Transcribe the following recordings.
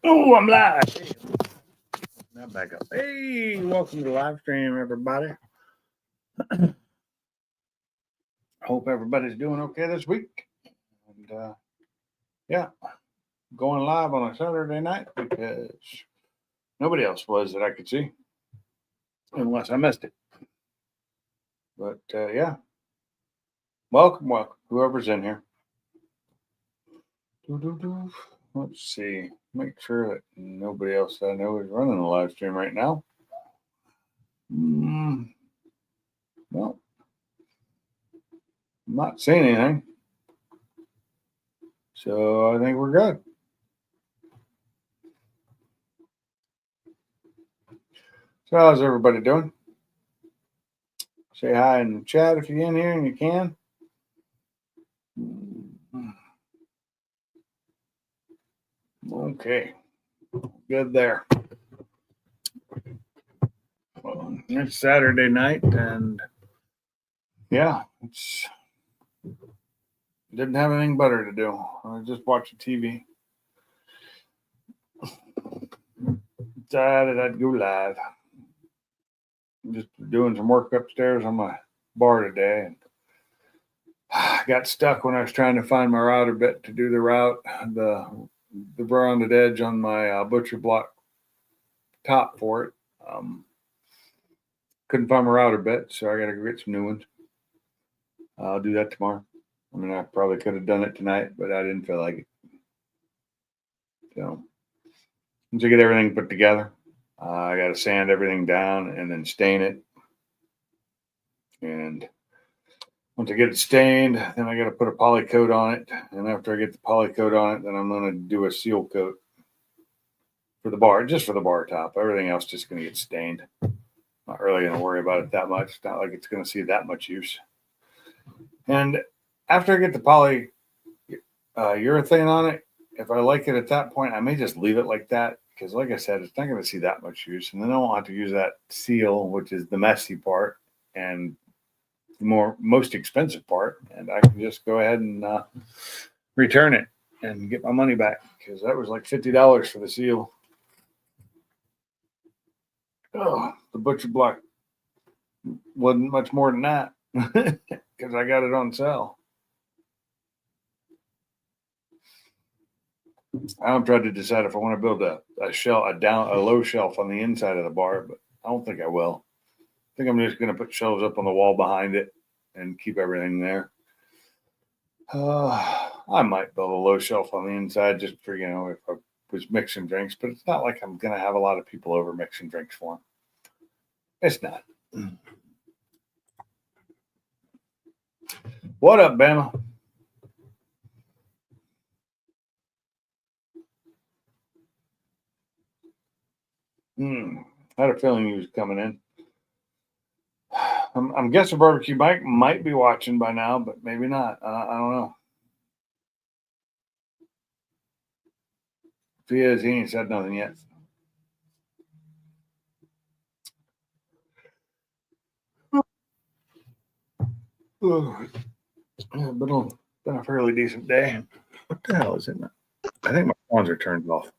Oh, I'm live. Hey, now back up. Hey, welcome to the live stream, everybody. Hope everybody's doing okay this week. And yeah, going live on a Saturday night because nobody else was that I could see, unless I missed it. But yeah, welcome, whoever's in here. Let's see. Make sure that nobody else that I know is running the live stream right now. Well, I'm not seeing anything. So I think we're good. So how's everybody doing? Say hi in the chat if you're in here and you can. Okay, good there. Well, it's Saturday night, and yeah, it's didn't have anything better to do. I was just watching TV. Decided I'd go live. I'm just doing some work upstairs on my bar today, and I got stuck when I was trying to find my router bit to do the route, the rounded edge on my butcher block top for it. Couldn't find my router bit, so I got to go get some new ones. I'll do that tomorrow. I mean, I probably could have done it tonight, but I didn't feel like it. So, once I get everything put together, I got to sand everything down and then stain it. And once I get it stained, then I got to put a poly coat on it. And after I get the poly coat on it, then I'm going to do a seal coat for the bar, just for the bar top. Everything else just going to get stained. Not really going to worry about it that much. It's not like it's going to see that much use. And after I get the poly urethane on it, if I like it at that point, I may just leave it like that because, like I said, it's not going to see that much use. And then I won't have to use that seal, which is the messy part and the most expensive part. And I can just go ahead and return it and get my money back because that was like $50 for the seal. Oh, the butcher block wasn't much more than that because I got it on sale. I'm trying to decide if I want to build a low shelf on the inside of the bar, but I don't think I will. I think I'm just going to put shelves up on the wall behind it and keep everything there. I might build a low shelf on the inside just for, if I was mixing drinks, but it's not like I'm going to have a lot of people over mixing drinks for them. It's not. What up, Bama? I had a feeling he was coming in. I'm guessing Barbecue Mike might be watching by now, but maybe not. I don't know. If he is, he ain't said nothing yet. Been a fairly decent day. What the hell is it? I think my phones are turned off.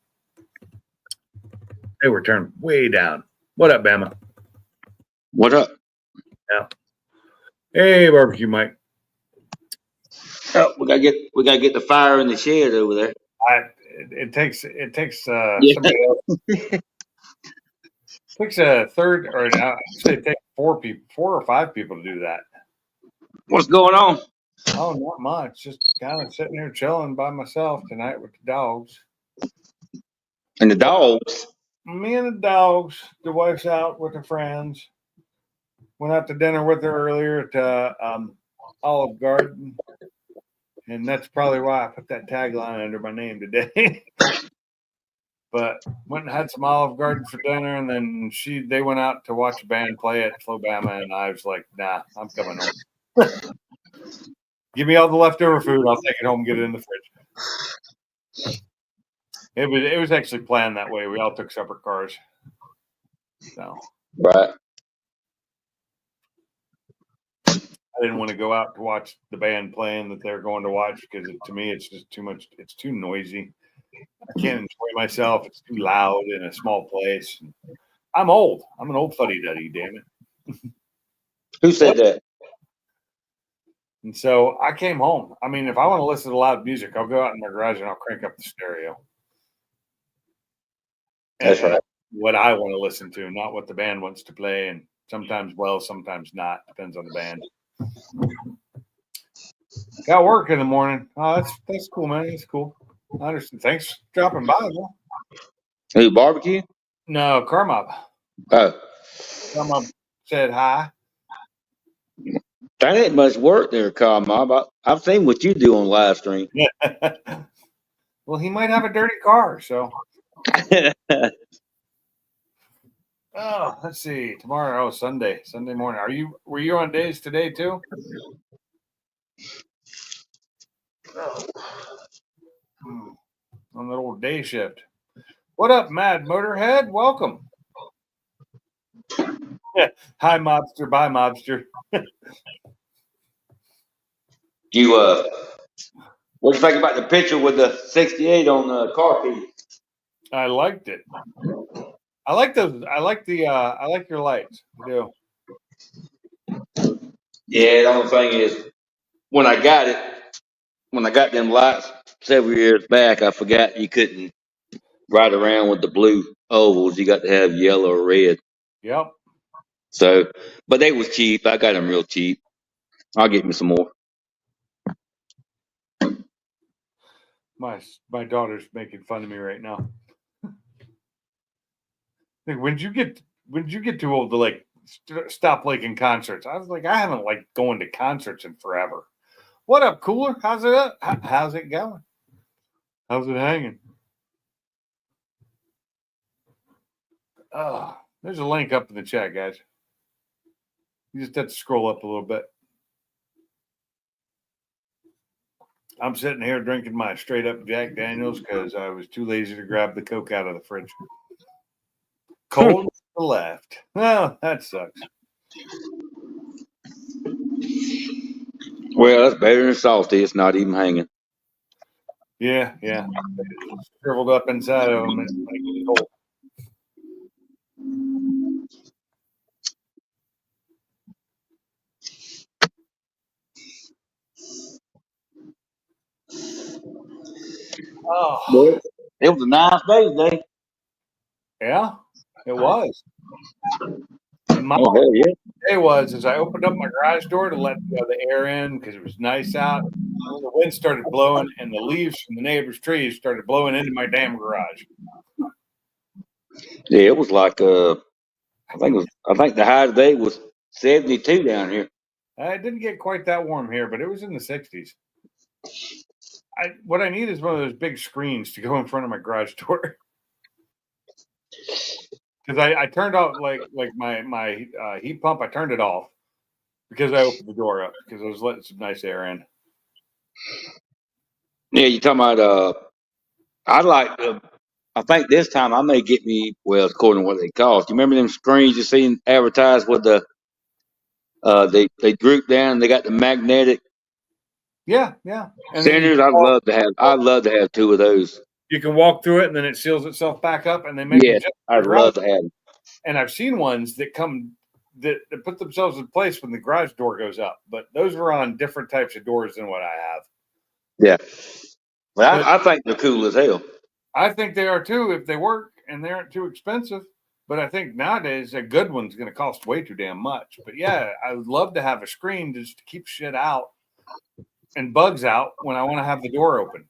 They were turned way down. What up, Bama? What up? Yeah. Hey, Barbecue Mike. Oh, we gotta get the fire in the shed over there. It takes somebody else. It takes a third, or I say it takes 4 or 5 people to do that. What's going on? Oh, not much. Just kind of sitting here chilling by myself tonight with the dogs. And the dogs? Me and the dogs. The wife's out with her friends. Went out to dinner with her earlier at Olive Garden. And that's probably why I put that tagline under my name today. But went and had some Olive Garden for dinner, and then they went out to watch a band play at Flobama, and I was like, nah, I'm coming home. Give me all the leftover food. I'll take it home and get it in the fridge. It was actually planned that way. We all took separate cars. So right. I didn't want to go out to watch the band playing that they're going to watch because to me it's just too much. It's too noisy. I can't enjoy myself. It's too loud in a small place. I'm old. I'm an old fuddy duddy, damn it. Who said that? And so I came home. I mean, if I want to listen to loud music, I'll go out in my garage and I'll crank up the stereo. That's And right. what I want to listen to, not what the band wants to play. And sometimes well, sometimes not. Depends on the band. Got work in the morning. Oh, that's cool, man. That's cool. I understand. Thanks for dropping by, though. Who, barbecue? No, Carmob. Oh, Carmob said hi. that ain't much work there, Carl Mob. I've seen what you do on live stream. Well, he might have a dirty car, so. Oh, let's see. Tomorrow, Sunday morning. Were you on days today too? On that old day shift. What up, Mad Motorhead? Welcome. Yeah. Hi, mobster. Bye, mobster. You what you think about the picture with the 68 on the car key? I liked it. I like those. I like your lights. I do. Yeah, the only thing is when I got them lights several years back, I forgot you couldn't ride around with the blue ovals. You got to have yellow or red. Yep. So, but they was cheap. I got them real cheap. I'll get me some more. My daughter's making fun of me right now. Like, when did you get too old to like stop liking concerts? I was like, I haven't liked going to concerts in forever. What up, Cooler? How's it up? How's it going? How's it hanging? Oh, there's a link up in the chat, guys. You just have to scroll up a little bit. I'm sitting here drinking my straight up Jack Daniels because I was too lazy to grab the Coke out of the fridge. Cold to the left. Well, that sucks. Well, that's better than salty. It's not even hanging. Yeah. It's shriveled up inside of them. It's like cold. Oh, Well, it was a nice day today. yeah, it was. And my Oh, hell yeah. day was as I opened up my garage door to let the air in because it was nice out. And the wind started blowing, and the leaves from the neighbor's trees started blowing into my damn garage. Yeah, it was like I think the high today was 72 down here. It didn't get quite that warm here, but it was in the 60s. What I need is one of those big screens to go in front of my garage door. Because I turned off like my heat pump. I turned it off because I opened the door up because I was letting some nice air in. Yeah, you talking about I think this time I may get me, well, according to what they cost. You remember them screens you seen advertised with the they droop down, they got the magnetic Yeah. And then centers. I'd love to have two of those. you can walk through it, and then it seals itself back up, and they make them Yes, just I'd love to have them. And I've seen ones that that put themselves in place when the garage door goes up, but those are on different types of doors than what I have. Yeah. Well, But I think they're cool as hell. I think they are too if they work and they aren't too expensive. But I think nowadays a good one's going to cost way too damn much. But yeah, I would love to have a screen just to keep shit out and bugs out when I want to have the door open,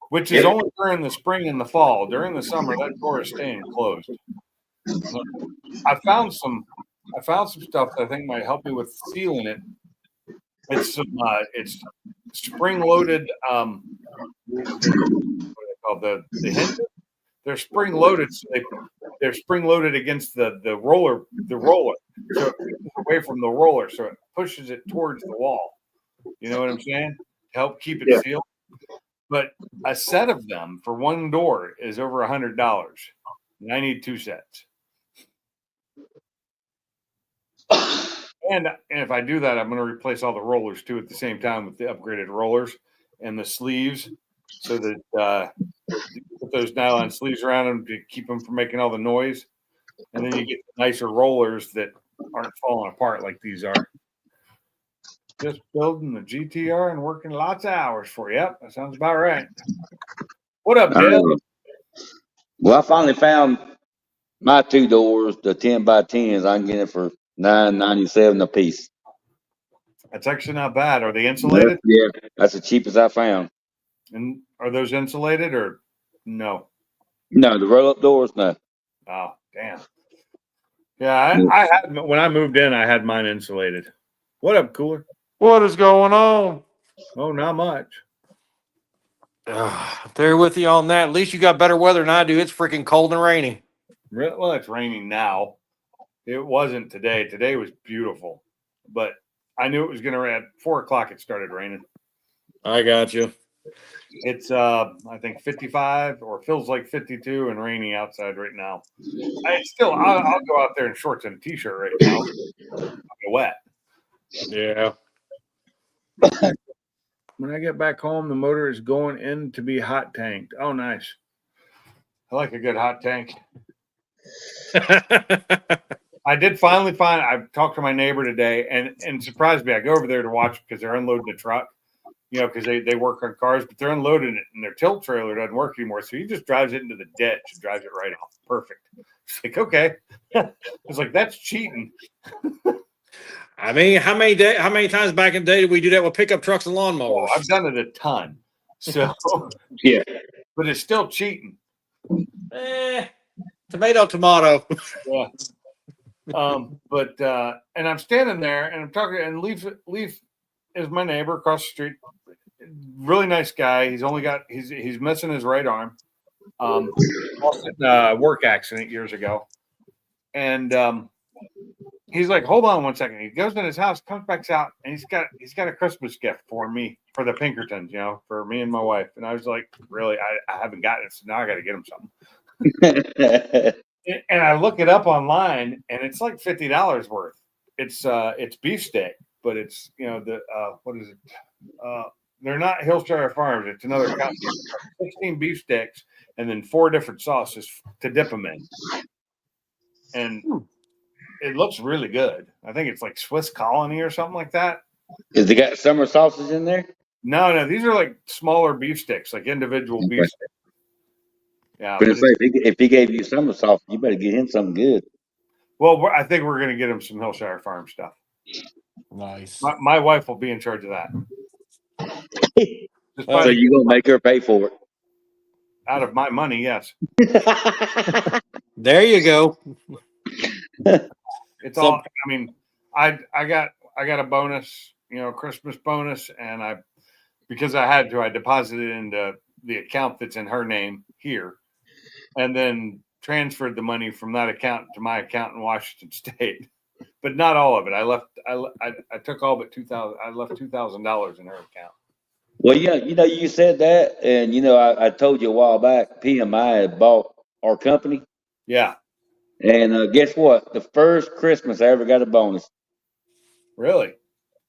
which is only during the spring and the fall. During the summer, that door is staying closed. I found some stuff that I think might help me with sealing it. It's spring loaded. What are they called? The hinges. They're spring loaded, so they're spring loaded against the roller, so it pushes away from the roller, so it pushes it towards the wall. You know what I'm saying? To help keep it sealed. But a set of them for one door is over $100, and I need two sets. And if I do that, I'm going to replace all the rollers too at the same time with the upgraded rollers and the sleeves, so that those nylon sleeves around them to keep them from making all the noise. And then you get nicer rollers that aren't falling apart like these are. Just building the GTR and working lots of hours for you. Yep, that sounds about right. What up, Dale? Well, I finally found my 2 doors, the 10x10s. I can get it for $9.97 a piece. That's actually not bad. Are they insulated? Yeah, that's the cheapest I found. And are those insulated or no? No, the roll up doors, no. Oh, damn. Yeah, I had when I moved in, I had mine insulated. What up, Cooler? What is going on? Oh, not much. There with you on that. At least you got better weather than I do. It's freaking cold and rainy. Well, it's raining now. It wasn't today. Today was beautiful, but I knew it was going to rain. At 4:00, it started raining. I got you. It's I think 55 or feels like 52 and raining outside right now. I'll go out there in shorts and a t-shirt right now. I'll get wet. Yeah. When I get back home, the motor is going in to be hot tanked. Oh, nice. I like a good hot tank. I did finally find. I talked to my neighbor today, and surprised me. I go over there to watch because they're unloading the truck. Because they work on cars, but they're unloading it, and their tilt trailer doesn't work anymore. So he just drives it into the ditch and drives it right off. Perfect. It's like, okay. It's like, that's cheating. I mean, how many times back in the day did we do that with pickup trucks and lawnmowers? I've done it a ton. So Yeah, but it's still cheating. Tomato. Yeah. But and I'm standing there and I'm talking, and Leaf is my neighbor across the street. Really nice guy. He's missing his right arm. Lost in a work accident years ago. And he's like, hold on one second. He goes in his house, comes back out, and he's got a Christmas gift for me, for the Pinkertons, for me and my wife. And I was like, really? I haven't gotten it, so now I got to get him something. And I look it up online, and it's like $50 worth. It's beefsteak, but it's what is it? They're not Hillshire Farms. It's another company. 16 beefsteaks and then 4 different sauces to dip them in. And it looks really good. I think it's like Swiss Colony or something like that. Has it got summer sausage in there? No, these are like smaller beefsteaks, like individual beefsteaks. Yeah, but if he gave you summer sausage, you better get him something good. Well, I think we're going to get him some Hillshire Farm stuff. Nice. My wife will be in charge of that. So you're going to make her pay for it? Out of my money, yes. There you go. It's all. I mean, I got a bonus, Christmas bonus, and because I had to, I deposited it into the account that's in her name here, and then transferred the money from that account to my account in Washington State. But not all of it. I took all but $2,000. I left $2,000 in her account. Well, yeah, you said that, and I told you a while back, PMI had bought our company. Yeah. And guess what? The first Christmas I ever got a bonus. Really?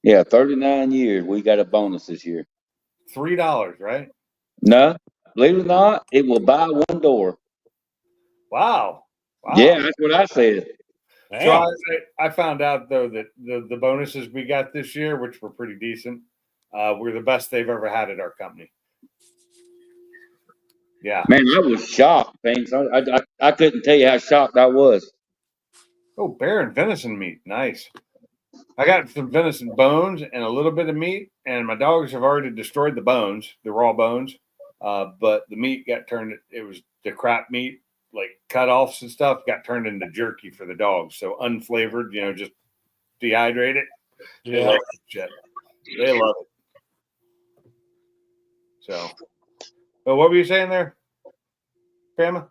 Yeah, 39 years we got a bonus this year. $3, right? No, believe it or not, it will buy 1 door. Wow. Yeah, that's what I said. So I found out though that the bonuses we got this year, which were pretty decent, were the best they've ever had at our company. Yeah, man, I was shocked. Things I couldn't tell you how shocked I was. Oh, bear and venison meat, nice. I got some venison bones and a little bit of meat, and my dogs have already destroyed the bones, the raw bones. But the meat got turned. It was the crap meat, like cut-offs and stuff, got turned into jerky for the dogs. So unflavored, just dehydrate it. Yeah. They love that shit. They love it. So, but what were you saying there, Pamela?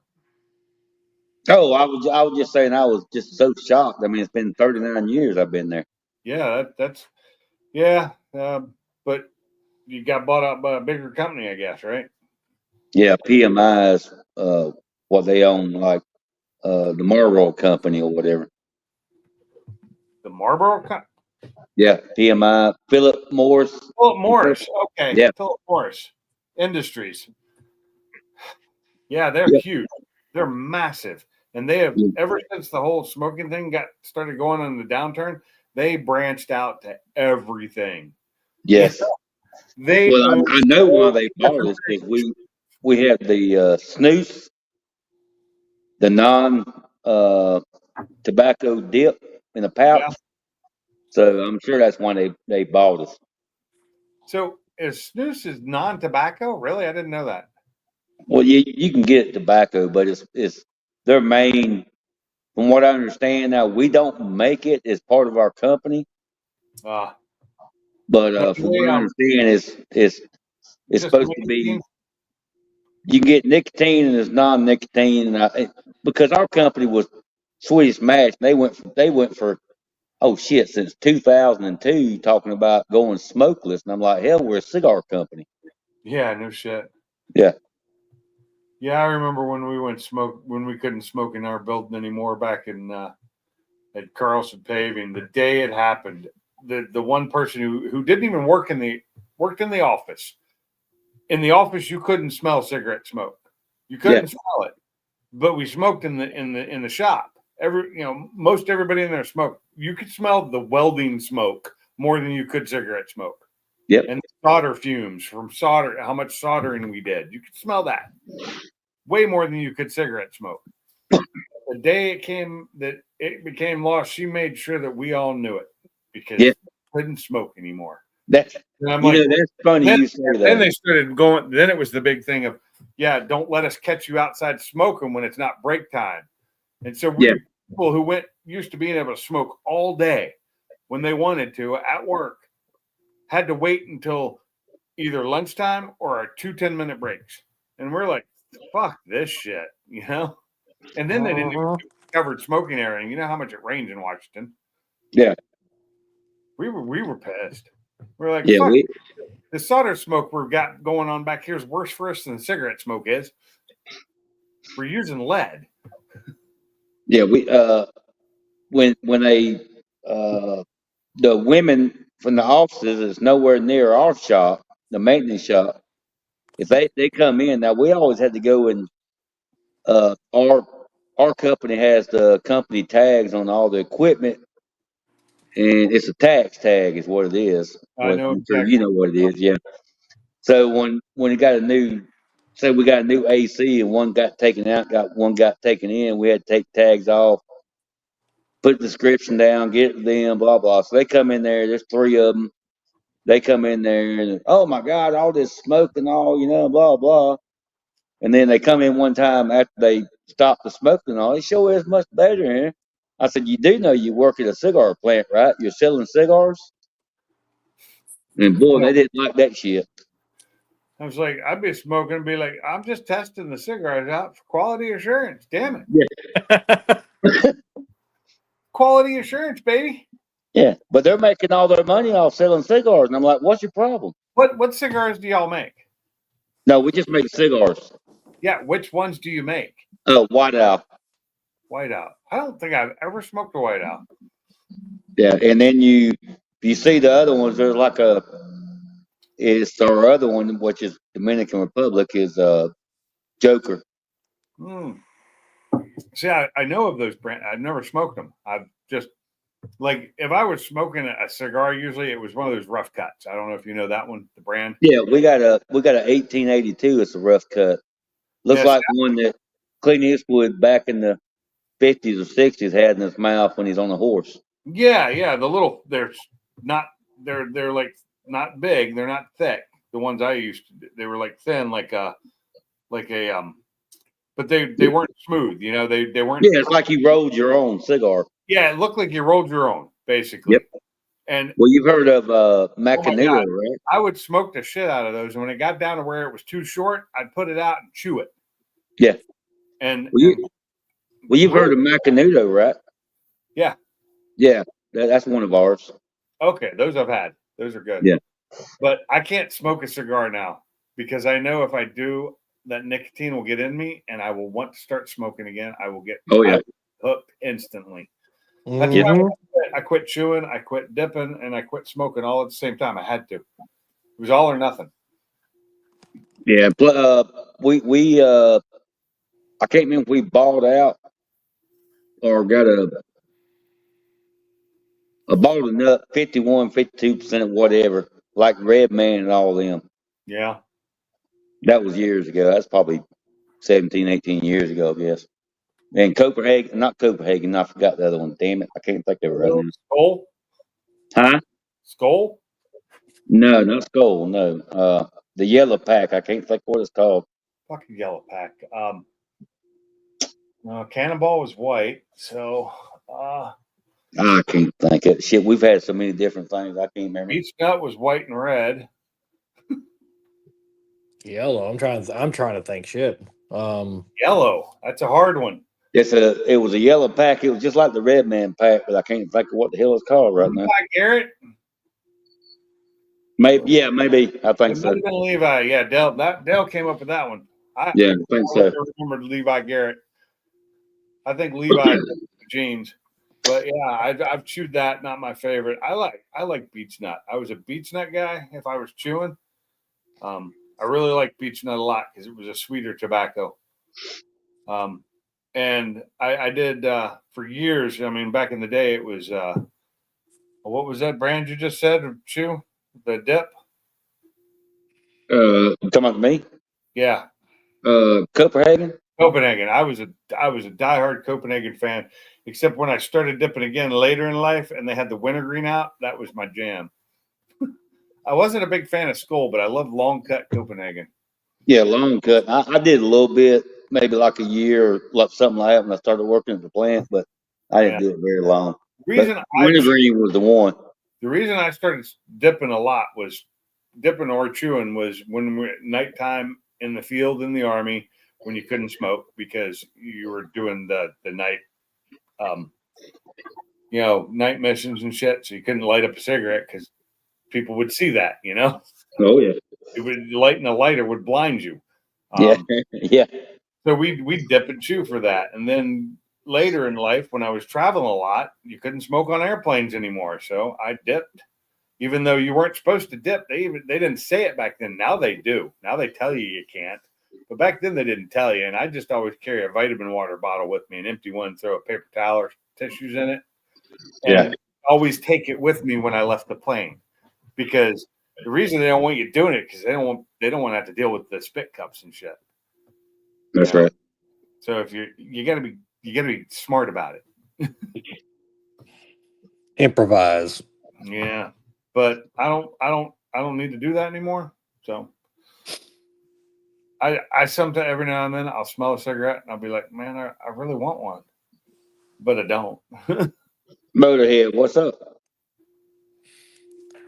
Oh, I was just saying I was just so shocked. I mean, it's been 39 years I've been there. Yeah, but you got bought out by a bigger company, I guess, right? Yeah, PMI is what they own, like the Marlboro Company or whatever. The Marlboro Company? Yeah, PMI, Philip Morris. Philip Morris, okay. Yeah. Philip Morris Industries. Yeah, they're Yep. huge. They're massive. And they have, Yeah. ever since the whole smoking thing started going on the downturn, they branched out to everything. Yes. They Well, own I know why so they many bought different us because we have the snus, the non tobacco dip in a yeah. pouch. So I'm sure that's why they bought us. So is snus is non-tobacco? Really? I didn't know that. Well, you can get tobacco, but it's their main. From what I understand now, we don't make it as part of our company, Uh, but but from they what I understand, it's just supposed to nicotine. be. You can get nicotine and it's non-nicotine, because our company was Swedish Match. They went for oh shit since 2002 talking about going smokeless, and I'm like, hell, we're a cigar company. Yeah, no shit. Yeah, Yeah, I remember when we couldn't smoke in our building anymore back in at Carlson Paving. The day it happened, the one person who didn't even worked in the office. In the office, you couldn't smell cigarette smoke. You yeah, couldn't smell it, but we smoked in the shop. Most everybody in there smoked. You could smell the welding smoke more than you could cigarette smoke. yep, And solder fumes from solder, how much soldering we did. You could smell that way more than you could cigarette smoke. The day it became law, she made sure that we all knew it because yeah. we couldn't smoke anymore. That And I'm like, that's funny then, you say then that. they started going. Then it was the big thing of, yeah, don't let us catch you outside smoking when it's not break time. And so Yeah, people who went used to being able to smoke all day when they wanted to at work had to wait until either lunchtime or our 10-minute breaks. And we're like, fuck this shit, you know? And then they didn't even Mhm. do covered smoking area. And you know how much it rains in Washington. yeah, We were pissed. We're like, yeah. fuck, the solder smoke we've got going on back here is worse for us than cigarette smoke is. We're using lead. We when they the women from the offices is nowhere near our shop, the maintenance shop. If they come in now, we always had to go and our company has the company tags on all the equipment, and it's a tax tag is what it is. I What know I'm sure exactly. you know what it is, yeah. So when it got a new, say we got a new AC and one got taken out, got taken in, we had to take tags off, put the description down, get it to them, blah blah. So they come in there. There's three of them. They come in there and oh my god, all this smoke and all, blah blah. And then they come in one time after they stop the smoking and all. It sure is much better here. I said, you do know you work at a cigar plant, right? You're selling cigars. And boy, Well, they didn't like that shit. I was like, I'd be smoking and be like, I'm just testing the cigars out for quality assurance. Damn it. Quality assurance, baby. Yeah, but they're making all their money off selling cigars, and I'm like, what's your problem? What cigars do y'all make? No, we just make cigars. Yeah, which ones do you make? White Owl. Whiteout. I don't think I've ever smoked a whiteout. Yeah, and then you see the other ones. There's like it's our other one, which is Dominican Republic, is Joker. Hmm. See, I know of those brands. I've never smoked them. I've just like if I was smoking a cigar, usually it was one of those rough cuts. I don't know if you know that one, the brand. Yeah, we got a 1882. It's a rough cut. Looks Yes. like one that Clint Eastwood back in the 50s or 60s had in his mouth when he's on a horse. Yeah, yeah. Not they're like not big. They're not thick. The ones I used to, they were like thin, like a but they weren't smooth. They weren't. Yeah, it's like you rolled your own cigar. Yeah, it looked like you rolled your own Yep. basically. And Well, you've heard of oh my Macanudo, god, right? I would smoke the shit out of those. And when it got down to where it was too short, I'd put it out and chew it. Yeah. And Well, and you've heard of Macanudo, right? yeah, Yeah, that's one of ours. okay, those I've had. Those are good. Yeah. But I can't smoke a cigar now because I know if I do, that nicotine will get in me and I will want to start smoking again. I will get Oh yeah. hooked instantly. That's Yeah. why I quit chewing, I quit dipping, and I quit smoking all at the same time. I had to. It was all or nothing. Yeah. We I can't remember if we bought out or got a bought enough 51, 52% whatever, like Red Man and all them. Yeah. That was years ago. That's probably 17, 18 years ago, I guess. And Copenhagen, not Copenhagen, I forgot the other one. Damn it. I can't think of it right now. Skull? Huh? Skull? No, not Skull. No. The Yellow Pack. I can't think what it's called. Fucking yellow pack. No, Cannonball was white. So, I can't think of it. Shit, we've had so many different things. I can't remember. Beach Nut was white and red. Yellow. I'm trying to think. Shit. Yellow. That's a hard one. It was a Yellow Pack. It was just like the Red Man Pack, but I can't think of what the hell it's called right now. Levi Garrett? Maybe, I think It so. might have been Levi. Yeah, Dale came up with that one. Yeah, I think so. remembered Levi Garrett. I think Levi jeans. But yeah, I've chewed that. Not my favorite. I like Beech Nut. I was a Beech Nut guy. If I was chewing, I really liked Beech Nut a lot because it was a sweeter tobacco. And I did for years. I mean, back in the day, it was what was that brand you just said? Chew the dip. Come on to me. Yeah, Copenhagen. Copenhagen. I was a diehard Copenhagen fan, except when I started dipping again later in life, and they had the wintergreen out. That was my jam. I wasn't a big fan of Skull, but I loved long cut Copenhagen. Yeah, long cut. I did a little bit, maybe like a year or like something like that when I started working at the plant, but I didn't do it very long. Wintergreen was the one. The reason I started dipping a lot was dipping or chewing was when we nighttime in the field in the Army when you couldn't smoke because you were doing the night night missions and shit, so you couldn't light up a cigarette because people would see that, Oh yeah. It would lighting a lighter would blind you. Yeah. So we dip and chew for that, and then later in life, when I was traveling a lot, you couldn't smoke on airplanes anymore, so I dipped. Even though you weren't supposed to dip, they didn't say it back then. Now they do. Now they tell you can't, but back then they didn't tell you. And I just always carry a vitamin water bottle with me, an empty one, throw a paper towel or tissues in it, and always take it with me when I left the plane, because the reason they don't want you doing it because they don't want to have to deal with the spit cups and shit. That's right. So if you gotta be smart about it. Improvise. Yeah, but I don't need to do that anymore. So I sometimes every now and then I'll smell a cigarette and I'll be like, man, I really want one, but I don't. Motorhead, what's up?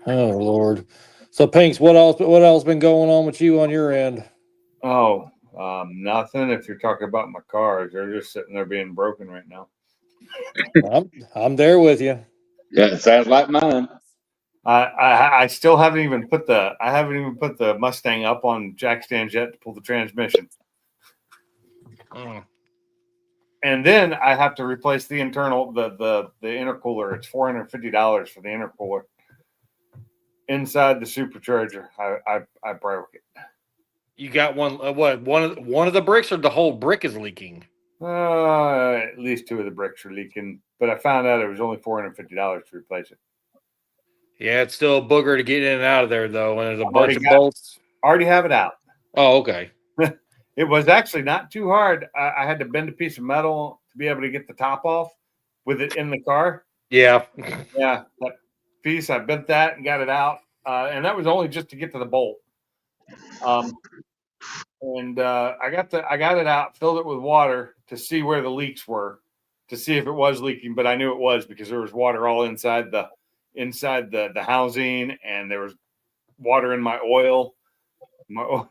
Oh Lord. So Pinks, what else been going on with you on your end? Oh, nothing. If you're talking about my cars, they're just sitting there being broken right now. I'm there with you. Yeah, it sounds like mine. I still haven't even put the Mustang up on jack stands yet to pull the transmission. And then I have to replace the internal the intercooler. It's $450 for the intercooler inside the supercharger. I broke it. You got one? What? One of the bricks, or the whole brick is leaking? At least two of the bricks are leaking, but I found out it was only $450 to replace it. Yeah, it's still a booger to get in and out of there, though. And there's a bunch of bolts. Already have it out. Oh, okay. It was actually not too hard. I had to bend a piece of metal to be able to get the top off with it in the car. Yeah. Yeah, that piece, I bent that and got it out. And that was only just to get to the bolt. And I got it out, filled it with water to see where the leaks were, to see if it was leaking. But I knew it was because there was water all inside the housing, and there was water in my oil.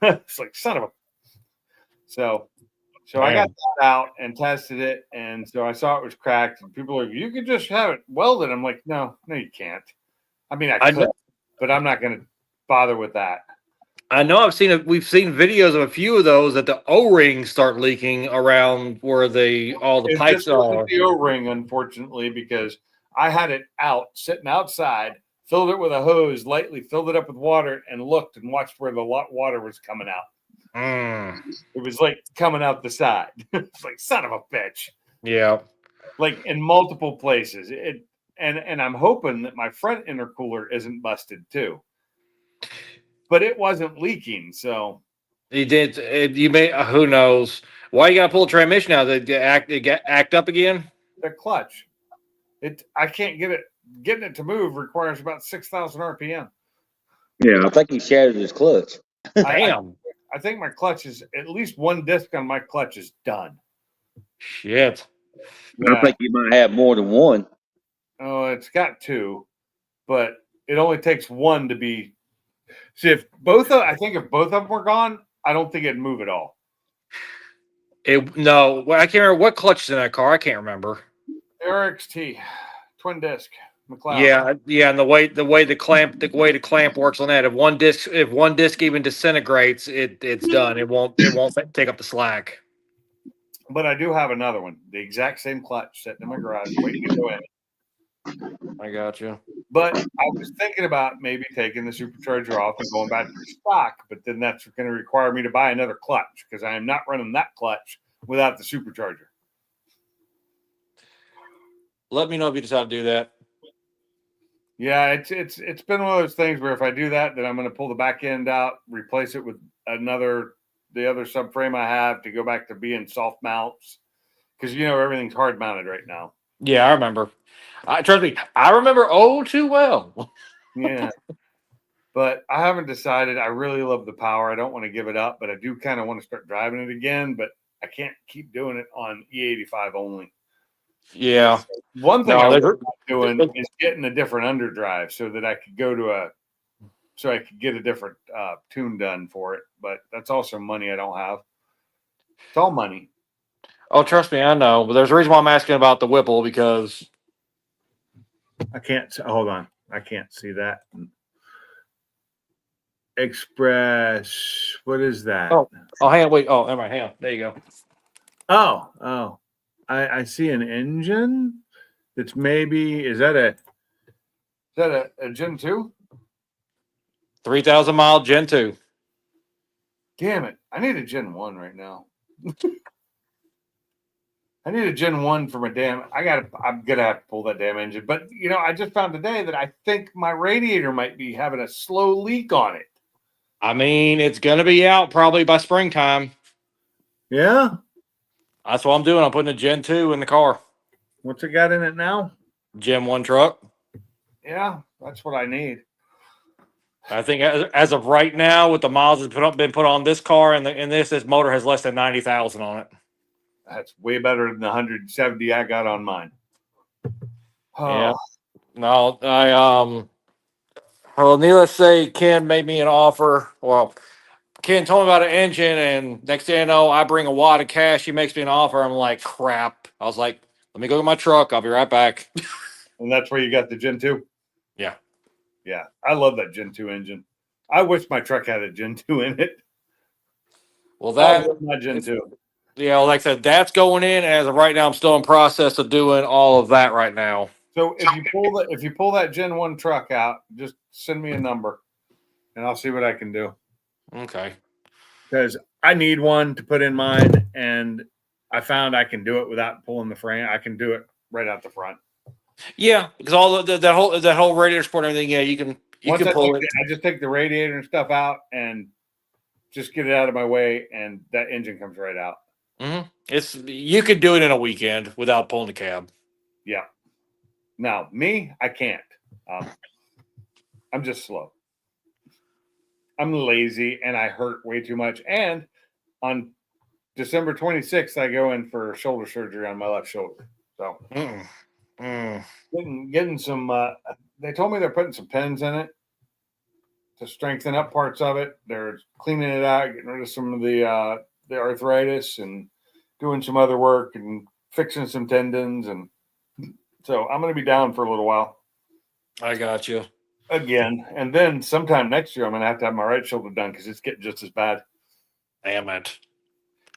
It's like, son of a. So I got that out and tested it, and so I saw it was cracked. And people are like, you could just have it welded. I'm like, no, you can't. I mean, I could, but I'm not going to bother with that. I know we've seen videos of a few of those that the O-rings start leaking around where all the pipes are. The O-ring, unfortunately, because I had it out, sitting outside, filled it with a hose, lightly filled it up with water, and looked and watched where the water was coming out. It was like coming out the side. It's like, son of a bitch. Yeah. Like in multiple places. And I'm hoping that my front intercooler isn't busted too. But it wasn't leaking, so You did. You may. Who knows? Why you got to pull the transmission out? Did it act up again? the clutch. I can't get it. Getting it to move requires about 6,000 RPM. Yeah, I think he shattered his clutch. Damn. I think my clutch is at least one disc on my clutch is done. Shit. I think you might have more than one. Oh, it's got two, but it only takes one to be. See, if both of them were gone, I don't think it'd move at all. No, I can't remember what clutch is in that car. I can't remember. RXT, twin disc, McLeod. Yeah, and the way the clamp works on that. If one disc even disintegrates, it's done. It won't take up the slack. But I do have another one, the exact same clutch sitting in my garage, waiting to go in. I got you. But I was thinking about maybe taking the supercharger off and going back to stock, but then that's going to require me to buy another clutch because I am not running that clutch without the supercharger. Let me know if you decide to do that. Yeah, it's been one of those things where if I do that, then I'm going to pull the back end out, replace it with the other subframe I have to go back to being soft mounts because everything's hard mounted right now. Yeah, I remember. Trust me, I remember too well. Yeah. But I haven't decided. I really love the power. I don't want to give it up, but I do kind of want to start driving it again, but I can't keep doing it on E85 only. Yeah. One thing I'm doing is getting a different underdrive so that I could I could get a different tune done for it. But that's also money I don't have. It's all money. Oh, trust me, I know. But there's a reason why I'm asking about the Whipple because I can't. Hold on. I can't see that. Express. What is that? Oh, hang on. Wait. Oh, never mind. Hang on. There you go. Oh. I see an engine that's maybe. Is that a Gen 2? 3,000 mile Gen 2. Damn it. I need a Gen 1 right now. I need a Gen 1 for my I'm gonna have to pull that damn engine. But I just found today that I think my radiator might be having a slow leak on it. I mean, it's gonna be out probably by springtime. Yeah. That's what I'm doing. I'm putting a Gen 2 in the car. What's it got in it now? Gen 1 truck. Yeah, that's what I need. I think as of right now, with the miles that's been put on this car and this motor has less than 90,000 on it. That's way better than the 170 I got on mine. Oh. Yeah. No, well, needless to say, Ken made me an offer. Well, Ken told me about an engine, and next thing I know, I bring a wad of cash. He makes me an offer. I'm like, crap. I was like, let me go get my truck. I'll be right back. And that's where you got the Gen 2? Yeah. Yeah. I love that Gen 2 engine. I wish my truck had a Gen 2 in it. Well, that my Gen 2. Yeah, like I said, that's going in. As of right now, I'm still in process of doing all of that right now. So if you pull that Gen 1 truck out, just send me a number, and I'll see what I can do. Okay. Because I need one to put in mine, and I found I can do it without pulling the frame. I can do it right out the front. Yeah, because all that whole radiator support and everything. Yeah, you can pull it. I just take the radiator and stuff out and just get it out of my way, and that engine comes right out. Mm-hmm. You could do it in a weekend without pulling the cab. Yeah. Now me, I can't. I'm just slow. I'm lazy and I hurt way too much. And on December 26th, I go in for shoulder surgery on my left shoulder. So getting some. They told me they're putting some pins in it to strengthen up parts of it. They're cleaning it out, getting rid of some of the arthritis, and doing some other work and fixing some tendons. And so I'm going to be down for a little while. I got you. Again, and then sometime next year, I'm going to have my right shoulder done because it's getting just as bad. Damn it.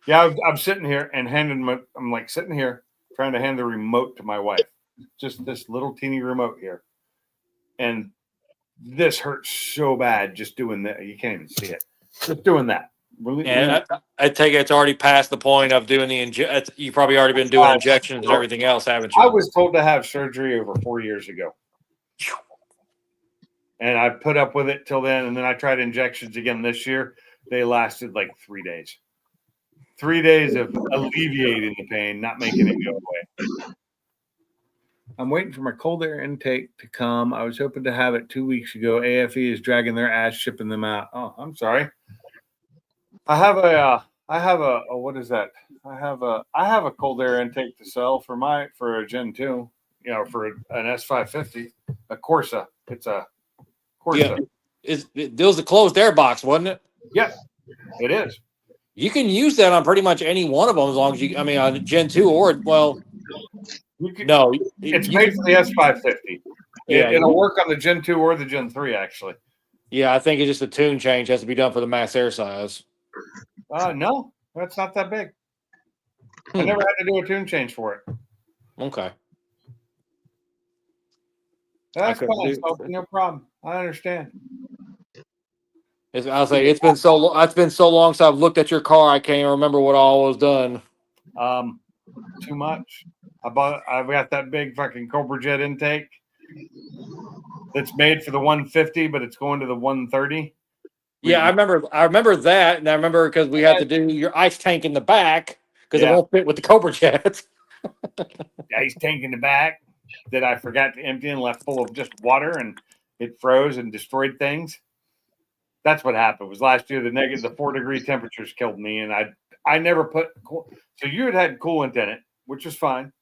Yeah, I'm sitting here and I'm like sitting here trying to hand the remote to my wife. Just this little teeny remote here. And this hurts so bad just doing that. You can't even see it. Just doing that. And I take it it's already past the point of doing the you probably already been doing injections and everything else, haven't you? I was told to have surgery over 4 years ago. And I put up with it till then. And then I tried injections again this year. They lasted like 3 days. 3 days of alleviating the pain, not making it go away. I'm waiting for my cold air intake to come. I was hoping to have it 2 weeks ago. AFE is dragging their ass shipping them out. Oh, I'm sorry. I have a what is that? I have a cold air intake to sell for a Gen 2, for an S550, a Corsa. It's a Corsa. Yeah. It was a closed air box, wasn't it? Yes, it is. You can use that on pretty much any one of them as long as on Gen 2 It's made for the S550. Yeah, It'll work on the Gen 2 or the Gen 3, actually. Yeah, I think it's just a tune change has to be done for the max air size. No, that's not that big. I never had to do a tune change for it. Okay. That's fine. No problem. I understand. I'll say it's been so long since I've looked at your car. I can't even remember what all was done. Too much. I've got that big fucking Cobra Jet intake that's made for the 150, but it's going to the 130. Yeah, I remember that, and I remember because we had to do your ice tank in the back because it won't fit with the Cobra Jet. The ice tank in the back that I forgot to empty and left full of just water, and it froze and destroyed things. That's what happened. It was last year. The 4-degree temperatures killed me, and I never put. So you had coolant in it, which was fine,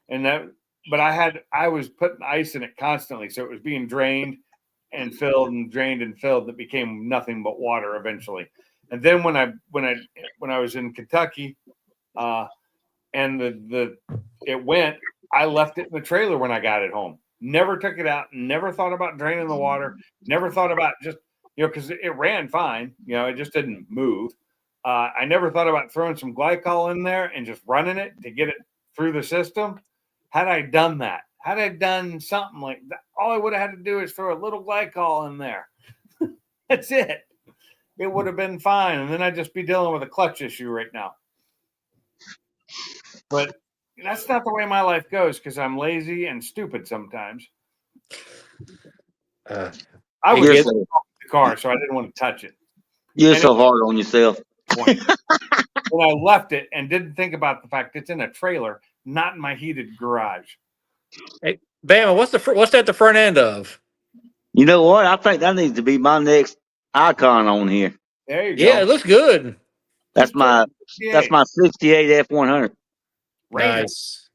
but I was putting ice in it constantly, so it was being drained and filled and drained and filled. That became nothing but water eventually. And then when I was in Kentucky, and it went, I left it in the trailer when I got it home. Never took it out. Never thought about draining the water. Never thought about just because it ran fine. It just didn't move. I never thought about throwing some glycol in there and just running it to get it through the system. Had I done that, had I done something like that, all I would have had to do is throw a little glycol in there. That's it. It would have been fine. And then I'd just be dealing with a clutch issue right now. But that's not the way my life goes because I'm lazy and stupid sometimes. I was in the car, so I didn't want to touch it. You're so hard on yourself. When I left it and didn't think about the fact it's in a trailer, not in my heated garage. Hey, Bama, what's that at the front end of? You know what? I think that needs to be my next icon on here. There you go. Yeah, it looks good. That's my 68 F100. Nice.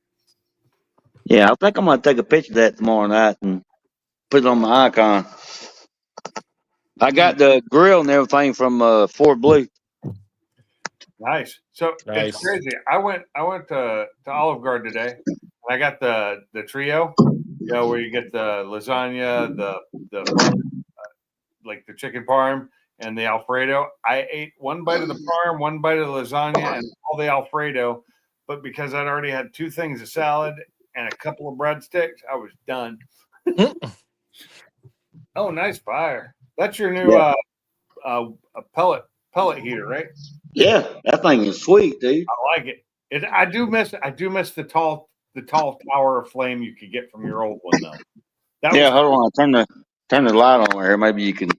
Yeah, I think I'm gonna take a picture of that tomorrow night and put it on my icon. I got the grill and everything from Ford Blue. Nice. So It's crazy. I went to Olive Garden today, and I got the trio. Where you get the lasagna, the like the chicken parm, and the Alfredo. I ate one bite of the parm, one bite of the lasagna, and all the Alfredo. But because I'd already had 2 things of salad and a couple of breadsticks, I was done. Oh, nice fire! That's your new pellet heater, right? Yeah, that thing is sweet, dude. I like it. I do miss the tall tower of flame you could get from your old one though. Hold on. I'll turn the light on here. Maybe you can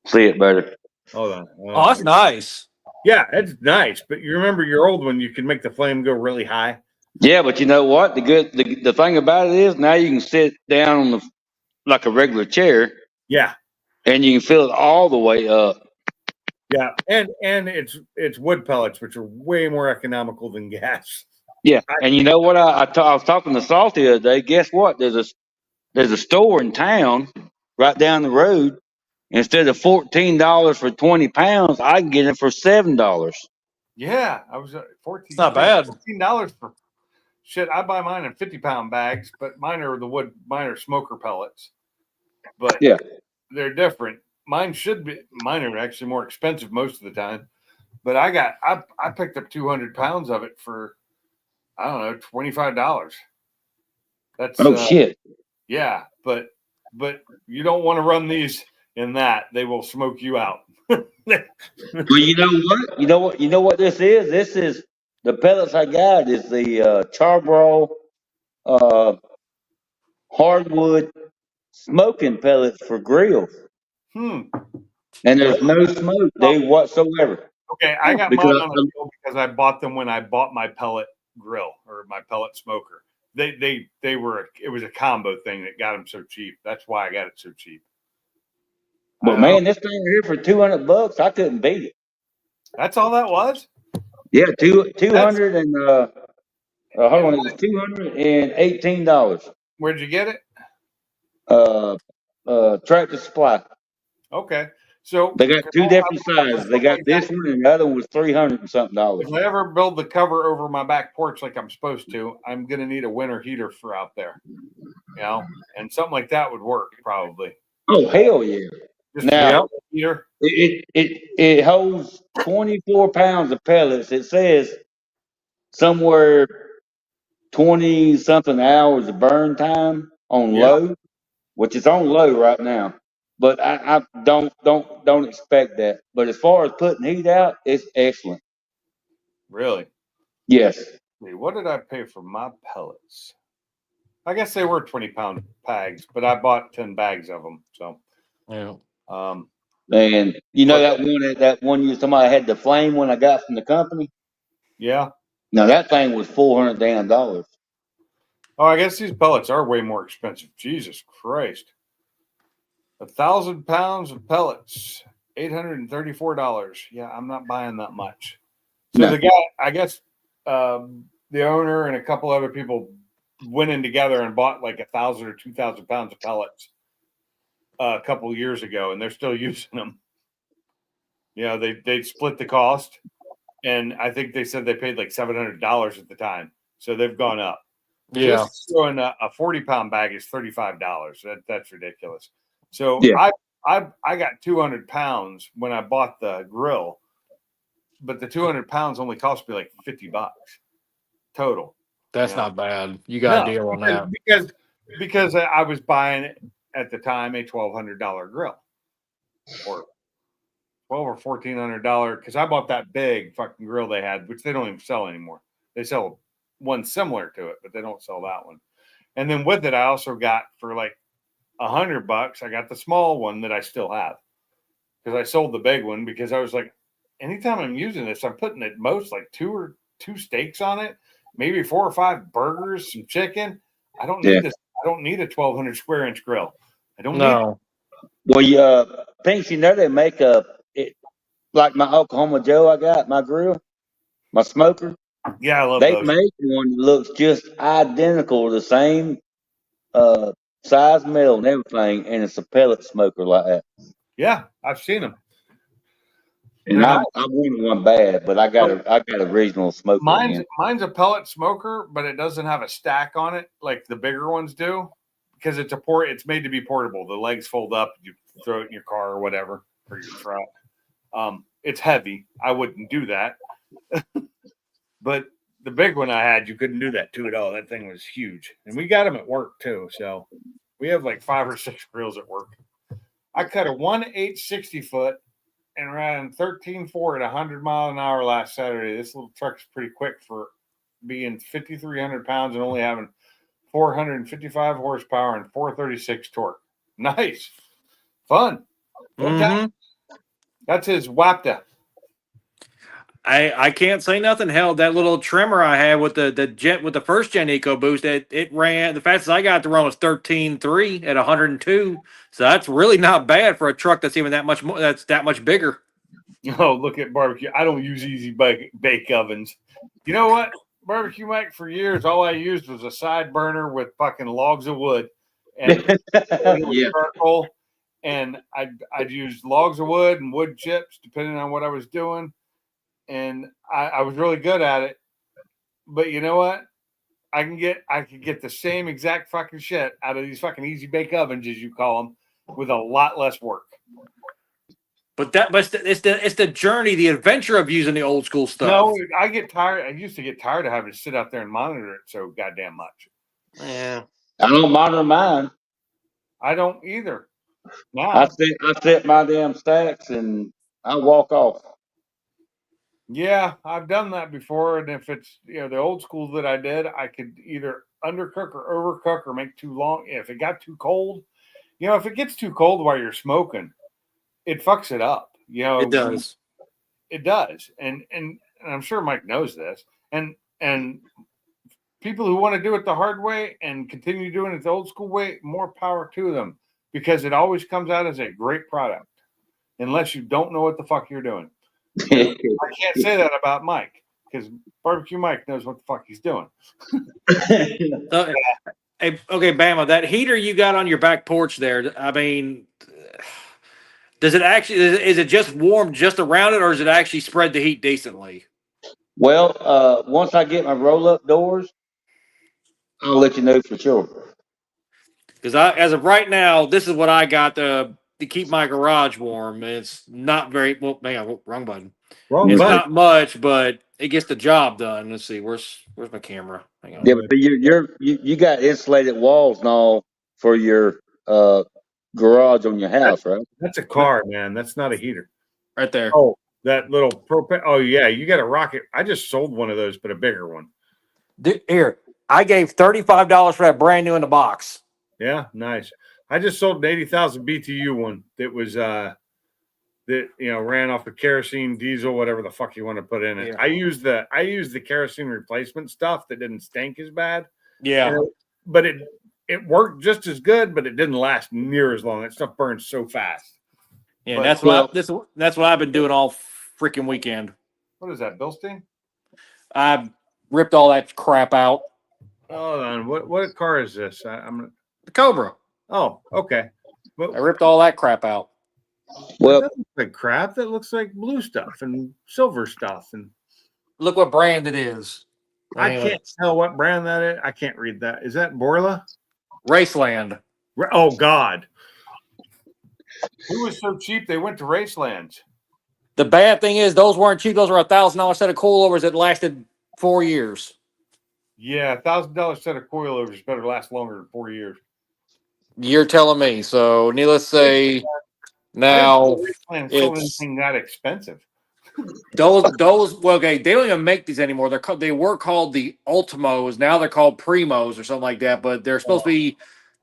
see it better. Hold on. Oh, that's nice. Yeah, it's nice. But you remember your old one, you can make the flame go really high. Yeah, but you know what? The thing about it is now you can sit down on like a regular chair. Yeah. And you can fill it all the way up. Yeah, and it's wood pellets, which are way more economical than gas. Yeah, and you know what? I was talking to Salty the other day. Guess what? There's a store in town right down the road. Instead of $14 for 20 pounds, I can get it for $7. Yeah, I was at 14. It's not bad. $14 for shit. I buy mine in 50-pound bags, but mine are smoker pellets. But yeah, they're different. Mine are actually more expensive most of the time. But I picked up 200 pounds of it for, I don't know, $25. That's shit. Yeah, but you don't want to run these in that. They will smoke you out. Well, you know what? You know what this is? This is the pellets I got is the Charbroil uh, hardwood smoking pellets for grills, Hmm. and there's no smoke they whatsoever. Okay, I got Because mine on a deal because I bought them when I bought my pellet grill or my pellet smoker. They were it was a combo thing that got them so cheap. That's why I got it so cheap. but I don't, man, this thing here for $200, I couldn't beat it. that's all that was. Yeah, two That's hundred and hold on, it was $218. where'd you get it? Uh, Tractor Supply. Okay, so They got two different sizes. They got like that. this one, and the other one was $300 and something dollars. If I ever build the cover over my back porch like I'm supposed to, I'm gonna need a winter heater for out there. You know, and something like that would work probably. Oh hell yeah! Just Now Yep. heater. it holds 24 pounds of pellets. It says somewhere 20 something hours of burn time on Yeah, low, which is on low right now. But I don't expect that. But as far as putting heat out, it's excellent. really. Yes. See, what did I pay for my pellets? I guess they were 20-pound bags, but I bought 10 bags of them. So, Yeah. um, And you know but that one you somebody had the flame one I got from the company. yeah. Now that thing was $400 damn dollars. Oh, I guess these pellets are way more expensive. Jesus Christ. 1,000 pounds of pellets, $834. Yeah, I'm not buying that much. So No. the guy, I guess, the owner and a couple other people went in together and bought like 1,000 or 2,000 pounds of pellets a couple of years ago, and they're still using them. You know, they split the cost, and I think they said they paid like $700 at the time, so they've gone up. Yeah. Just throwing a 40-pound bag is $35. That's ridiculous. So Yeah. I got 200 pounds when I bought the grill, but the 200 pounds only cost me like $50 total. That's You know? not bad. You got a deal on that. Because I was buying it at the time a $1,200 grill or $1,200 or $1,400 because I bought that big fucking grill they had, which they don't even sell anymore. They sell one similar to it, but they don't sell that one. And then with it, I also got for like $100. I got the small one that I still have because I sold the big one because I was like, anytime I'm using this, I'm putting at most like two steaks on it, maybe 4 or 5 burgers, some chicken. I don't need Yeah. this. I don't need a 1,200 square inch grill. I don't need. No. Well, Pinks, you know they make it like my Oklahoma Joe I got, my grill, my smoker. Yeah, I love They those. make one that looks just identical, the same size metal and everything, and it's a pellet smoker like that. Yeah, I've seen them. And They're I nice. wanted one bad, but I got a regional smoker again. Mine's a pellet smoker, but it doesn't have a stack on it like the bigger ones do because it's made to be portable. The legs fold up, you throw it in your car or whatever or your truck. It's heavy. I wouldn't do that. But the big one I had, you couldn't do that to at all. That thing was huge. And we got them at work too. So we have like 5 or 6 grills at work. I cut a 1/8 60-foot and ran 13.4 at 100 mile an hour last Saturday. This little truck's pretty quick for being 5,300 pounds and only having 455 horsepower and 436 torque. Nice. Fun. Mm-hmm. That's his Wapta. I can't say nothing. Hell, that little trimmer I had with the first gen EcoBoost, it ran the fastest I got to run was 13.3 at 102. So that's really not bad for a truck that's even that much more. That's that much bigger. Oh, look at barbecue. I don't use easy bake ovens. You know what? Barbecue Mike, for years, all I used was a side burner with fucking logs of wood and Yeah. charcoal. And I'd use logs of wood and wood chips, depending on what I was doing. And I was really good at it. But you know what? I could get the same exact fucking shit out of these fucking easy bake ovens, as you call them, with a lot less work. But it's the journey, the adventure of using the old school stuff. No, I get tired. I used to get tired of having to sit out there and monitor it so goddamn much. Yeah. I don't monitor mine. I don't either. Now I set my damn stacks, and I walk off. Yeah, I've done that before, and if it's the old school that I did, I could either undercook or overcook or make too long. If it got too cold, if it gets too cold while you're smoking, it fucks it up. It does. It does, and I'm sure Mike knows this, and people who want to do it the hard way and continue doing it the old school way, more power to them, because it always comes out as a great product, unless you don't know what the fuck you're doing. I can't say that about Mike, because Barbecue Mike knows what the fuck he's doing. Hey, okay, Bama, that heater you got on your back porch there, I mean, does it actually, is it just warm just around it, or does it actually spread the heat decently? Well, once I get my roll up doors, I'll let you know for sure. Because as of right now, this is what I got to keep my garage warm. It's not very well. Man, wrong button. Wrong It's button. not much, but it gets the job done. Let's see, where's my camera? Hang on. Yeah, but you got insulated walls and all for your garage on your house, right? That's a car, man. That's not a heater. Right there. Oh, that little propane. Oh yeah, you got a rocket. I just sold one of those, but a bigger one. Here, I gave $35 for that brand new in the box. Yeah, nice. I just sold an 80,000 BTU one that was that ran off of kerosene, diesel, whatever the fuck you want to put in it. Yeah. I used the kerosene replacement stuff that didn't stink as bad. Yeah, but it worked just as good, but it didn't last near as long. That stuff burns so fast. yeah. But, That's what I've been doing all freaking weekend. What is that, Bilstein? I ripped all that crap out. Hold on. What car is this? I'm The Cobra. Oh, okay. But I ripped all that crap out. Well, that looks like crap. That looks like blue stuff and silver stuff. And Look what brand it is. I can't tell what brand that is. I can't read that. Is that Borla? Raceland. Oh God. It was so cheap they went to Racelands. The bad thing is those weren't cheap. Those were $1,000 set of coilovers that lasted 4 years. Yeah, $1,000 set of coilovers better last longer than 4 years. You're telling me. So, needless to say, now it's that expensive. Those well, okay, they don't even make these anymore. They were called the Ultimos. Now they're called Primos or something like that. But they're supposed to be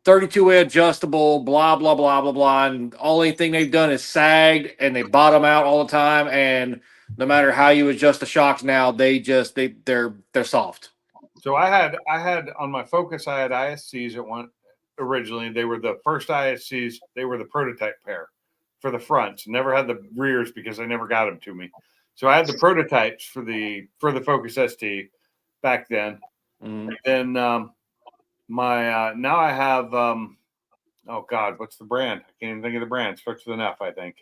32-way adjustable. Blah blah blah blah blah. And only thing they've done is sagged, and they bottom out all the time. And no matter how you adjust the shocks now, they're soft. So I had on my Focus, I had ISCs at one. Originally, they were the first ISCs. They were the prototype pair for the fronts. Never had the rears because they never got them to me. So I had the prototypes for the Focus ST back then. Mm-hmm. And then my now I have oh God, what's the brand? I can't even think of the brand. It starts with an F, I think.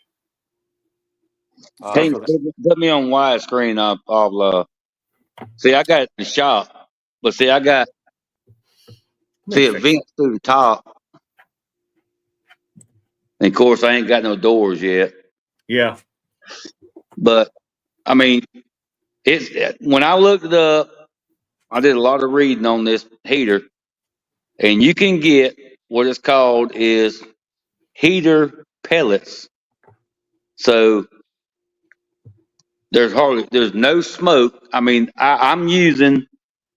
Can you put me on widescreen? I'll see. I got it in the shop, but see, I got it vents through the top, and of course, I ain't got no doors yet. Yeah, but I mean, it's when I looked it up, I did a lot of reading on this heater, and you can get what it's called is heater pellets. So there's no smoke. I mean, I'm using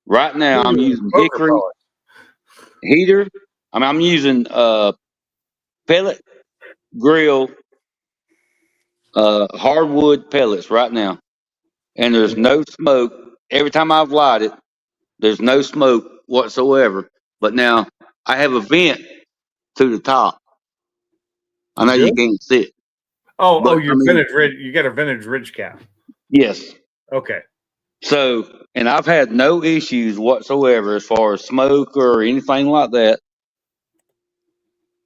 right now. I'm using hickory heater. I mean, I'm using pellet grill hardwood pellets right now, and there's no smoke. Every time I've lighted, there's no smoke whatsoever. But now I have a vent to the top. I know you can't see it. Oh, your vintage ridge. You got a vintage ridge cap. Yes. Okay. So, and I've had no issues whatsoever as far as smoke or anything like that.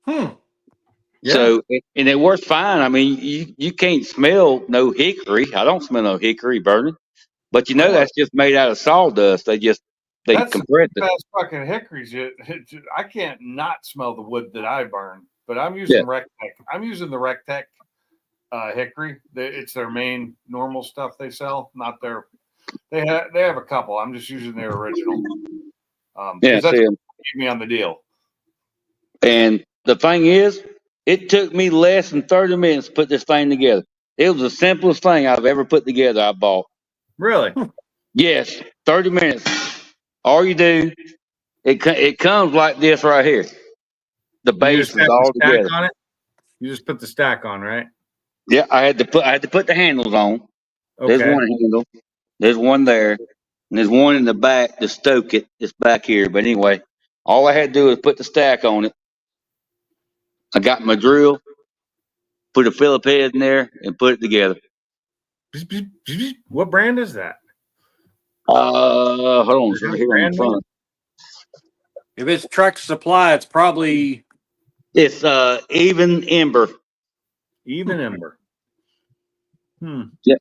Yeah. So, and it works fine. I mean, you can't smell no hickory. I don't smell no hickory burning. But you know that's just made out of sawdust. They compress it. That's fucking hickories. I can't not smell the wood that I burn. But I'm using Rectech. I'm using the Rectech hickory. It's their main normal stuff they sell, not their. They have a couple. I'm just using their original. That's what gave me on the deal. And the thing is, it took me less than 30 minutes to put this thing together. It was the simplest thing I've ever put together. I bought. Really? Yes, 30 minutes. All you do, it comes like this right here. The You base just is have the all stack together. on it. You just put the stack on, right? Yeah, I had to put the handles on. There's Okay. one handle. There's one there. And there's one in the back to stoke it. It's back here. But anyway, all I had to do was put the stack on it. I got my drill, put a Phillip head in there, and put it together. What brand is that? Hold on, it's Is it right here on the brand name? front. If it's Tractor Supply, it's probably It's Even Ember. Even Ember. Yeah,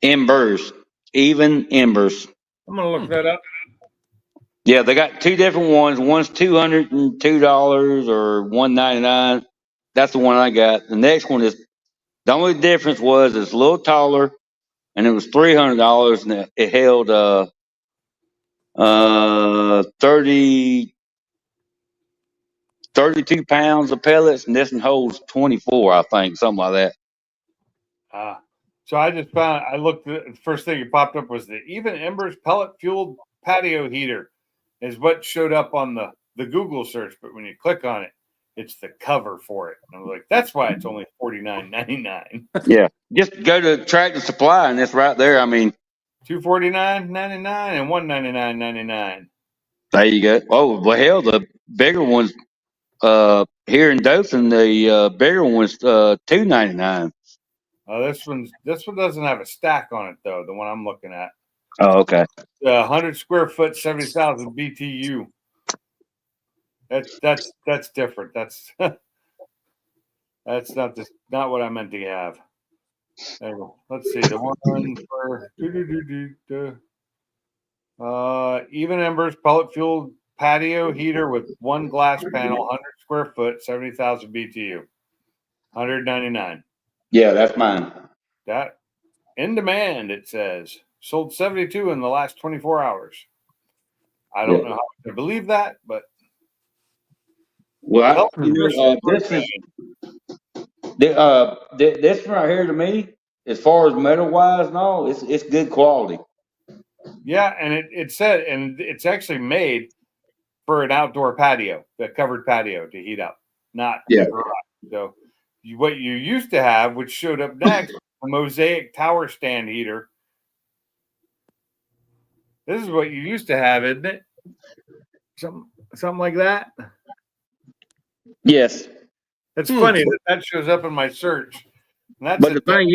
Embers. Even Embers. I'm gonna look that up. Yeah, they got two different ones. One's $202 or $199. That's the one I got. The next one is the only difference was it's a little taller, and it was $300, and it held 30 32 pounds of pellets, and this one holds 24, I think, something like that. So I just found. I looked. The first thing that popped up was the Even Embers pellet fueled patio heater, is what showed up on the Google search. But when you click on it, it's the cover for it. And I was like, that's why it's only $49.99. Yeah, just go to Tractor Supply, and it's right there. I mean, $249.99 and $199.99. there you go. Oh, well, hell, the bigger ones here in Dothan, the bigger one's $299. This one doesn't have a stack on it though. The one I'm looking at, Oh, okay. 100 square foot, 70,000 BTU. That's different. That's that's not what I meant to have. Anyway, let's see the one for Even Embers pellet fueled patio heater with one glass panel, 100 square foot, 70,000 BTU, $199. Yeah, that's mine. That in demand, it says. Sold 72 in the last 24 hours. I don't Yeah. know how to believe that, but Well, this right here to me, as far as metal wise and all, it's good quality. yeah, and it said, and it's actually made for an outdoor patio, the covered patio to heat up, not Yeah. a garage. So what you used to have, which showed up next, a Mosaic tower stand heater. This is what you used to have, isn't it? Something like that. Yes. It's funny that shows up in my search. And that's But the thing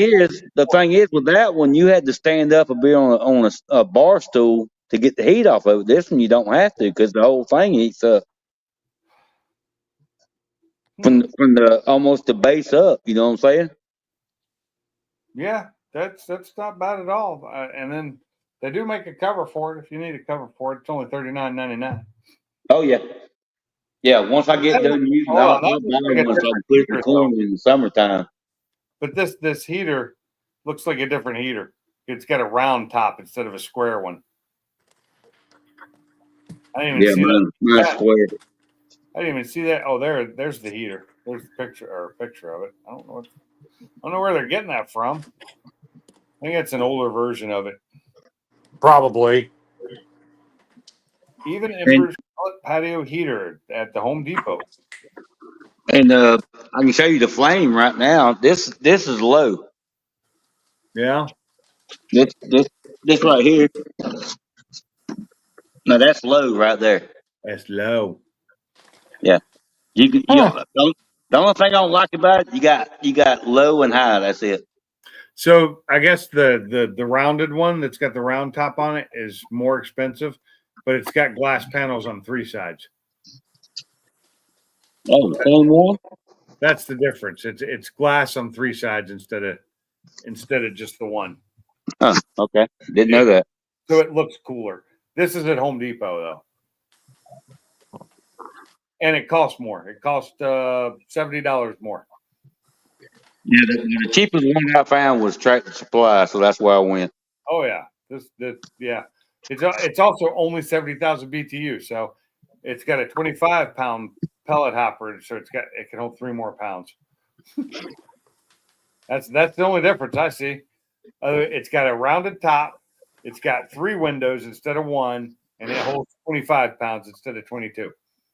is with that one, you had to stand up and be on a bar stool to get the heat off of it. This one you don't have to because the whole thing heats up from the almost the base up. You know what I'm saying? Yeah, that's not bad at all. And then they do make a cover for it if you need a cover for it. It's only $39.99. Oh yeah, yeah. Once I get done using, Hold on, I'll that buy looks like a one so I different can put it in heater, the corner in the summertime. but this heater looks like a different heater. It's got a round top instead of a square one. I didn't even see that. mine's square. I didn't even see that. Oh, there's the heater. There's the picture of it. I don't know where they're getting that from. I think it's an older version of it. probably. Even Embers patio heater at the Home Depot. And I can show you the flame right now. This is low. Yeah, This right here. No, that's low right there. that's low. Yeah. The only thing I don't like about it, you got low and high. That's it. So I guess the rounded one that's got the round top on it is more expensive, but it's got glass panels on 3 sides. Oh, the same one. That's the difference. It's glass on 3 sides instead of just the one. Oh, okay. Didn't know that. So it looks cooler. This is at Home Depot though, and it costs more. It costs $70 more. Yeah, the cheapest one I found was Tractor Supply, so that's where I went. Oh yeah, yeah. It's also only 70,000 BTU, so it's got a 25-pound pellet hopper, so it can hold 3 more pounds. That's the only difference I see. It's got a rounded top. It's got 3 windows instead of 1, and it holds 25 pounds instead of 22.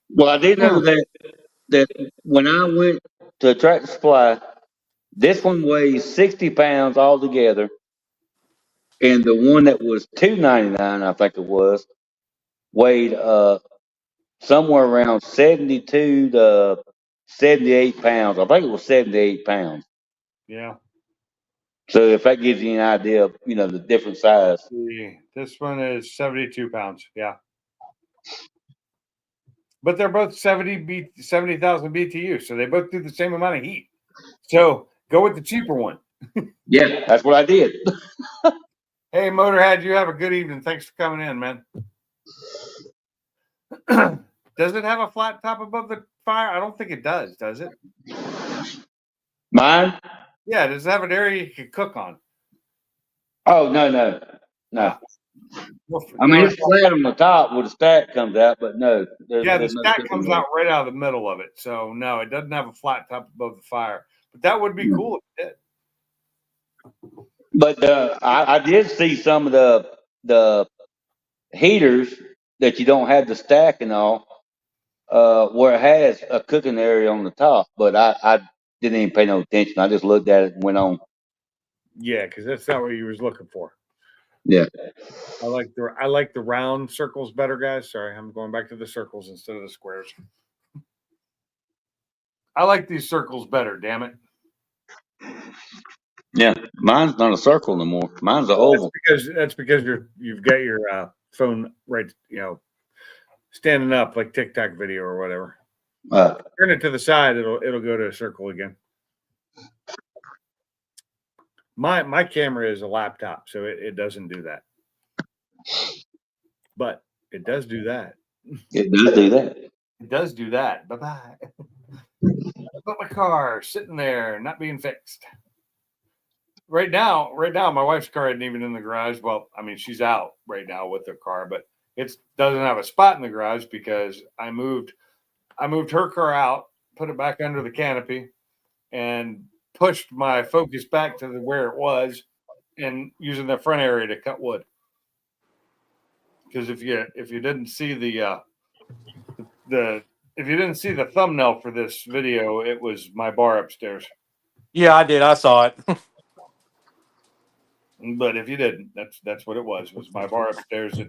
Well, I did know that when I went to Tractor Supply, this one weighs 60 pounds altogether, and the one that was $2.99, I think it was, weighed somewhere around 72 to 78 pounds. I think it was 78 pounds. Yeah. So if that gives you an idea of the different size. This one is 72 pounds. Yeah. But they're both 70,000 BTU, so they both do the same amount of heat. So go with the cheaper one. Yeah, that's what I did. Hey, Motorhead, you have a good evening. Thanks for coming in, man. Does it have a flat top above the fire? I don't think it does it? Mine? Yeah, does it have an area you can cook on? Oh, no. Well, I mean, it's flat on the top where the stack comes out, but no. the There's no stack cooking comes there. out right out of the middle of it. So, no, it doesn't have a flat top above the fire. But that would be cool if it did. But I did see some of the heaters that you don't have the stack and all, where it has a cooking area on the top. But I didn't even pay no attention. I just looked at it and went on. Yeah, because that's not what you was looking for. Yeah. I like the round circles better, guys. Sorry, I'm going back to the circles instead of the squares. I like these circles better, damn it. Yeah. Mine's not a circle no more. Mine's an oval. That's because you've got your phone right, standing up like TikTok video or whatever. Turn it to the side, it'll go to a circle again. My camera is a laptop, so it doesn't do that. But it does do that. It does do that. It does do that. Bye-bye. But my car sitting there, not being fixed. Right now, my wife's car isn't even in the garage. Well, I mean, she's out right now with her car, but it doesn't have a spot in the garage because I moved her car out, put it back under the canopy, and pushed my Focus back to where it was, and using the front area to cut wood. Because if you didn't see if you didn't see the thumbnail for this video, it was my bar upstairs. Yeah, I did. I saw it. But if you didn't, that's what it was my bar upstairs.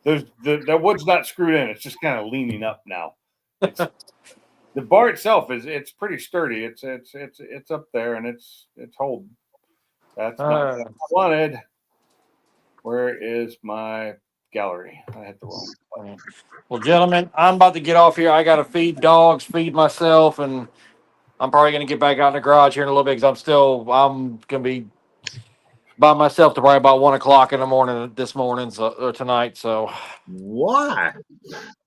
The wood's not screwed in. It's just kind of leaning up now. The bar itself it's pretty sturdy. It's up there and it's holding. That's not what I wanted. Where is my gallery? I hit the wrong. Well, gentlemen, I'm about to get off here. I got to feed dogs, feed myself, and I'm probably going to get back out in the garage here in a little bit because I'm going to be by myself to probably about 1 o'clock in the morning this morning, or tonight. So, Why?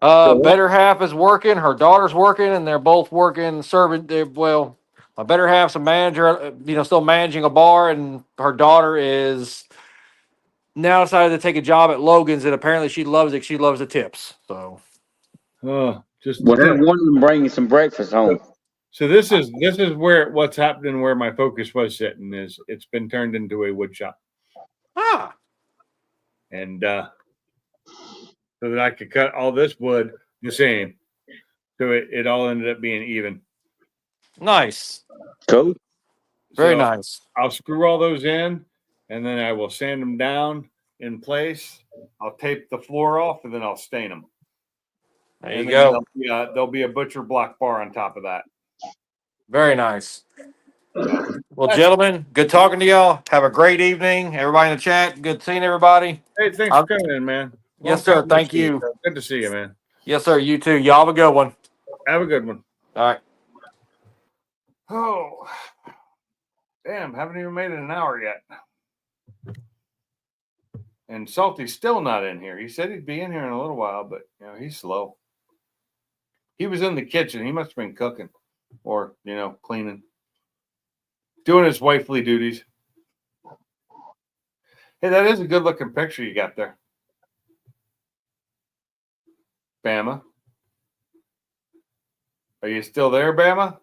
better half is working. Her daughter's working, and they're both working serving. Well, my better half's a manager, still managing a bar, and her daughter is now decided to take a job at Logan's, and apparently she loves it. She loves the tips. So, Just Well, have one of them bring you some breakfast home. So this is what's happening where my Focus was sitting is it's been turned into a wood shop. And so that I could cut all this wood the same. So it all ended up being even. nice. Cool. Very So nice. I'll screw all those in and then I will sand them down in place. I'll tape the floor off and then I'll stain them. There you go. There'll be a butcher block bar on top of that. Very nice. Well, gentlemen, good talking to y'all. Have a great evening. Everybody in the chat, good seeing everybody. Hey, thanks for coming in, man. Yes, sir. Thank you. Good to see you, man. Yes, sir. You too. Y'all have a good one. Have a good one. All right. Oh, damn. Haven't even made it an hour yet. And Salty's still not in here. He said he'd be in here in a little while, but he's slow. He was in the kitchen. He must have been cooking or, cleaning. Doing his wifely duties. Hey, that is a good looking picture you got there. Bama. Are you still there, Bama?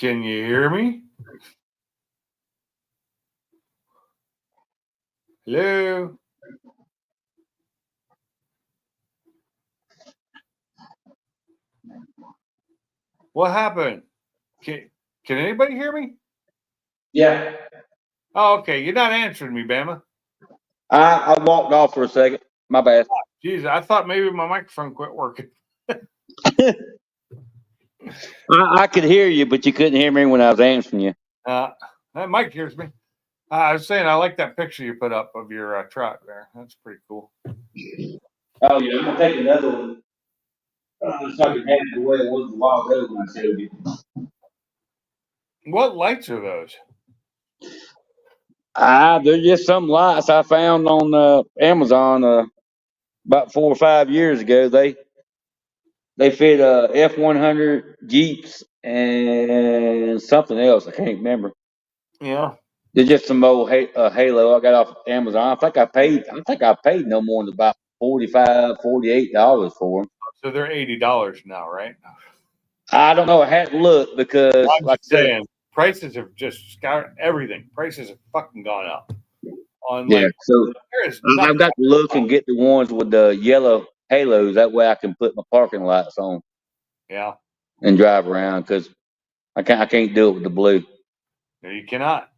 Can you hear me? Hello? What happened? Can anybody hear me? Yeah. Oh, okay. You're not answering me, Bama. I walked off for a second. My bad. Jeez, I thought maybe my microphone quit working. I could hear you, but you couldn't hear me when I was answering you. That Mike hears me. I was saying I like that picture you put up of your truck there. That's pretty cool. Oh yeah, I'm gonna take another one. So I can have it the way it was a while ago when I showed you. What lights are those? They're just some lights I found on Amazon about 4 or 5 years ago. They fit F-100 Jeeps and something else. I can't remember. Yeah. They're just some old Halo I got off Amazon. I think I paid no more than about $45, $48 for them. So they're $80 now, right? I don't know. I had to look because, I'm like just I said, saying, prices have just scoured everything. Prices have fucking gone up. On yeah. So there is I've nothing. got to look and get the ones with the yellow halos. That way I can put my parking lights on Yeah. and drive around because I can't do it with the blue. No, you cannot.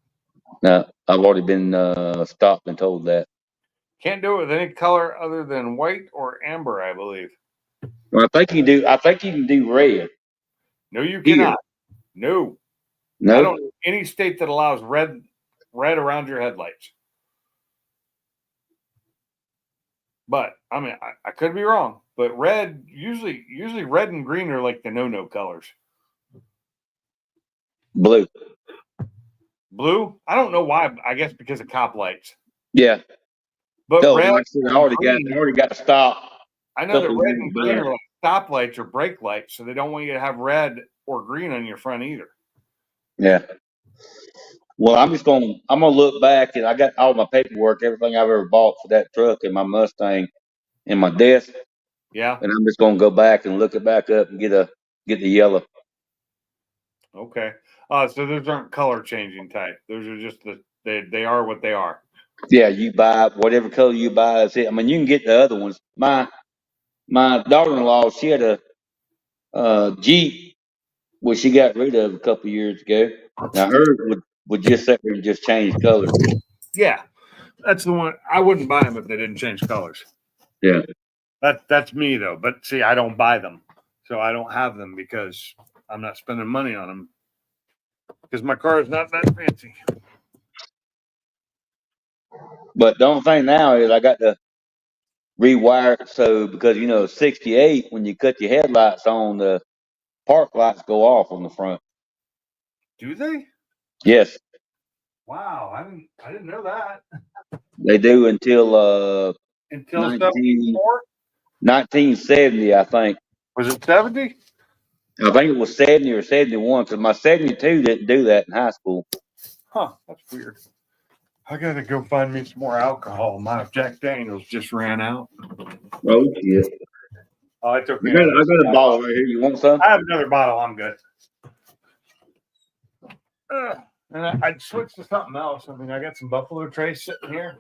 No, I've already been stopped and told that. Can't do it with any color other than white or amber, I believe. Well, I think you can do red. No, you Here. cannot. No. No. I don't know any state that allows red around your headlights. But I mean, I could be wrong. But red, usually red and green are like the no colors. Blue. Blue, I don't know why. I guess because of cop lights. Yeah. But So, red, like I said, I and green, already got to stop. I know that couple red years and green back. are like stop lights or brake lights, so they don't want you to have red or green on your front either. Yeah. Well, I'm gonna look back and I got all my paperwork, everything I've ever bought for that truck and my Mustang in my desk, Yeah. and I'm just gonna go back and look it back up and get the yellow. Okay. So those aren't color changing type. Those are just they are what they are. Yeah, you buy whatever color you buy. That's it. I mean, you can get the other ones. My daughter-in-law, she had a Jeep, which she got rid of a couple years ago. Now hers would just sit there and just change colors. Yeah. That's the one. I wouldn't buy them if they didn't change colors. Yeah. That's me though. But see, I don't buy them, so I don't have them because I'm not spending money on them because my car is not that fancy. But the only thing now is I got to rewire it so because 68 when you cut your headlights on, the park lights go off on the front. Do they? Yes, Wow, I didn't know that. they do until Until 19, 74? 1970, I think. Was it 70? I think it was 70 or 71 because my 72 didn't do that in high school. Huh, that's weird. I gotta go find me some more alcohol. My Jack Daniels just ran out. Oh shit! Oh, it's okay. I got a bottle right here. You want some? I have another bottle. I'm good. And I'd switch to something else. I mean, I got some Buffalo Trace sitting here,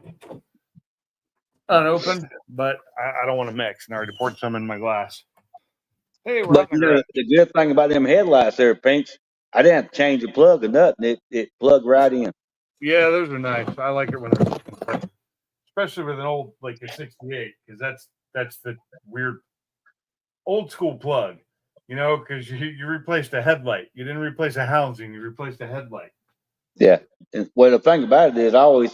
unopened, but I don't want to mix. And I already poured some in my glass. Hey, we're But on the the good thing about them headlights there, Pinks, I didn't have to change the plug or nothing. It plugged right in. Yeah, those are nice. I like it when they're, especially with an old like a 68, because that's the weird old school plug, because you replaced a headlight. You didn't replace a housing. You replaced a headlight. Yeah. And well, the thing about it is, I always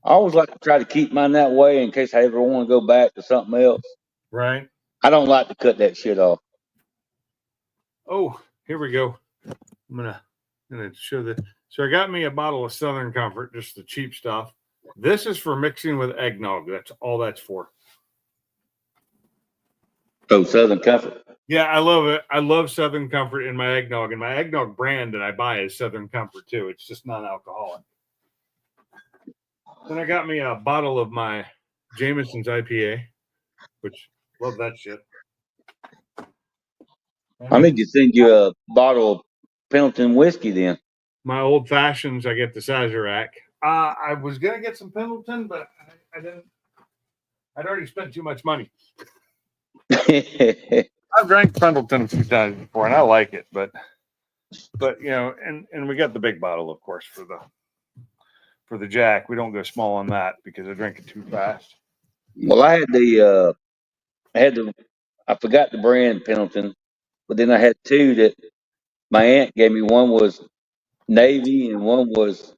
like to try to keep mine that way in case I ever want to go back to something else. Right. I don't like to cut that shit off. Oh, here we go. I'm gonna show the. So I got me a bottle of Southern Comfort, just the cheap stuff. This is for mixing with eggnog. That's all that's for. Oh, Southern Comfort. Yeah, I love it. I love Southern Comfort in my eggnog, and my eggnog brand that I buy is Southern Comfort too. It's just non-alcoholic. Then I got me a bottle of my Jameson's IPA, which love that shit. I need to send you a bottle of Pendleton whiskey then. My old fashions, I get the Sazerac. I was gonna get some Pendleton, but I didn't. I'd already spent too much money. I've drank Pendleton a few times before, and I like it, but you know, and we got the big bottle, of course, for the Jack. We don't go small on that because I drink it too fast. Well, I forgot the brand Pendleton, but then I had two that my aunt gave me. One was Navy and one was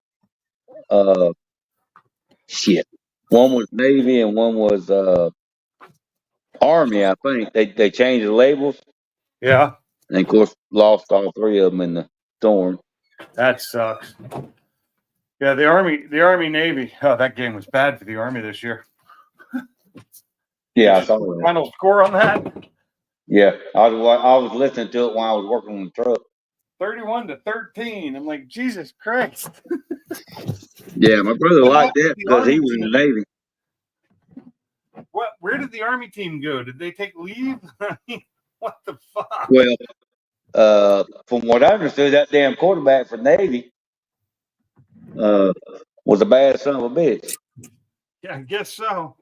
shit. One was Navy and one was Army. I think they changed the labels, Yeah, and of course lost all three of them in the storm. that sucks. Yeah, the Army Navy. Oh, that game was bad for the Army this year. Yeah, I saw that. Final score on that: Yeah, I was listening to it while I was working on the truck. 31-13. I'm like, Jesus Christ. Yeah, my brother liked that because he was in the Navy. What? Where did the Army team go? Did they take leave? I mean, what the fuck? Well, from what I understood, that damn quarterback for Navy was a bad son of a bitch. Yeah, I guess so.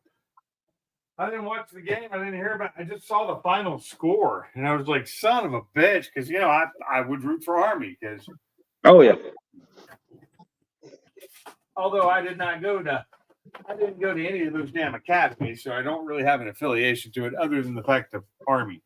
I didn't watch the game. I didn't hear about it. I just saw the final score. And I was like, son of a bitch. Because, you know, I would root for Army. Because Oh yeah, although I didn't go to any of those damn academies, so I don't really have an affiliation to it other than the fact of Army.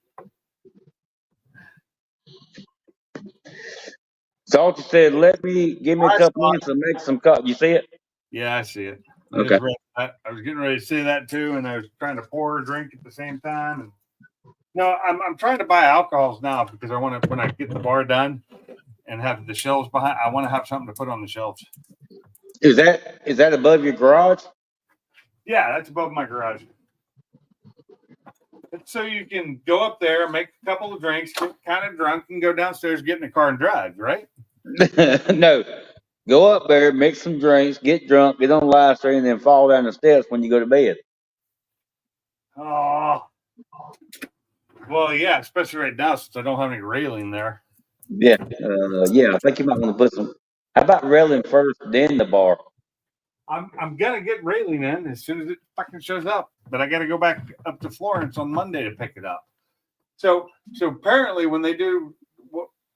Salty said, give me a couple minutes to make some cup. You see it? Yeah, I see it. Okay. I was getting ready to say that too, and I was trying to pour a drink at the same time. And no, I'm trying to buy alcohols now because I want to, when I get the bar done and have the shelves behind, I want to have something to put on the shelves. Is that above your garage? Yeah, that's above my garage. It's so you can go up there, make a couple of drinks, get kind of drunk, and go downstairs, get in the car, and drive. Right? No. Go up there, mix some drinks, get drunk, get on the live stream, and then fall down the steps when you go to bed. Oh, well, yeah, especially right now since I don't have any railing there. Yeah, yeah. I think you might want to put some. How about railing first, then the bar? I'm gonna get railing in as soon as it fucking shows up, but I got to go back up to Florence on Monday to pick it up. So apparently when they do,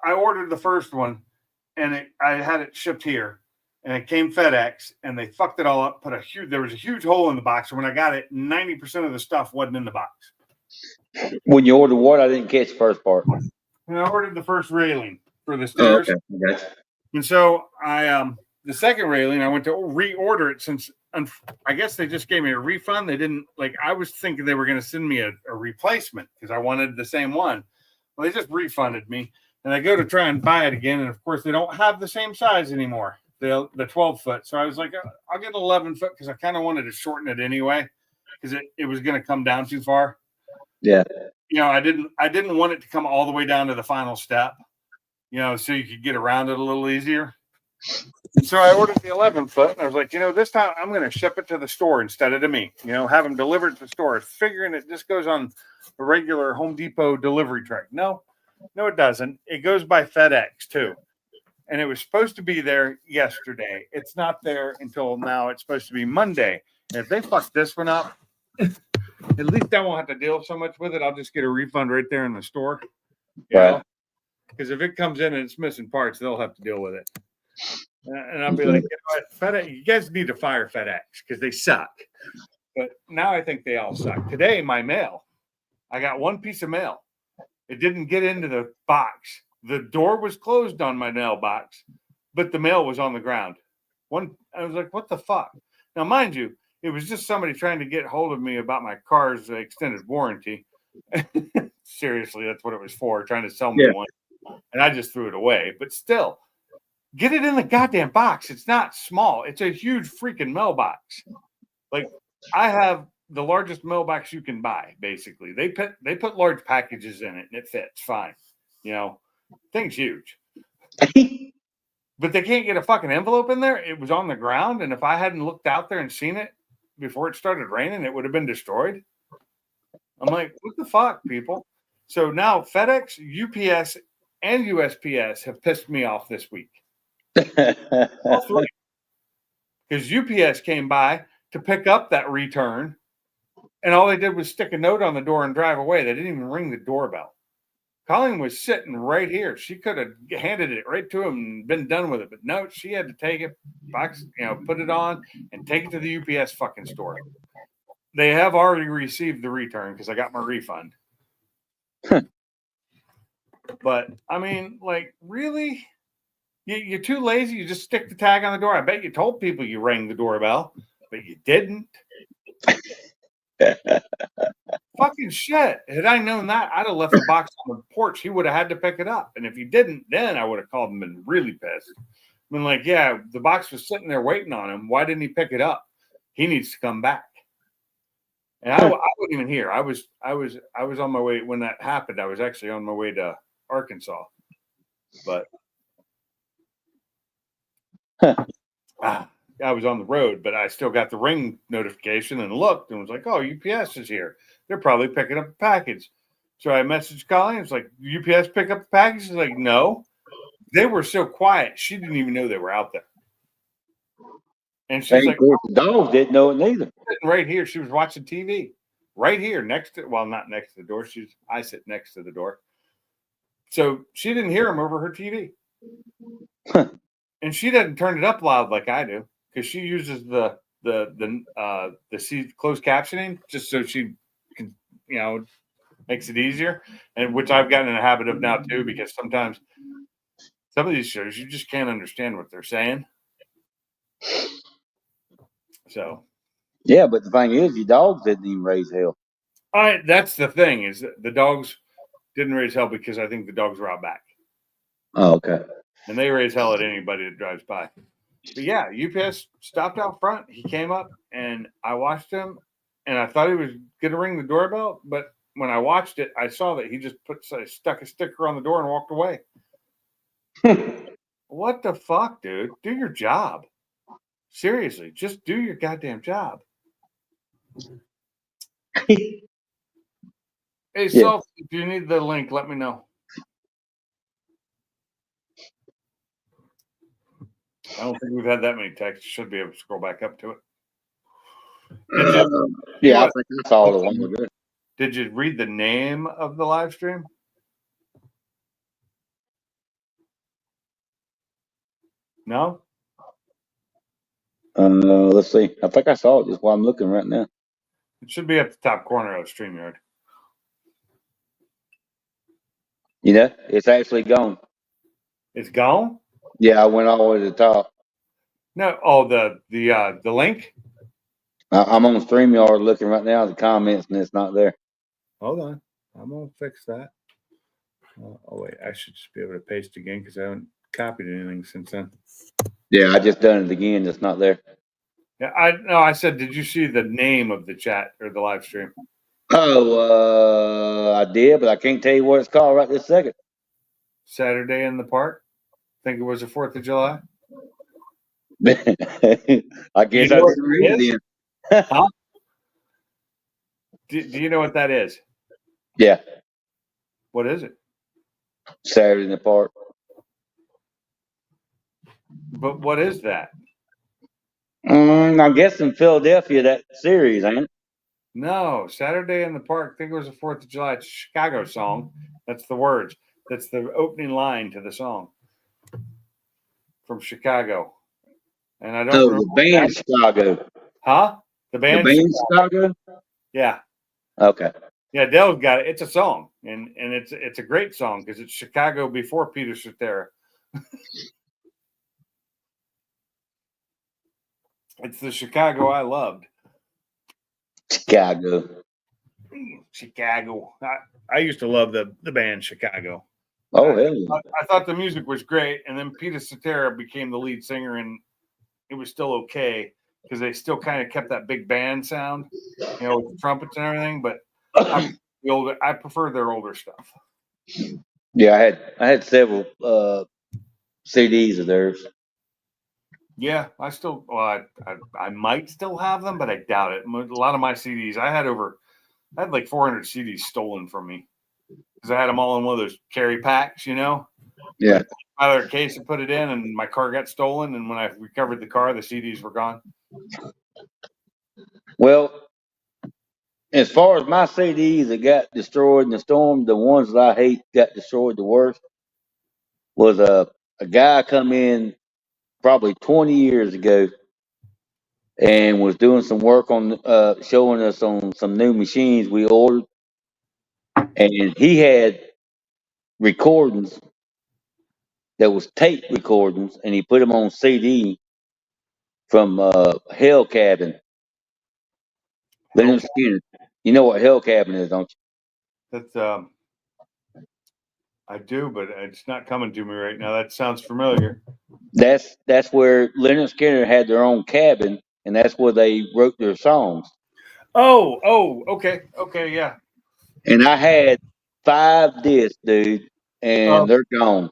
I ordered the first one, and I had it shipped here, and it came FedEx, and they fucked it all up. There was a huge hole in the box, and when I got it, 90% of the stuff wasn't in the box. When you ordered what? I didn't catch the first part. And I ordered the first railing for the stairs, Okay. and so the second railing, I went to reorder it since I guess they just gave me a refund. They didn't I was thinking they were going to send me a replacement because I wanted the same one. Well, they just refunded me, and I go to try and buy it again, and of course they don't have the same size anymore, the 12 foot. So I was like, I'll get 11 foot because I kind of wanted to shorten it anyway because it was going to come down too far. Yeah. You know, I didn't want it to come all the way down to the final step. You know, so you could get around it a little easier. And so I ordered the 11 foot, and I was like, this time I'm going to ship it to the store instead of to me. Have them delivered to the store. Figuring it just goes on a regular Home Depot delivery truck. No, it doesn't. It goes by FedEx too, and it was supposed to be there yesterday. It's not there until now. It's supposed to be Monday. And if they fuck this one up, at least I won't have to deal so much with it. I'll just get a refund right there in the store. Right. Because if it comes in and it's missing parts, they'll have to deal with it. And I'll be like, FedEx, you guys need to fire FedEx because they suck. But now I think they all suck. Today, my mail, I got one piece of mail. It didn't get into the box. The door was closed on my mailbox, but the mail was on the ground. I was like, what the fuck? Now, mind you, it was just somebody trying to get hold of me about my car's extended warranty. Seriously, that's what it was for, trying to sell me one. And I just threw it away. But still, get it in the goddamn box. It's not small. It's a huge freaking mailbox. Like, I have the largest mailbox you can buy, basically. They put large packages in it, and it fits fine. Thing's huge. But they can't get a fucking envelope in there. It was on the ground, and if I hadn't looked out there and seen it before it started raining, it would have been destroyed. I'm like, what the fuck, people? So now FedEx, UPS, and USPS have pissed me off this week. All three. Because UPS came by to pick up that return, and all they did was stick a note on the door and drive away. They didn't even ring the doorbell. Colleen was sitting right here. She could have handed it right to him and been done with it, but no, she had to take it, box, put it on, and take it to the UPS fucking store. They have already received the return because I got my refund. But I mean, like, really? You're too lazy. You just stick the tag on the door. I bet you told people you rang the doorbell, but you didn't. Fucking shit. Had I known that, I'd have left the box on the porch. He would have had to pick it up. And if he didn't, then I would have called him and been really pissed. Been like, yeah, the box was sitting there waiting on him. Why didn't he pick it up? He needs to come back. And I wasn't even here. I was on my way when that happened. I was actually on my way to Arkansas. But I was on the road, but I still got the ring notification and looked and was like, oh, UPS is here. They're probably picking up a package. So I messaged Colleen. It's like, UPS pick up the package? She's like, no. They were so quiet. She didn't even know they were out there. And she's like, the dogs didn't know it neither. Sitting right here. She was watching TV right here next to, well, not next to the door. I sit next to the door. So she didn't hear him over her TV. And she doesn't turn it up loud like I do because she uses the closed captioning just so she can, makes it easier. And which I've gotten in a habit of now too, because sometimes some of these shows you just can't understand what they're saying. So yeah, but the thing is, your dogs didn't even raise hell. That's the thing is that the dogs didn't raise hell because I think the dogs were out back. Oh, okay. And they raise hell at anybody that drives by. But yeah, UPS stopped out front. He came up and I watched him and I thought he was going to ring the doorbell. But when I watched it, I saw that he just stuck a sticker on the door and walked away. What the fuck, dude? Do your job. Seriously, just do your goddamn job. Hey, Soph, if you need the link, let me know. I don't think we've had that many texts. Should be able to scroll back up to it. I think that's all the one we're good. Did you read the name of the live stream? No? Let's see. I think I saw it just while I'm looking right now. It should be at the top corner of StreamYard. It's actually gone. It's gone? Yeah, I went all the way to the top. No. Oh, the link? I'm on StreamYard looking right now at the comments, and it's not there. Hold on. I'm going to fix that. Oh, wait. I should just be able to paste again because I haven't copied anything since then. Yeah, I just done it again. It's not there. Yeah, I said, did you see the name of the chat or the live stream? Oh, I did, but I can't tell you what it's called right this second. Saturday in the Park? Think it was the 4th of July? I guess I didn't read it then. Huh? Do you know what that is? Yeah. What is it? Saturday in the Park. But what is that? I guess in Philadelphia, that series, ain't it? No, Saturday in the Park. I think it was the 4th of July. It's a Chicago song. That's the words. That's the opening line to the song from Chicago. And I don't the band Chicago. Huh? The band Chicago? Yeah. Okay. Yeah, Dell's got it. It's a song. And it's a great song because it's Chicago before Peter Cetera. It's the Chicago I loved. Chicago. I used to love the band Chicago. Oh, hell yeah. I thought the music was great. And then Peter Cetera became the lead singer, and it was still okay because they still kind of kept that big band sound, with the trumpets and everything. But I prefer their older stuff. Yeah, I had several CDs of theirs. Yeah, I still. Well, I might still have them, but I doubt it. A lot of my CDs, I had like 400 CDs stolen from me because I had them all in one of those carry packs, Yeah. Out of their case and put it in, and my car got stolen. And when I recovered the car, the CDs were gone. Well, as far as my CDs that got destroyed in the storm, the ones that I hate got destroyed the worst was a guy come in probably 20 years ago and was doing some work on showing us on some new machines we ordered, and he had recordings that was tape recordings, and he put them on CD from Hell Cabin. Leonard Skinner. You know what Hell Cabin is, don't you? That's I do, but it's not coming to me right now. That sounds familiar. That's where Leonard Skinner had their own cabin, and that's where they wrote their songs. Okay, yeah. And I had 5 discs, dude, and they're gone.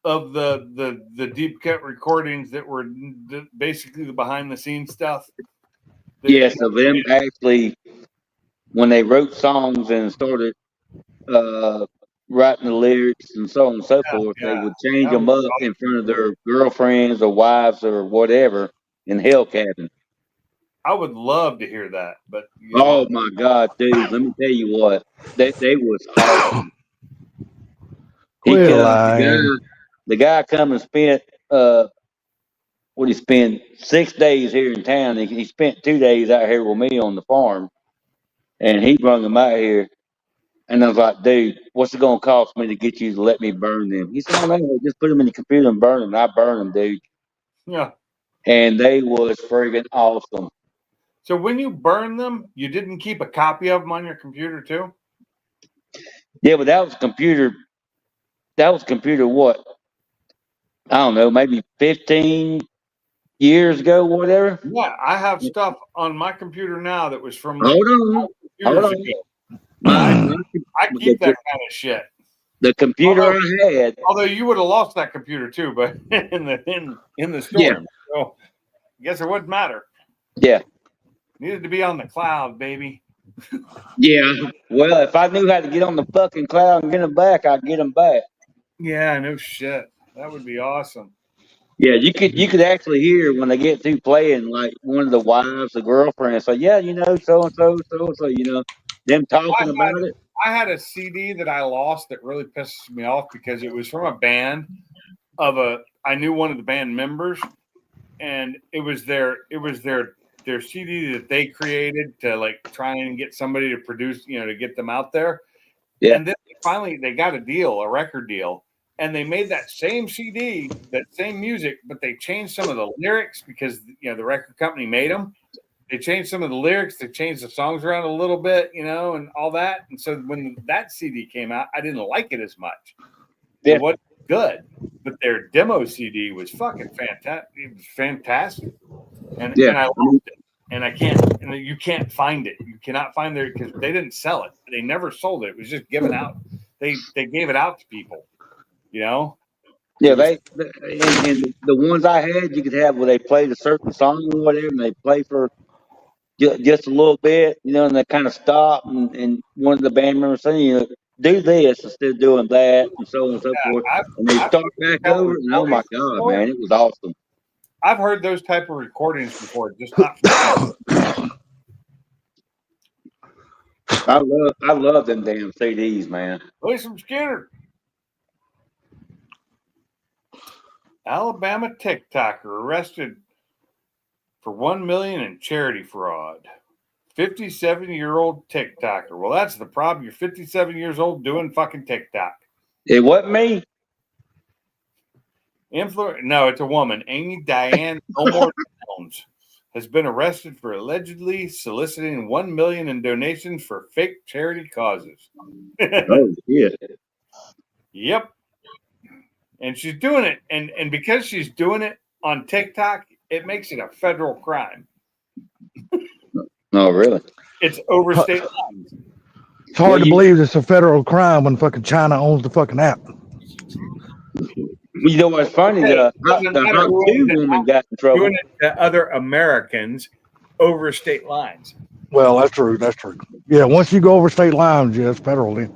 Of the deep cut recordings that were basically the behind the scenes stuff. Yes, of them actually when they wrote songs and started writing the lyrics and so on and so forth, they would change them up in front of their girlfriends or wives or whatever in Hell Cabin. I would love to hear that, but oh my God, dude! Let me tell you what, they was awesome. The guy come and spent what he spent 6 days here in town. He spent 2 days out here with me on the farm, and he brought him out here. And I was like, dude, what's it gonna cost me to get you to let me burn them? He said, oh no, just put them in the computer and burn them. And I burned them, dude. Yeah. And they was friggin' awesome. So when you burn them, you didn't keep a copy of them on your computer too? Yeah, but that was computer. That was computer. What? I don't know, maybe 15 years ago, whatever. Yeah, I have stuff on my computer now that was from like hold on. I keep that kind of shit. The computer I had. Although you would have lost that computer too, but in the storm. Yeah. So I guess it wouldn't matter. Yeah. Needed to be on the cloud, baby. Yeah. Well, if I knew how to get on the fucking cloud and get them back, I'd get them back. Yeah, no shit. That would be awesome. Yeah, you could actually hear when they get through playing, like one of the wives, the girlfriend, say, yeah, you know, so and so, you know, them talking about it. I had a CD that I lost that really pisses me off because it was from a band I knew one of the band members, and it was their CD that they created to like try and get somebody to produce, you know, to get them out there. Yeah. And then finally they got a record deal. And they made that same CD, that same music, but they changed some of the lyrics because, you know, the record company made them. They changed some of the lyrics. They changed the songs around a little bit, you know, and all that. And so when that CD came out, I didn't like it as much. Yeah. It wasn't good, but their demo CD was fucking fantastic. It was fantastic. And I loved it. And you can't find it. You cannot find it because they didn't sell it. They never sold it. It was just given out. They gave it out to people. You know? Yeah, and the ones I had, you could have where they played a certain song or whatever, and they play for just a little bit, you know, and they kind of stop, and one of the band members saying, you know, do this instead of doing that, and so on and so forth. And they start back over, and oh my God, man, it was awesome. I've heard those type of recordings before, just not. I love them damn CDs, man. Play some Skinner. Alabama TikToker arrested for $1 million in charity fraud. 57-year-old TikToker. Well, that's the problem. You're 57 years old doing fucking TikTok. It wasn't me. No, it's a woman. Amy Diane Elmore Jones has been arrested for allegedly soliciting $1 million in donations for fake charity causes. Oh, yeah. Yep. And she's doing it, and because she's doing it on TikTok, it makes it a federal crime. Oh, really? It's over state lines. It's hard to believe it's a federal crime when fucking China owns the fucking app. You know what's funny? The Hot 2 woman got in trouble. Doing it to other Americans over state lines. Well, that's true. That's true. Yeah, once you go over state lines, yeah, it's federal then.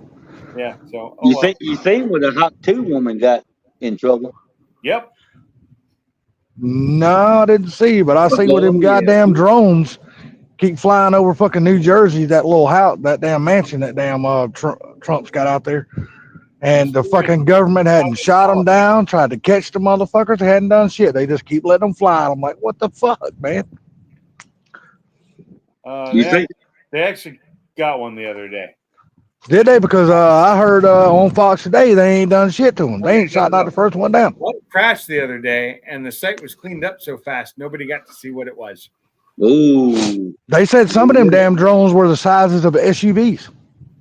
Yeah. So you see where the Hot 2 woman got in trouble? Yep. No, I didn't see, but I see where them Oh, yeah. goddamn drones keep flying over fucking New Jersey, that little house, that damn mansion that damn Trump's got out there. And the fucking government hadn't shot them down, tried to catch the motherfuckers. They hadn't done shit. They just keep letting them fly. I'm like, what the fuck, man? You think? They actually got one the other day. Did they? Because I heard on Fox today they ain't done shit to them. They ain't shot not the first one down. One crashed the other day, and the site was cleaned up so fast nobody got to see what it was. Ooh. They said some of them damn drones were the sizes of SUVs.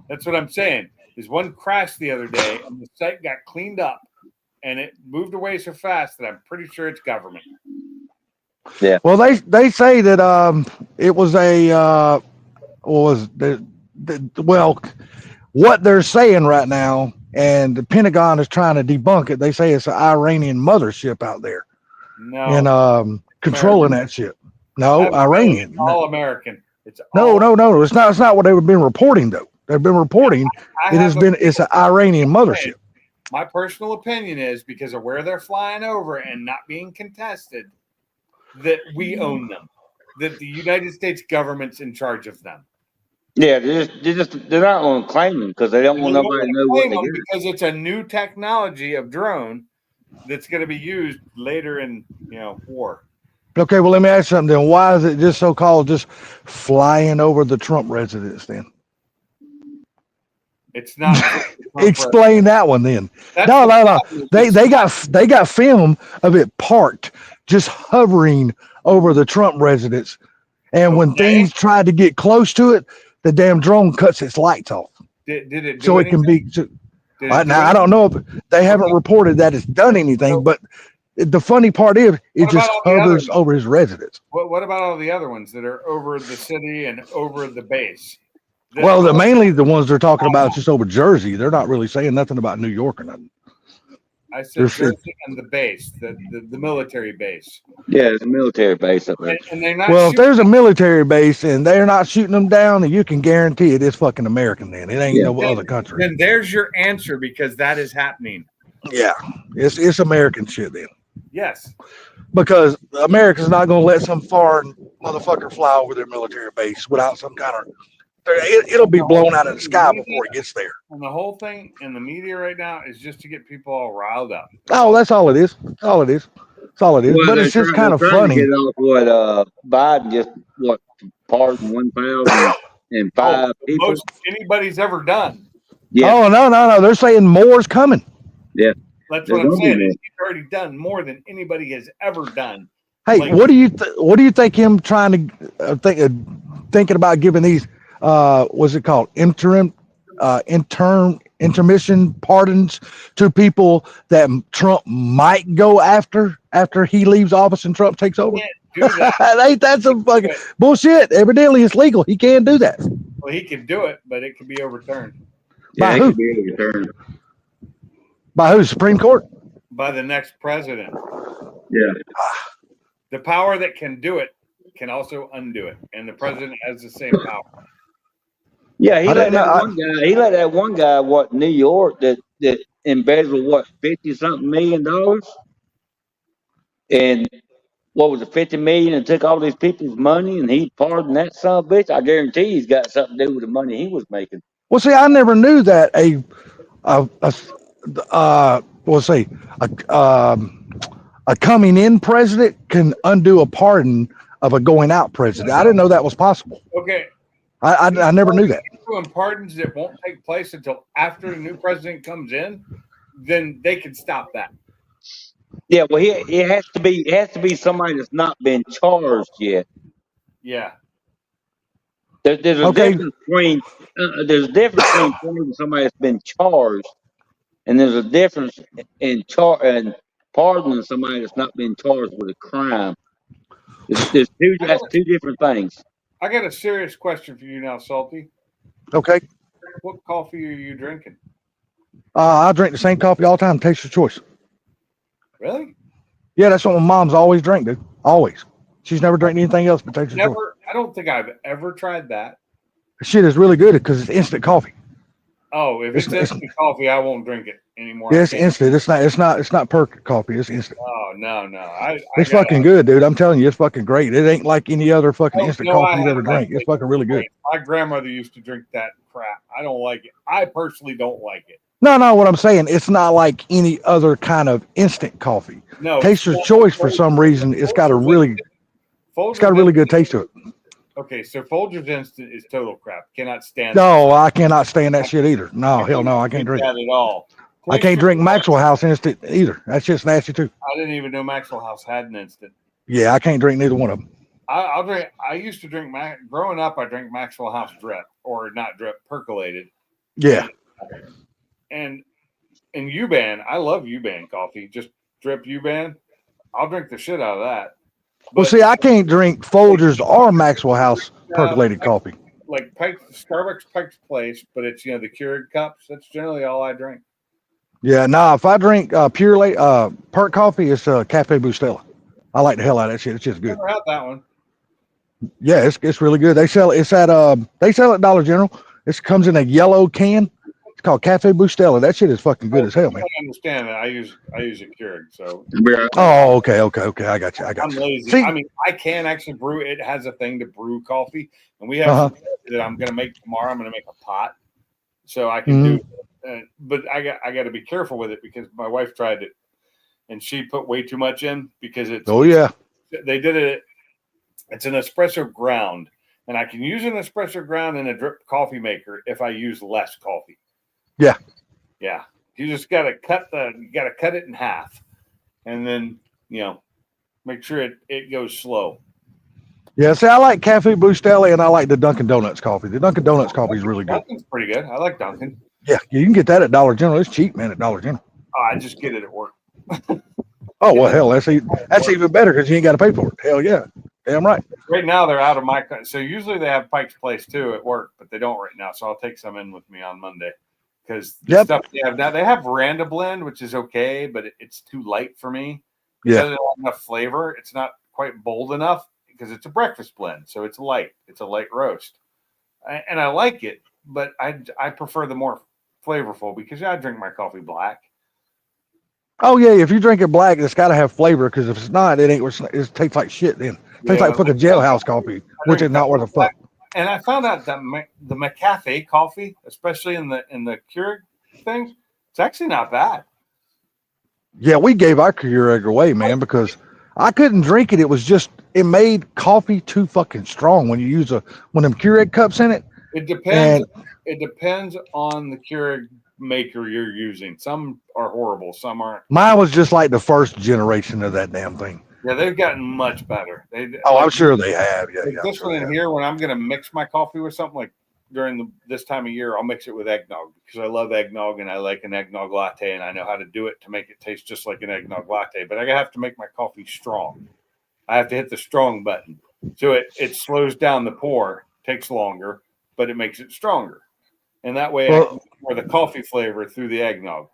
That's what I'm saying. Is one crashed the other day, and the site got cleaned up, and it moved away so fast that I'm pretty sure it's government. Yeah. Well, they say that it was a what they're saying right now, and the Pentagon is trying to debunk it. They say it's an Iranian mothership out there, No, and controlling that shit. No, Iranian. It's all American. It's No, all, no. It's not. It's not what they've been reporting though. They've been reporting it's an Iranian mothership. My personal opinion is because of where they're flying over and not being contested, that we own them. That the United States government's in charge of them. Yeah, they're not going to claim them because they don't want nobody to know what they get. Because it's a new technology of drone that's going to be used later in war. Okay, well let me ask you something then. Why is it just so-called just flying over the Trump residence then? It's not. Explain that one then. No. They got film of it parked, just hovering over the Trump residence, and when things tried to get close to it, the damn drone cuts its lights off. Did it? So it can be. Now I don't know if they haven't reported that it's done anything, but the funny part is it just hovers over his residence. What about all the other ones that are over the city and over the base? Well, mainly the ones they're talking about just over Jersey. They're not really saying nothing about New York or nothing. I said Jersey and the base, the military base. Yeah, it's a military base up there. And they're not. Well, if there's a military base and they're not shooting them down, then you can guarantee it is fucking American. Then it ain't no other country. Then there's your answer because that is happening. Yeah, it's American shit then. Yes. Because America's not going to let some foreign motherfucker fly over their military base without some kind of. It'll be blown out of the sky before it gets there. And the whole thing in the media right now is just to get people all riled up. Oh, that's all it is. That's all it is. That's all it is. Well, but it's just kind of funny. To get off what Biden just pardoned 1,005 people. Most anybody's ever done. Yeah. Oh no! They're saying more's coming. Yeah. That's what I'm saying. He's already done more than anybody has ever done. Hey, what do you think him trying to thinking about giving these what's it called intermission pardons to people that Trump might go after he leaves office and Trump takes over? Ain't that some fucking bullshit? Evidently it's legal. He can't do that. Well, he can do it, but it can be overturned. Yeah, By it who? could be overturned. By who? Supreme Court? By the next president. Yeah. The power that can do it can also undo it, and the president has the same power. Yeah, he let that one guy, New York, that embezzled $50-something million, and what was it, $50 million, and took all these people's money, and he pardoned that son of a bitch. I guarantee he's got something to do with the money he was making. Well, see, I never knew that a coming in president can undo a pardon of a going out president. I didn't know that was possible. Okay. I never knew that. Doing pardons that won't take place until after the new president comes in, then they can stop that. Yeah, well, it has to be somebody that's not been charged yet. Yeah. There's a difference between pardoning somebody that's been charged, and there's a difference in pardoning somebody that's not been charged with a crime. That's two different things. I got a serious question for you now, Salty. Okay. What coffee are you drinking? I drink the same coffee all the time. Taste your choice. Really? Yeah, that's what my mom's always drank, dude. Always. She's never drank anything else but taste your choice. I don't think I've ever tried that. Shit is really good because it's instant coffee. Oh, if it's instant coffee, I won't drink it anymore. Yeah, it's instant. It's not perk coffee. It's instant. Oh no. It's fucking good, dude. I'm telling you, it's fucking great. It ain't like any other fucking instant No, coffee you've ever drank. It's fucking really good. My grandmother used to drink that crap. I don't like it. I personally don't like it. No, what I'm saying, it's not like any other kind of instant coffee. No, Taster's Choice, for some reason, it's got a really good taste to it. Okay, so Folgers Instant is total crap. Cannot stand. No, I cannot stand that shit either. No, hell no, I can't drink that it at all. I can't drink Maxwell House Instant either. That's just nasty too. I didn't even know Maxwell House had an instant. Yeah, I can't drink neither one of them. I'll drink. I used to drink growing up. I drank Maxwell House drip, or not drip, percolated. Yeah. And U-Ban, I love U-Ban coffee. Just drip U-Ban. I'll drink the shit out of that. Well, see, I can't drink Folgers or Maxwell House percolated coffee. Like Starbucks Pike's Place, but it's the Keurig cups. That's generally all I drink. Yeah, if I drink purely perk coffee, it's Cafe Bustelo. I like the hell out of that shit. It's just good. Never had that one. Yeah, it's really good. They sell it at Dollar General. It comes in a yellow can. It's called Cafe Bustelo. That shit is fucking good as hell, man. I understand that. I use a Keurig, so. Oh, okay. I got you. I'm lazy. See, I mean, I can actually brew. It has a thing to brew coffee, and we have that I'm gonna make tomorrow. I'm gonna make a pot, so I can do. But I got to be careful with it because my wife tried it, and she put way too much in because it's. Oh yeah. They did it. It's an espresso ground, and I can use an espresso ground in a drip coffee maker if I use less coffee. Yeah. Yeah. You just gotta cut it in half, and then make sure it goes slow. Yeah, see, I like Cafe Bustelo and I like the Dunkin' Donuts coffee. The Dunkin' Donuts coffee is really good. Dunkin's pretty good. I like Dunkin'. Yeah, you can get that at Dollar General. It's cheap, man, at Dollar General. Oh, I just get it at work. Oh well, hell, that's even better because you ain't got to pay for it. Hell yeah, damn right. Right now they're out of my. So usually they have Pike's Place too at work, but they don't right now. So I'll take some in with me on Monday because the stuff they have now. They have Veranda Blend, which is okay, but it's too light for me. It doesn't have enough flavor. It's not quite bold enough because it's a breakfast blend, so it's light. It's a light roast, and I like it, but I prefer the more flavorful because I drink my coffee black. Oh yeah, if you drink it black, it's got to have flavor because if it's not, it tastes like shit. Then it tastes like fucking jailhouse coffee, which is not worth a fuck. And I found out that the McCafe coffee, especially in the Keurig things, it's actually not bad. Yeah, we gave our Keurig away, man, because I couldn't drink it. It made coffee too fucking strong when you use one of them Keurig cups in it. It depends. It depends on the Keurig maker you're using. Some are horrible. Some aren't. Mine was just like the first generation of that damn thing. Yeah, they've gotten much better. I'm sure they have. Yeah, this one in here, when I'm going to mix my coffee with something like during this time of year, I'll mix it with eggnog because I love eggnog and I like an eggnog latte and I know how to do it to make it taste just like an eggnog latte. But I have to make my coffee strong. I have to hit the strong button. So it slows down the pour, takes longer, but it makes it stronger. And that way I can pour the coffee flavor through the eggnog.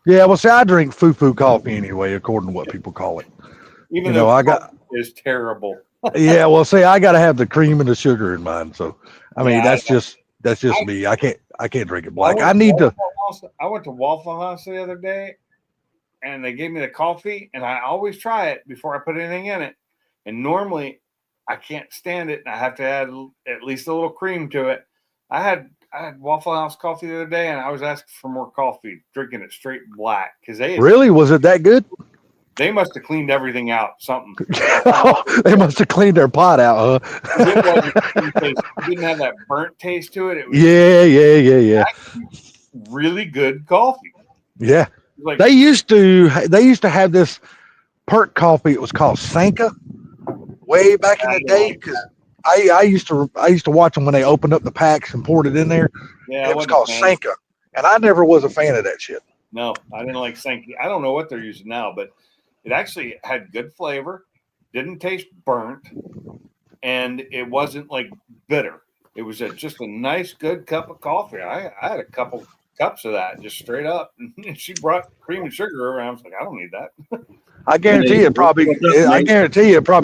Yeah, well, see, I drink foo-foo coffee anyway, according to what people call it. Even though is terrible. Yeah, well, see, I got to have the cream and the sugar in mine. So, I mean, that's just me. I can't drink it black. I went to Waffle House the other day, and they gave me the coffee, and I always try it before I put anything in it. And normally, I can't stand it, and I have to add at least a little cream to it. I had Waffle House coffee the other day, and I was asking for more coffee, drinking it straight black because really was it that good? They must have cleaned everything out. Something. They must have cleaned their pot out, huh? It didn't have that burnt taste to it. It was yeah. Really good coffee. Yeah. Like, they used to have this perk coffee. It was called Sanka way back in the day because I used to watch them when they opened up the packs and poured it in there. Yeah, it was called Sanka, and I never was a fan of that shit. No, I didn't like Sanka. I don't know what they're using now, but it actually had good flavor, didn't taste burnt, and it wasn't like bitter. It was just a nice, good cup of coffee. I had a couple cups of that just straight up. And she brought cream and sugar around. I was like, I don't need that. I guarantee it probably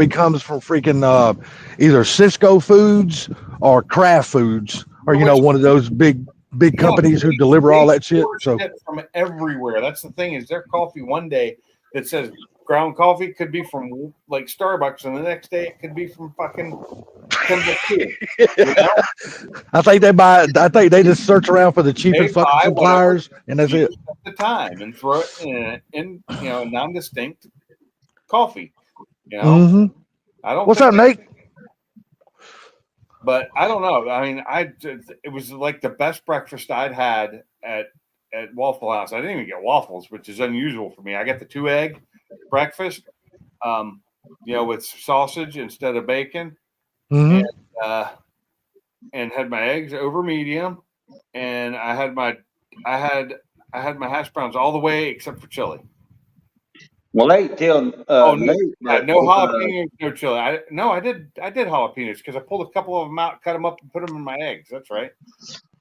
comes from freaking either Cisco Foods or Kraft Foods or one of those big big companies who deliver all that shit. Source So shit from everywhere. That's the thing, is their coffee one day that says ground coffee could be from like Starbucks, and the next day it could be from fucking Timbuktu. You know? I think they just search around for the They cheapest fucking buy whatever suppliers, and that's it. cheapest at the time and throw it in non-distinct coffee. You know, Hmm. I don't. What's think up, Nate? But I don't know. I mean, it was like the best breakfast I'd had at Waffle House. I didn't even get waffles, which is unusual for me. I got the 2-egg breakfast, with sausage instead of bacon, Hmm. and had my eggs over medium, and I had my hash browns all the way except for chili. Well, Nate, tell Nate that No jalapenos, no chili. I did jalapenos because I pulled a couple of them out, cut them up, and put them in my eggs. That's right.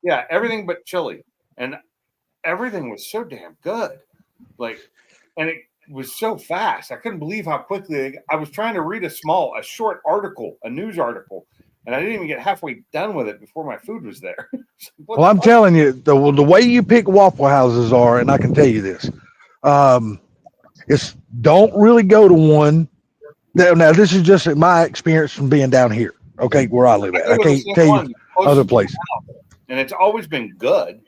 Yeah, everything but chili, and everything was so damn good. And it was so fast. I couldn't believe how quickly I was trying to read a short article, a news article, and I didn't even get halfway done with it before my food was there. Well, I'm telling you, the way you pick Waffle Houses are, and I can tell you this, it's don't really go to one. Now, this is just my experience from being down here. Okay, where I live at. I can't tell you other places. And it's always been good.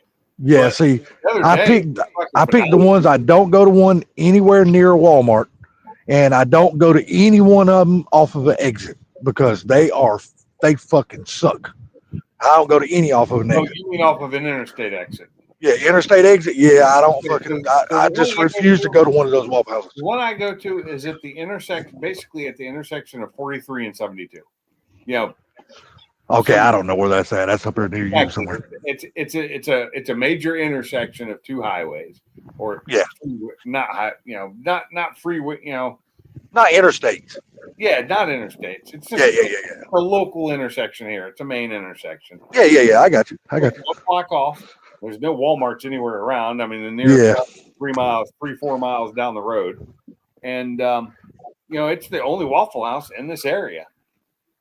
Yeah, see, I picked the ones I don't go to one anywhere near Walmart, and I don't go to any one of them off of an exit because they fucking suck. I don't go to any off of an exit. You mean off of an interstate exit? Yeah, interstate exit. Yeah, I don't fucking. I just refuse to go to one of those Waffle Houses. The one I go to is at the intersection, basically at the intersection of 43 and 72. Okay, I don't know where that's at. That's up there near you somewhere. It's a major intersection of two highways, or not freeway. Not interstates. Yeah, not interstates. It's just a local intersection here. It's a main intersection. Yeah. I got you. One block off. There's no Walmarts anywhere around. I mean, the nearest 3-4 miles down the road, and it's the only Waffle House in this area.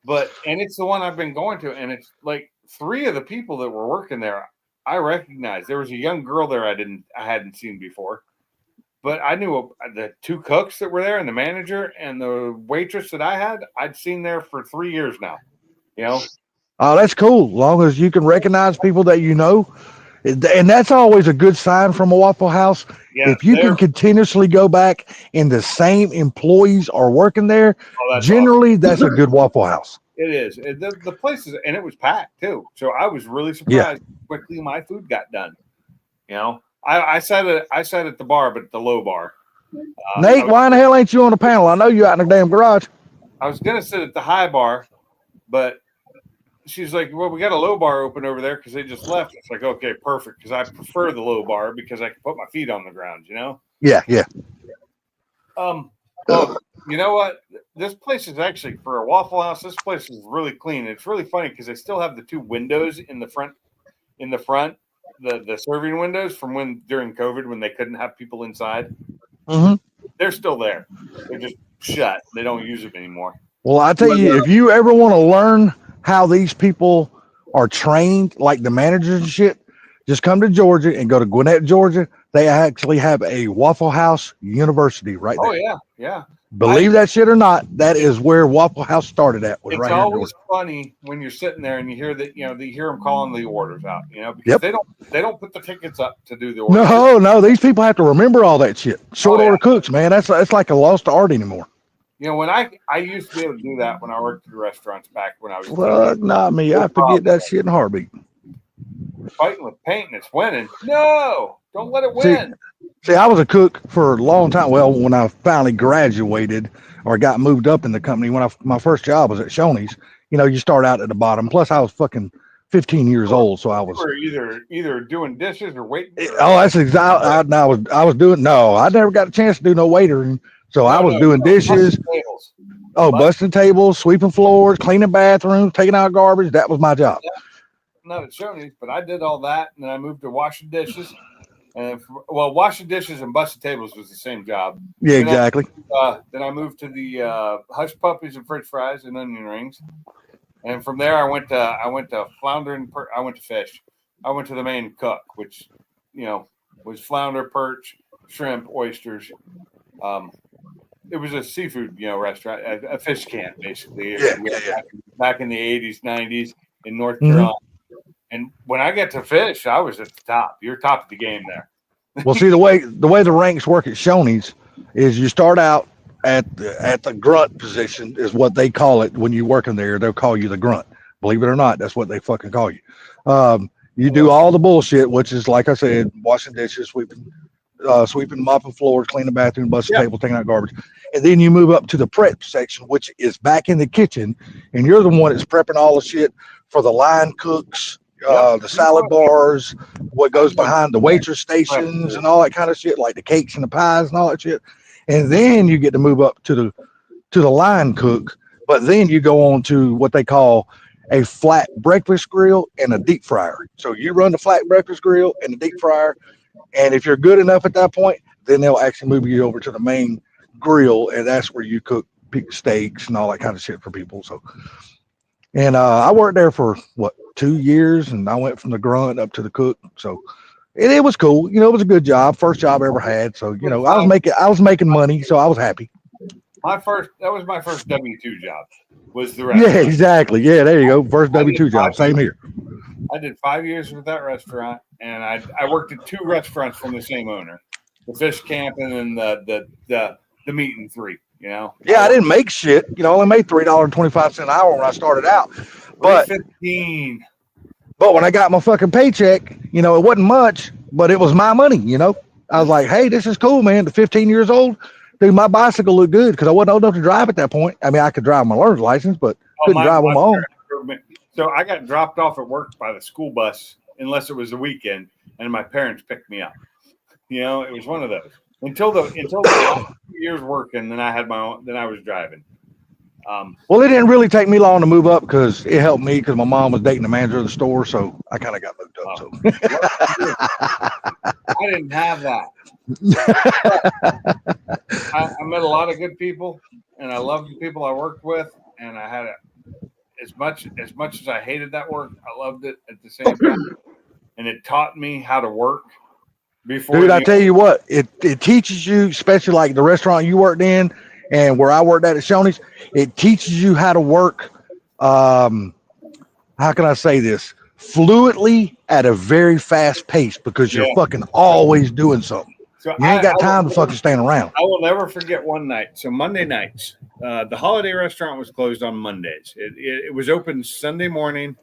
And it's the one I've been going to, and it's like 3 of the people that were working there I recognized. There was a young girl there I hadn't seen before, but I knew the 2 cooks that were there, and the manager and the waitress that I'd seen there for 3 years now. Oh, that's cool. As long as you can recognize people that you know, and that's always a good sign from a Waffle House. Yeah, if you can continuously go back and the same employees are working there, generally awesome. That's a good Waffle House. It is. The place is, and it was packed too. So I was really surprised how quickly my food got done. I sat at the bar, but at the low bar. Nate, why in the hell ain't you on the panel? I know you out in the damn garage. I was gonna sit at the high bar, but she's like, well, we got a low bar open over there because they just left. It's like, okay, perfect, because I prefer the low bar because I can put my feet on the ground, Yeah. Well, you know what? This place is actually, for a Waffle House, this place is really clean. It's really funny because they still have the 2 windows in the front, the serving windows from during COVID when they couldn't have people inside. Mm-hmm. They're still there. They're just shut. They don't use them anymore. Well, I tell you, if you ever want to learn how these people are trained, like the managers and shit, just come to Georgia and go to Gwinnett, Georgia. They actually have a Waffle House University right there. Oh, yeah. Believe that shit or not, that is where Waffle House started at. It's right always funny when you're sitting there and you hear that, you hear them calling the orders out, because they don't put the tickets up to do the orders. No, these people have to remember all that shit. Short order cooks, man. That's like a lost art anymore. When I used to be able to do that when I worked at the restaurants back when I was. Well, not me. I forget that shit in a heartbeat. Fighting with paint and it's winning. No, don't let it win. See, I was a cook for a long time. Well, when I finally graduated or got moved up in the company, my first job was at Shoney's. You start out at the bottom. Plus, I was fucking 15 years old, so I was. You were either doing dishes or waiting. That's exactly. I was doing. No, I never got a chance to do no waitering. So I was doing dishes. Busting tables, sweeping floors, cleaning bathrooms, taking out garbage. That was my job. Not at Shoney's, but I did all that, and then I moved to washing dishes. And washing dishes and busting tables was the same job. Yeah, exactly. Then I moved to the Hush Puppies and French fries and onion rings, and from there I went to flounder and I went to fish. I went to the main cook, which, was flounder, perch, shrimp, oysters. It was a seafood, restaurant, a fish camp, basically. Yeah, yeah, yeah. Back in the 80s, 90s in North Mhm. Carolina. And when I get to fish, I was at the top. You're top of the game there. Well, see, the way the ranks work at Shoney's is you start out at the grunt position is what they call it when you're working there. They'll call you the grunt. Believe it or not, that's what they fucking call you. You do all the bullshit, which is like I said, washing dishes, sweeping, mopping floors, cleaning bathroom, busting Yeah. table, taking out garbage, and then you move up to the prep section, which is back in the kitchen, and you're the one that's prepping all the shit for the line cooks, the salad bars, what goes behind the waitress stations, and all that kind of shit, like the cakes and the pies and all that shit. And then you get to move up to the line cook, but then you go on to what they call a flat breakfast grill and a deep fryer. So you run the flat breakfast grill and the deep fryer, and if you're good enough at that point, then they'll actually move you over to the main grill, and that's where you cook steaks and all that kind of shit for people. So, and I worked there for 2 years, and I went from the grunt up to the cook. So, it was cool. It was a good job, first job I ever had. So, I was making money, so I was happy. That was my first W-2 job. Was the Yeah, restaurant. exactly. Yeah, there you go. First W-2 job. Same here. I did 5 years with that restaurant, and I worked at 2 restaurants from the same owner, the fish camp and then the meat and 3. Yeah, I didn't make shit. I only made $3.25 an hour when I started out. But $3.15. But when I got my fucking paycheck, it wasn't much, but it was my money. I was like, hey, this is cool, man. The 15 years old, dude, my bicycle looked good because I wasn't old enough to drive at that point. I mean, I could drive my learner's license, but couldn't drive on my own. So I got dropped off at work by the school bus, unless it was the weekend, and my parents picked me up. It was one of those until the last 2 years working. Then I had my own. Then I was driving. Well, it didn't really take me long to move up because it helped me because my mom was dating the manager of the store, so I kind of got moved up. So I didn't have that. I met a lot of good people, and I loved the people I worked with, and I had as much as I hated that work, I loved it at the same time, and it taught me how to work. Dude, I tell you what, it teaches you, especially like the restaurant you worked in and where I worked at Shoney's, it teaches you how to work. How can I say this? Fluidly at a very fast pace because you're fucking always doing something. So you ain't got time to fucking stand around. I will never forget one night. So Monday nights, the Holiday Restaurant was closed on Mondays. It was open Sunday morning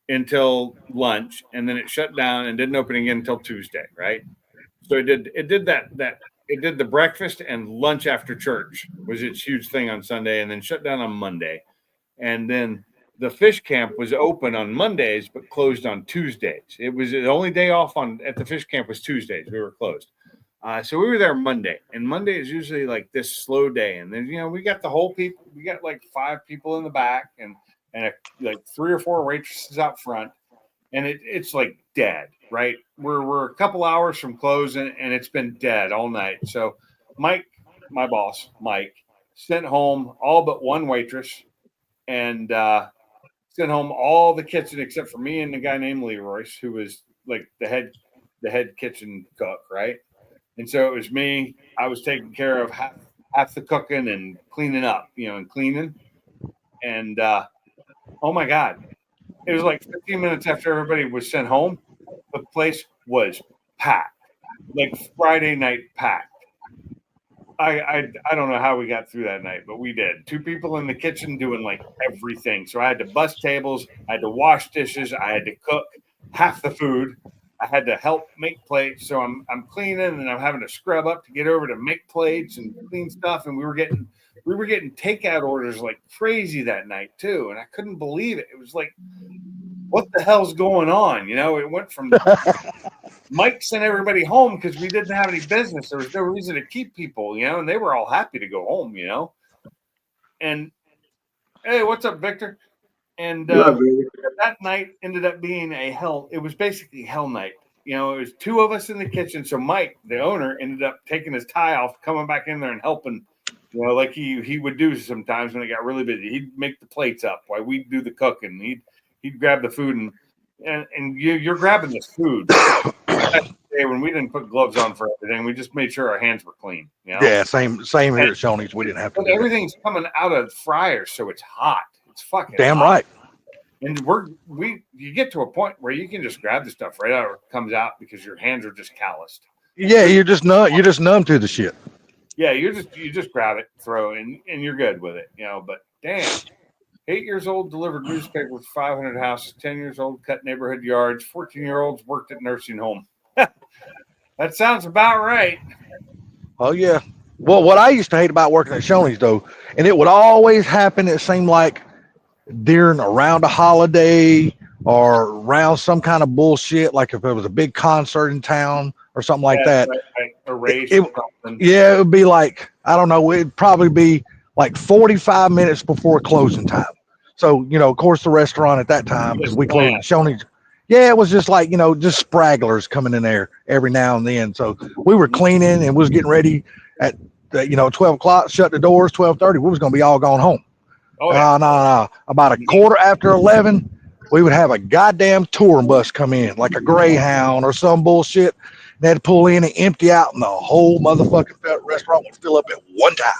until lunch, and then it shut down and didn't open again until Tuesday, right? So it did the breakfast and lunch after church was its huge thing on Sunday, and then shut down on Monday. And then the fish camp was open on Mondays but closed on Tuesdays. It was the only day off at the fish camp was Tuesdays. We were closed. So we were there Monday, and Monday is usually like this slow day. And then, we got the whole people, we got like 5 people in the back and like 3 or 4 waitresses out front. And it's like dead, right? We're a couple hours from closing, and it's been dead all night. So Mike, my boss, Mike, sent home all but 1 waitress and sent home all the kitchen except for me and the guy named Leroy, who was like the head kitchen cook, right? And so it was me. I was taking care of half the cooking and cleaning up, and cleaning. And oh my God, it was like 15 minutes after everybody was sent home, the place was packed, like Friday night packed. I don't know how we got through that night, but we did. 2 people in the kitchen doing like everything. So I had to bust tables, I had to wash dishes, I had to cook half the food. I had to help make plates, so I'm cleaning and I'm having to scrub up to get over to make plates and clean stuff. And we were getting takeout orders like crazy that night too, and I couldn't believe it. It was like, what the hell's going on? It went from Mike sent everybody home because we didn't have any business. There was no reason to keep people, and they were all happy to go home, And hey, what's up, Victor? And that night ended up being it was basically hell night. It was 2 of us in the kitchen. So Mike, the owner, ended up taking his tie off, coming back in there and helping, like he would do sometimes when it got really busy. He'd make the plates up while we'd do the cooking. He'd grab the food and you're grabbing this food. When we didn't put gloves on for everything, we just made sure our hands were clean. You know? Yeah, same here at Shoney's. We didn't have to But do that. everything's coming out of the fryer, so it's hot. It's fucking Damn hot. right. And you get to a point where you can just grab the stuff right out, or it comes out because your hands are just calloused. Yeah, you're just numb to the shit. Yeah, you just grab it, throw it, and you're good with it, you know. But damn, 8 years old delivered newspapers, 500 houses. 10 years old cut neighborhood yards. 14-year-olds worked at nursing home. That sounds about right. Oh yeah. Well, what I used to hate about working at Shoney's though, and it would always happen. It seemed like around a holiday or around some kind of bullshit, like if there was a big concert in town or something like that. Right. A race It- or something. Yeah, it would be like, I don't know, it'd probably be like 45 minutes before closing time. So, of course, the restaurant at that time, because we closed Shoney's, yeah, it was just like, just spragglers coming in there every now and then. So we were cleaning and was getting ready at, 12 o'clock, shut the doors, 12:30. We was going to be all gone home. Oh, yeah. No. About a quarter after 11, we would have a goddamn touring bus come in, like a Greyhound or some bullshit. They had to pull in and empty out, and the whole motherfucking restaurant would fill up at one time.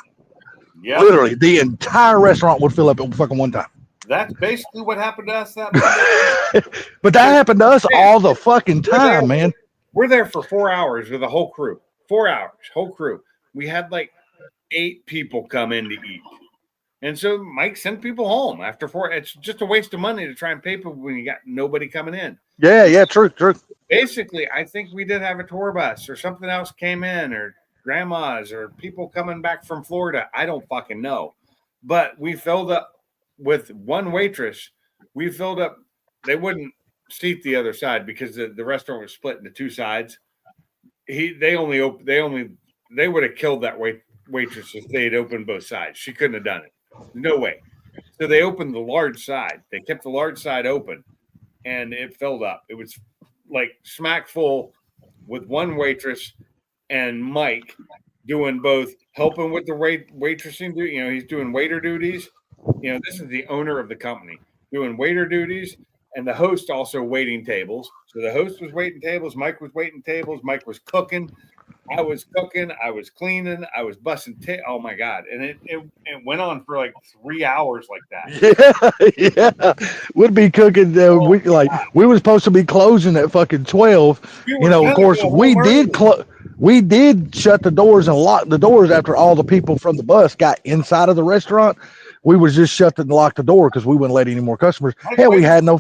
Yeah. Literally, the entire restaurant would fill up at fucking one time. That's basically what happened to us that Monday. But that happened to us all the fucking time, man. We're there for 4 hours with the whole crew. 4 hours, whole crew. We had like 8 people come in to eat. And so Mike sent people home after 4. It's just a waste of money to try and pay people when you got nobody coming in. Yeah, true. Basically, I think we did have a tour bus or something else came in, or grandmas or people coming back from Florida. I don't fucking know. But we filled up with one waitress. We filled up. They wouldn't seat the other side because the restaurant was split into 2 sides. They would have killed that waitress if they had opened both sides. She couldn't have done it. No way. So they opened the large side. They kept the large side open, and it filled up. It was like smack full with one waitress and Mike doing both, helping with the waitressing. He's doing waiter duties. This is the owner of the company doing waiter duties, and the host also waiting tables. So the host was waiting tables. Mike was waiting tables. Mike was cooking. I was cooking. I was cleaning. I was busting. Oh my God. And it went on for like 3 hours like that. Yeah. We'd be cooking. We were supposed to be closing at fucking 12. Of course, we did shut the doors and lock the doors after all the people from the bus got inside of the restaurant. We would just shut and lock the door because we wouldn't let any more customers. Hell, we had no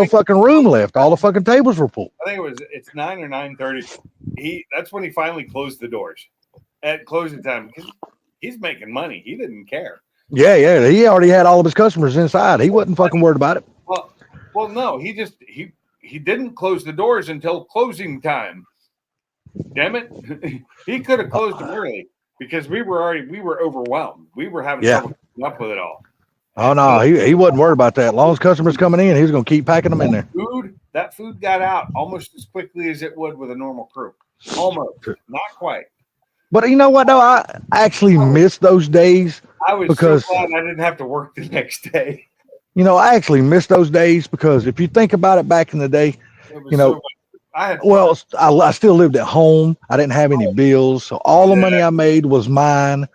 fucking room left. All the fucking tables were full. I think it's 9 or 9:30. That's when he finally closed the doors at closing time because he's making money. He didn't care. Yeah. He already had all of his customers inside. He wasn't fucking worried about it. Well, no, he didn't close the doors until closing time. Damn it. He could have closed them early because we were overwhelmed. We were having trouble keeping up with it all. Oh no, he wasn't worried about that. As long as customers coming in, he was gonna keep packing them in there. That food got out almost as quickly as it would with a normal crew. Almost, not quite. But you know what though? I actually miss those days. I was so glad I didn't have to work the next day. I actually miss those days because if you think about it, back in the day, I still lived at home. I didn't have any bills, so all the money I made was mine.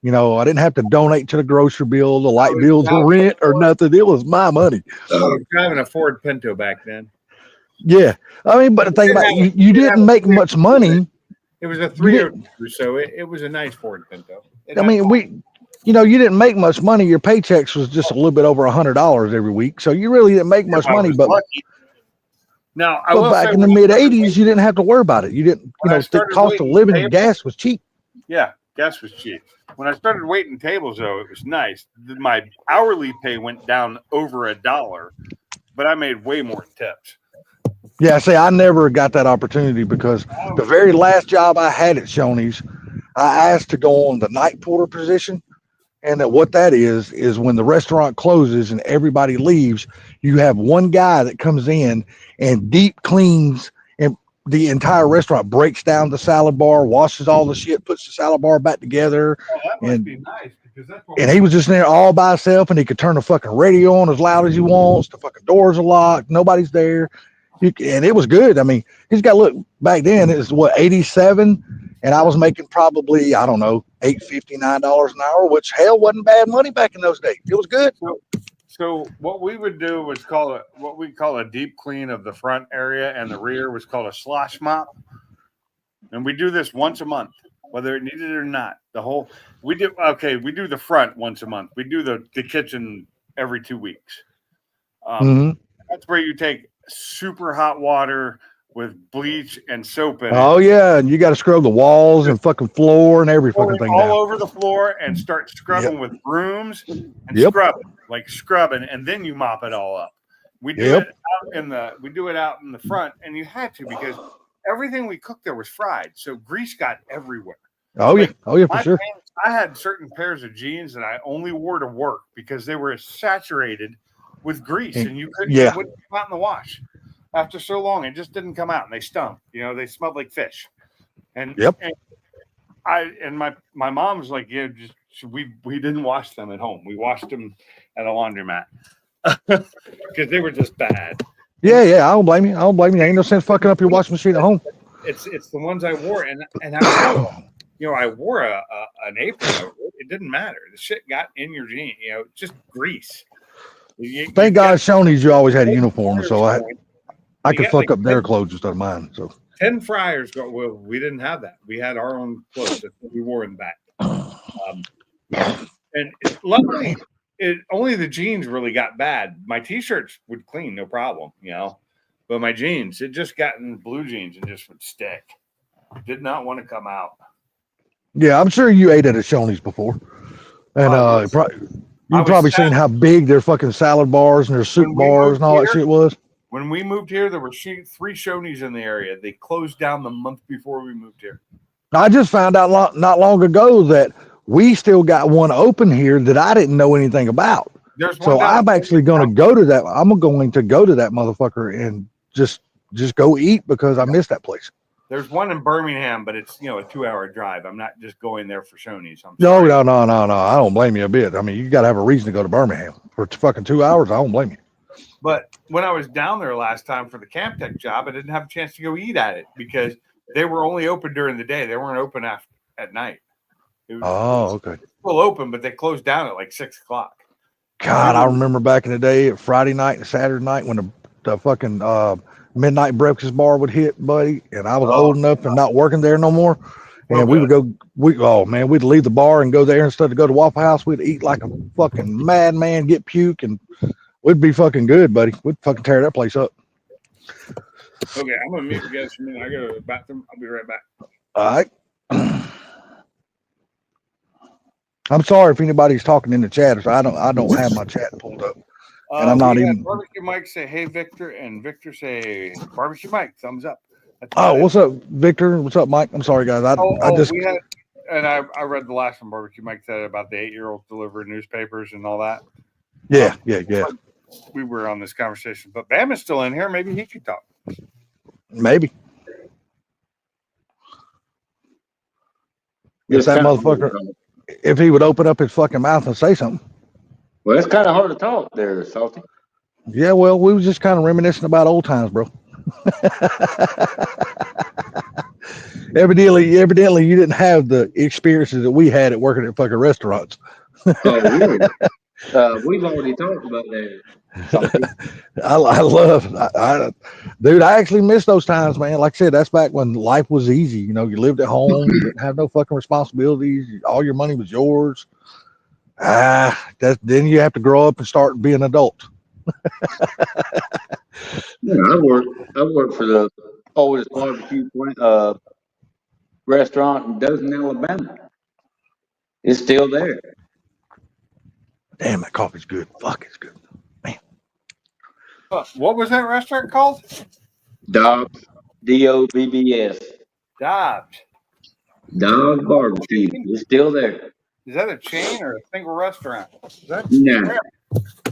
I didn't have to donate to the grocery bill, the light bill, the rent, or nothing. It was my money. I was driving a Ford Pinto back then. Yeah. I mean, but the thing about it, you didn't make much money. It was a 302, so it was a nice Ford Pinto. You didn't make much money. Your paychecks was just a little bit over $100 every week. So you really didn't make much money. But now, back in the mid 80s, you didn't have to worry about it. You didn't, the cost of living and gas was cheap. Yeah, gas was cheap. When I started waiting tables, though, it was nice. My hourly pay went down over $1, but I made way more tips. Yeah, see, I never got that opportunity because the very last job I had at Shoney's, I asked to go on the night porter position. And what that is when the restaurant closes and everybody leaves, you have one guy that comes in and deep cleans and the entire restaurant, breaks down the salad bar, washes all the shit, puts the salad bar back together. Oh, that must be nice because that's what And he was just there all by himself, and he could turn the fucking radio on as loud as he wants. The fucking doors are locked. Nobody's there. And it was good. I mean, he's got, look, back then it was what, 87, and I was making probably, I don't know, $8.50, $9 an hour, which hell wasn't bad money back in those days. It was good. So what we would do was what we call a deep clean of the front area, and the rear was called a slosh mop. And we do this once a month, whether it needed it or not. We do the front once a month. We do the kitchen every 2 weeks. That's where you take super hot water with bleach and soap in it. Oh yeah, and you got to scrub the walls and fucking floor and every fucking thing all down. over the floor and start scrubbing with brooms and scrubbing, and then you mop it all up. We do it out in the front, and you had to, because everything we cooked there was fried, so grease got everywhere. Oh yeah, for sure. I had certain pairs of jeans that I only wore to work because they were saturated with grease, and you couldn't. It wouldn't come out in the wash. After so long, it just didn't come out, and they stunk. They smelled like fish. And my mom was like, "Yeah, we didn't wash them at home. We washed them at a laundromat because they were just bad." Yeah. I don't blame you. Ain't no sense fucking up your washing machine at home. It's the ones I wore, and I wore an apron. It didn't matter. The shit got in your jeans. Just grease. Thank God, Shoney's, you always had a uniform, so I could fuck up their clothes instead of mine. So 10 fryers go. Well, we didn't have that. We had our own clothes that we wore in the back. And luckily, only the jeans really got bad. My t-shirts would clean, no problem, But my jeans, it just got in blue jeans and just would stick. Did not want to come out. Yeah, I'm sure you ate at a Shoney's before, and you've probably seen how big their fucking salad bars and their soup bars and all that shit was. When we moved here, there were 3 Shoney's in the area. They closed down the month before we moved here. I just found out not long ago that we still got one open here that I didn't know anything about. So I'm actually going to go to that. I'm going to go to that motherfucker and just go eat because I missed that place. There's one in Birmingham, but it's a 2-hour drive. I'm not just going there for Shoney's. No. I don't blame you a bit. I mean, you got to have a reason to go to Birmingham for fucking 2 hours. I don't blame you. But when I was down there last time for the Camp Tech job, I didn't have a chance to go eat at it because they were only open during the day. They weren't open at night. Okay. Still open, but they closed down at like 6 o'clock. God, I remember back in the day, Friday night and Saturday night when the fucking midnight breakfast bar would hit, buddy, and I was old enough and not working there no more. And we would go, we'd leave the bar and go there instead of go to Waffle House. We'd eat like a fucking madman, get puke, and we'd be fucking good, buddy. We'd fucking tear that place up. Okay, I'm gonna meet you guys for a minute. I go to the bathroom. I'll be right back. All right. I'm sorry if anybody's talking in the chat. So I don't have my chat pulled up, and I'm not even. Barbecue Mike say, "Hey Victor," and Victor say, "Barbecue Mike, thumbs up." What's up, Victor? What's up, Mike? I'm sorry, guys. I read the last one. Barbecue Mike said about the 8-year-old delivering newspapers and all that. Yeah. We were on this conversation, but Bam is still in here. Maybe he could talk. Maybe. If that motherfucker, if he would open up his fucking mouth and say something. Well, it's kind of hard to talk there, Salty. Yeah, well, we was just kind of reminiscing about old times, bro. Evidently, you didn't have the experiences that we had at working at fucking restaurants. Oh, really? We've already talked about that. Dude, I actually miss those times, man. Like I said, that's back when life was easy. You lived at home, you didn't have no fucking responsibilities. All your money was yours. Then you have to grow up and start being an adult. Yeah, I worked for the oldest barbecue restaurant in Dothan, Alabama. It's still there. Damn, that coffee's good. Fuck, it's good. Man. What was that restaurant called? Dobbs. Dobbs. Dobbs. Dobbs Barbecue. It's still there. Is that a chain or a single restaurant? No.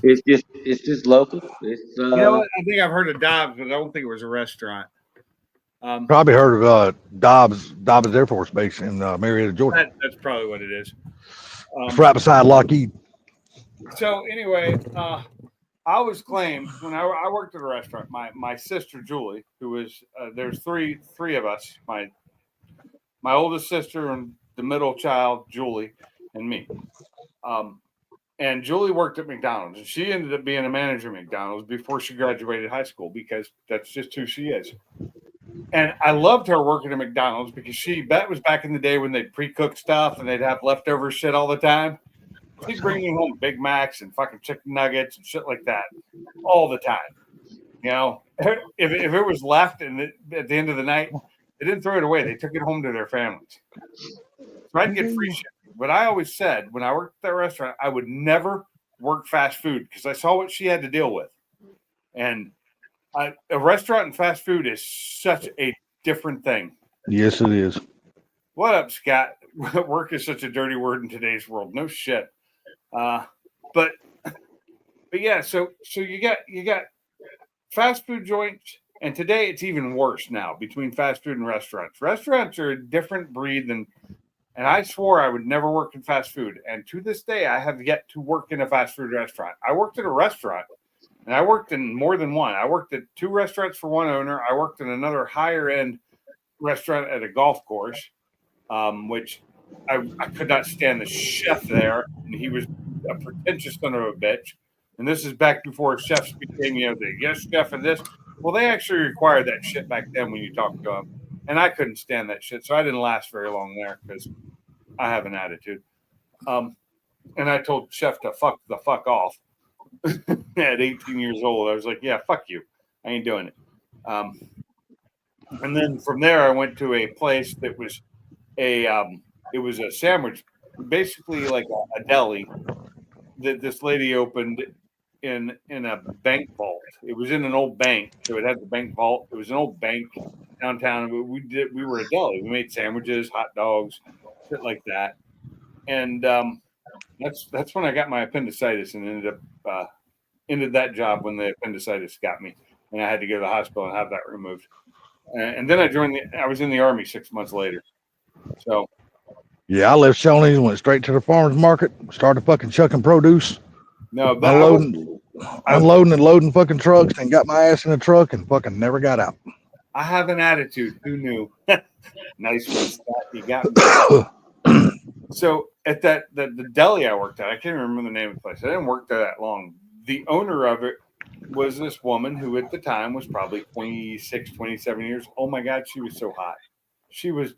It's just local. It's you know what? I think I've heard of Dobbs, but I don't think it was a restaurant. Probably heard of Dobbs Air Force Base in Marietta, Georgia. That's probably what it is. It's right beside Lockheed. So anyway, I always claimed when I worked at a restaurant, my sister Julie, who was there's three of us, my oldest sister and the middle child Julie, and me. And Julie worked at McDonald's, and she ended up being a manager at McDonald's before she graduated high school because that's just who she is. And I loved her working at McDonald's because that was back in the day when they'd pre-cook stuff and they'd have leftover shit all the time. She'd bring me home Big Macs and fucking chicken nuggets and shit like that all the time. You know, if it was left and at the end of the night, they didn't throw it away. They took it home to their families. So I'd get free shit. But I always said when I worked at that restaurant, I would never work fast food because I saw what she had to deal with. And a restaurant and fast food is such a different thing. Yes, it is. What up, Scott? Work is such a dirty word in today's world. No shit. But yeah, so you got fast food joints, and today it's even worse now between fast food and restaurants. Restaurants are a different breed and I swore I would never work in fast food. And to this day, I have yet to work in a fast food restaurant. I worked at a restaurant, and I worked in more than one. I worked at 2 restaurants for one owner. I worked in another higher end restaurant at a golf course, which I could not stand the chef there, and he was a pretentious son of a bitch. And this is back before chefs became, the yes chef and this. Well, they actually required that shit back then when you talked to them, and I couldn't stand that shit, so I didn't last very long there because I have an attitude. And I told chef to fuck the fuck off at 18 years old. I was like, yeah, fuck you. I ain't doing it. And then from there, I went to a place that was it was a sandwich, basically like a deli that this lady opened in a bank vault. It was in an old bank, so it had the bank vault. It was an old bank downtown. We were a deli. We made sandwiches, hot dogs, shit like that. And that's when I got my appendicitis and ended that job when the appendicitis got me, and I had to go to the hospital and have that removed. And then I was in the Army 6 months later. So yeah, I left Shoney's and went straight to the farmer's market, started fucking chucking produce. No, unloading and loading fucking trucks, and got my ass in the truck and fucking never got out. I have an attitude. Who knew? Nice one, Scott. You got me. So at the deli I worked at, I can't remember the name of the place. I didn't work there that long. The owner of it was this woman who at the time was probably 26, 27 years. Oh my God, she was so hot. She was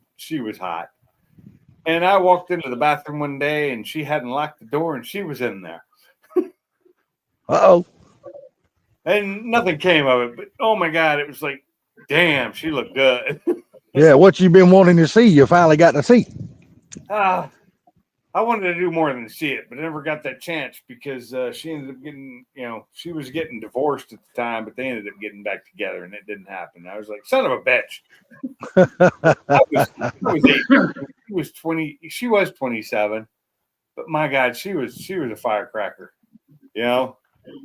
hot. And I walked into the bathroom one day and she hadn't locked the door and she was in there. Uh-oh. And nothing came of it, but oh my God, it was like, damn, she looked good. Yeah, what you been wanting to see, you finally got to see. I wanted to do more than see it, but I never got that chance because she ended up getting, she was getting divorced at the time, but they ended up getting back together and it didn't happen. I was like, son of a bitch. I was 8. She was 20. She was 27, but my God, she was a firecracker,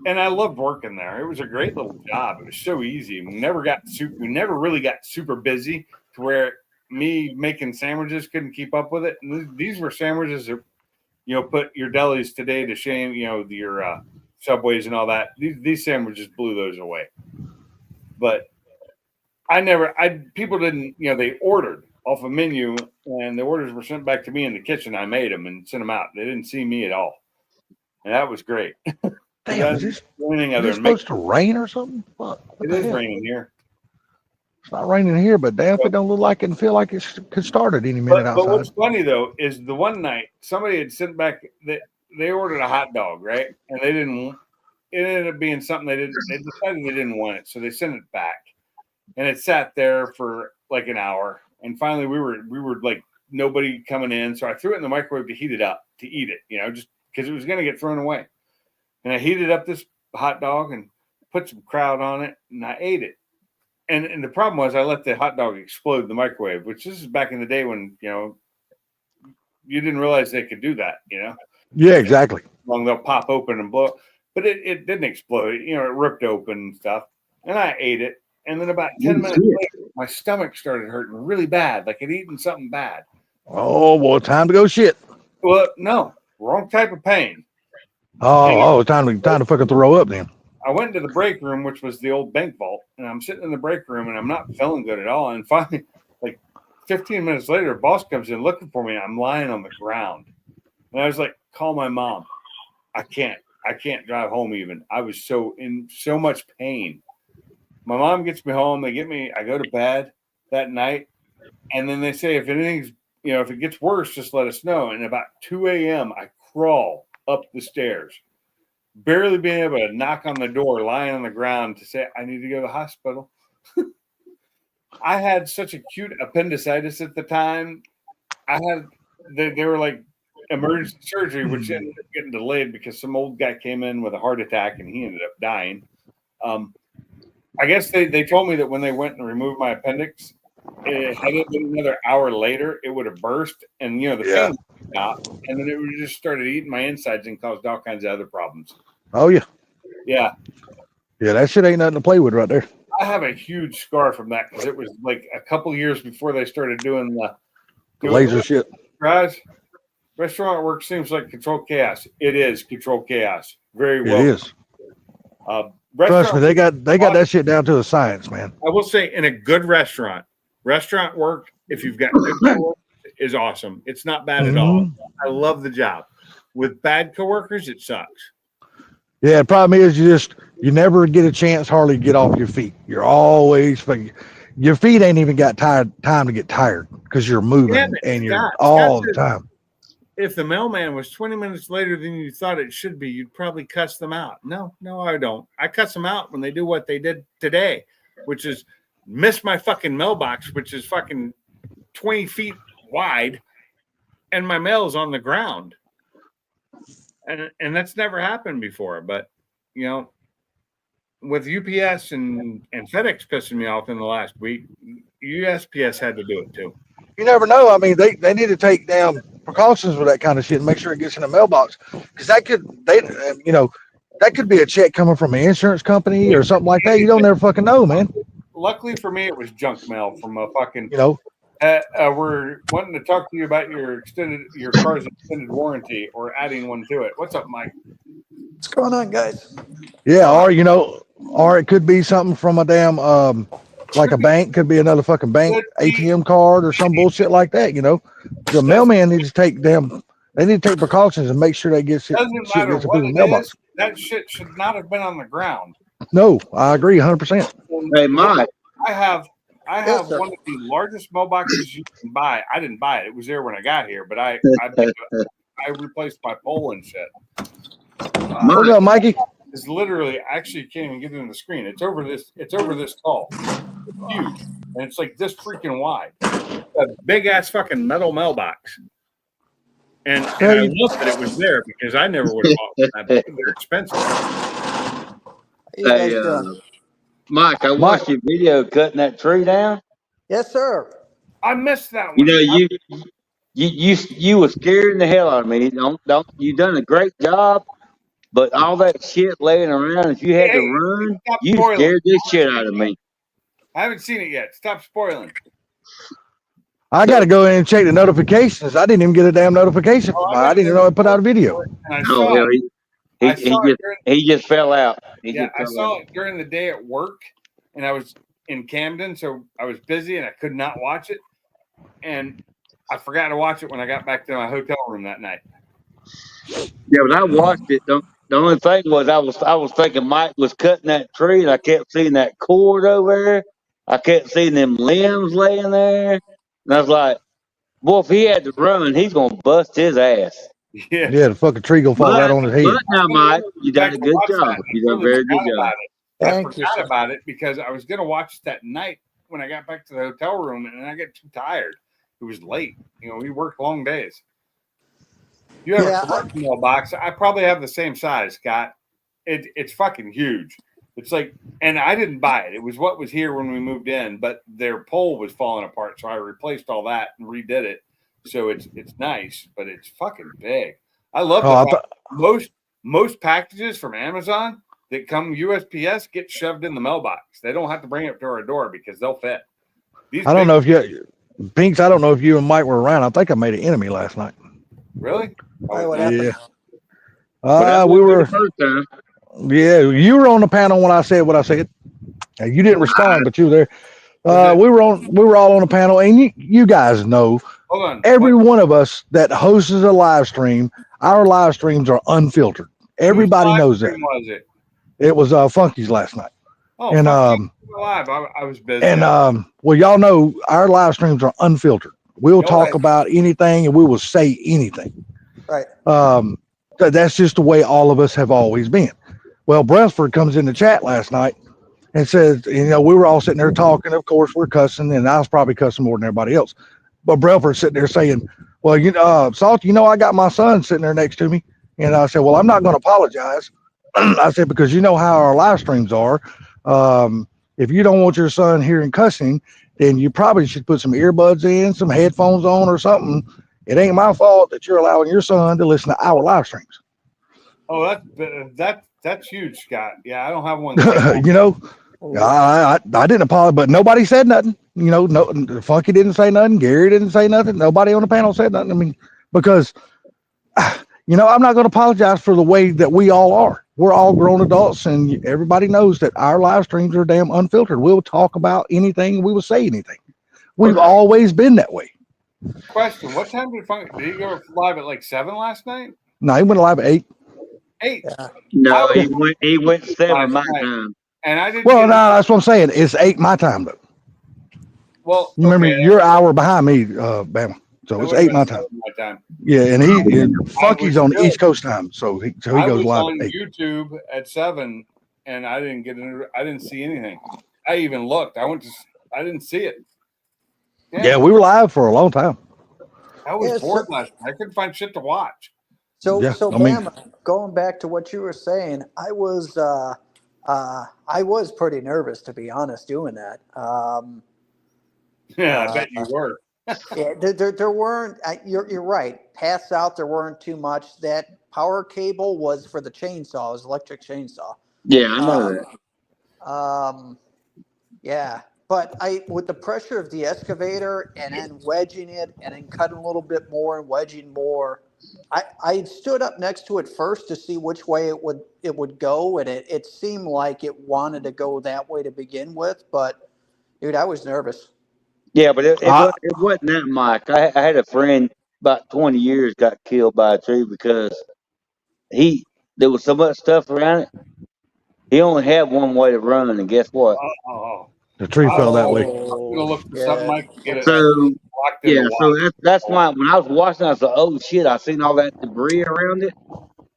and I loved working there. It was a great little job. It was so easy. We never really got super busy to where me making sandwiches couldn't keep up with it. And these were sandwiches that, put your delis today to shame, your Subways and all that. These sandwiches blew those away. But people didn't, they ordered off a menu and the orders were sent back to me in the kitchen. I made them and sent them out. They didn't see me at all. And that was great. Damn, is this supposed to rain or something? Fuck, it is raining here. It's not raining here, but damn, if it don't look like it and feel like it could start at any minute outside. But what's funny though is the one night somebody had sent back that they ordered a hot dog, right? And they didn't. It ended up being something they decided they didn't want it, so they sent it back, and it sat there for like an hour. And finally, we were like nobody coming in, so I threw it in the microwave to heat it up to eat it, just because it was going to get thrown away. And I heated up this hot dog and put some kraut on it, and I ate it. And the problem was I let the hot dog explode in the microwave, which this is back in the day when, you didn't realize they could do that, Yeah, exactly. Long they'll pop open and blow. But it didn't explode. It ripped open and stuff. And I ate it. And then about 10 minutes later, my stomach started hurting really bad, like I'd eaten something bad. Oh, well, time to go shit. Well, no. wrong type of pain. Time to fucking throw up then. I went into the break room, which was the old bank vault, and I'm sitting in the break room, and I'm not feeling good at all. And finally, like 15 minutes later, a boss comes in looking for me, and I'm lying on the ground. And I was like, call my mom. I can't drive home even. I was in so much pain. My mom gets me home. They get me. I go to bed that night, and then they say if anything's, if it gets worse, just let us know. And about 2 a.m., I crawl up the stairs, barely being able to knock on the door, lying on the ground to say I need to go to the hospital. I had such acute appendicitis at the time. They were like emergency surgery, which ended up getting delayed because some old guy came in with a heart attack and he ended up dying. I guess they told me that when they went and removed my appendix, had it been another hour later, it would have burst and the pain would stop, and then it would just started eating my insides and caused all kinds of other problems. Oh yeah. Yeah. Yeah, that shit ain't nothing to play with right there. I have a huge scar from that because it was like a couple years before they started doing the laser shit. Guys, restaurant work seems like controlled chaos. It is controlled chaos. Very well. It is. Trust me, they got that shit down to a science, man. I will say, in a good restaurant work, if you've got good coworkers, is awesome. It's not bad at all. I love the job. With bad coworkers, it sucks. Yeah, the problem is you never get a chance hardly to get off your feet. You're always your feet ain't even got time to get tired because you're moving and you're all the time. If the mailman was 20 minutes later than you thought it should be, you'd probably cuss them out. No, I don't. I cuss them out when they do what they did today, which is miss my fucking mailbox, which is fucking 20 feet wide, and my mail's on the ground. And that's never happened before. But, with UPS and FedEx pissing me off in the last week, USPS had to do it too. You never know. I mean, they need to take down precautions with that kind of shit and make sure it gets in the mailbox, because that could be a check coming from an insurance company or something like that. You don't never fucking know, man. Luckily for me, it was junk mail from a fucking. We're wanting to talk to you about your car's extended warranty or adding one to it. What's up, Mike? What's going on, guys? Yeah, or it could be something from a damn like a bank, could be another fucking bank ATM card or some bullshit like that. The mailman needs to take they need to take precautions and make sure they get shit. Doesn't matter what it is. That shit should not have been on the ground. No, I agree 100%. Hey, Mike. I have one of the largest mailboxes you can buy. I didn't buy it; it was there when I got here. But I replaced my pole and shit. What's up, Mikey? It's literally, actually, you can't even get it on the screen. It's over this tall. It's huge, and it's like this freaking wide. A big ass fucking metal mailbox. And I love that it was there because I never would have bought that. They're expensive. Hey, Mike, I watched your video cutting that tree down. Yes, sir. I missed that one. You were scaring the hell out of me. You done a great job, but all that shit laying around, if you had to run, you scared this shit out of me. I haven't seen it yet. Stop spoiling. I got to go in and check the notifications. I didn't even get a damn notification. I didn't even know I put out a video. He just fell out. I saw it during the day at work, and I was in Camden, so I was busy and I could not watch it. And I forgot to watch it when I got back to my hotel room that night. Yeah, but I watched it. The only thing was I was thinking Mike was cutting that tree, and I kept seeing that cord over there. I kept seeing them limbs laying there. And I was like, boy, if he had to run, he's going to bust his ass. Yeah, the fucking tree going to fall right on his head. But now, Mike, you done a good job. You done a very good job. I forgot about it because I was going to watch it that night when I got back to the hotel room, and I got too tired. It was late. We worked long days. You have a commercial mailbox. I probably have the same size, Scott. It's fucking huge. It's like, and I didn't buy it. It was what was here when we moved in, but their pole was falling apart, so I replaced all that and redid it. So it's nice, but it's fucking big. I love most packages from Amazon that come USPS get shoved in the mailbox. They don't have to bring it to our door because they'll fit. I don't know if you, Pinks, I don't know if you and Mike were around. I think I made an enemy last night. Really? Why, what Yeah. happened? Yeah. But that We wasn't the were. first time. Yeah, you were on the panel when I said what I said. You didn't respond, but you were there. Was it- We were all on the panel, and you guys know Hold on. every one of us that hosts a live stream, our live streams are unfiltered. Everybody Whose live knows that. stream was it? It was Funky's last night. Oh, And fuck you. Live. I was busy. well, y'all know our live streams are unfiltered. We'll No, talk right. about anything and we will say anything. Right. That's just the way all of us have always been. Well, Brentford comes in the chat last night and says, we were all sitting there talking. Of course, we're cussing, and I was probably cussing more than everybody else. But Brentford's sitting there saying, well, Salt, I got my son sitting there next to me. And I said, well, I'm not going to apologize. I said, because you know how our live streams are. If you don't want your son hearing cussing, then you probably should put some earbuds in, some headphones on or something. It ain't my fault that you're allowing your son to listen to our live streams. Oh, that's huge, Scott. Yeah, I don't have one. I didn't apologize, but nobody said nothing. No, Funky didn't say nothing. Gary didn't say nothing. Nobody on the panel said nothing. I mean, because I'm not going to apologize for the way that we all are. We're all grown adults, and everybody knows that our live streams are damn unfiltered. We'll talk about anything. We will say anything. We've always been that way. Question: what time did he go live at like 7 last night? No, he went live at 8. 8. Yeah. No, he went 7 my time. And I didn't. Well, no, that's what I'm saying. It's 8 my time though. Well, you remember you're an hour behind me, Bama. So it's 8 my time. Yeah, and Funky's on the East Coast time, so he goes live on at 8. YouTube at 7, and I didn't see anything. I even looked. I didn't see it. Yeah, we were live for a long time. I was bored last night. I couldn't find shit to watch. So Bama, going back to what you were saying, I was pretty nervous, to be honest, doing that. I bet you were. Yeah, there weren't. You're right. Paths out, there weren't too much. That power cable was for the chainsaw, it was electric chainsaw. Yeah, I know that. Yeah, but with the pressure of the excavator and then wedging it and then cutting a little bit more and wedging more, I stood up next to it first to see which way it would go, and it seemed like it wanted to go that way to begin with. But dude, I was nervous. Yeah, but it wasn't that Mike. I had a friend about 20 years got killed by a tree because there was so much stuff around it. He only had one way to run, and guess what? The tree fell that way. I'm gonna look for something I can get it. So that's why when I was watching, I was like, "Oh shit!" I seen all that debris around it,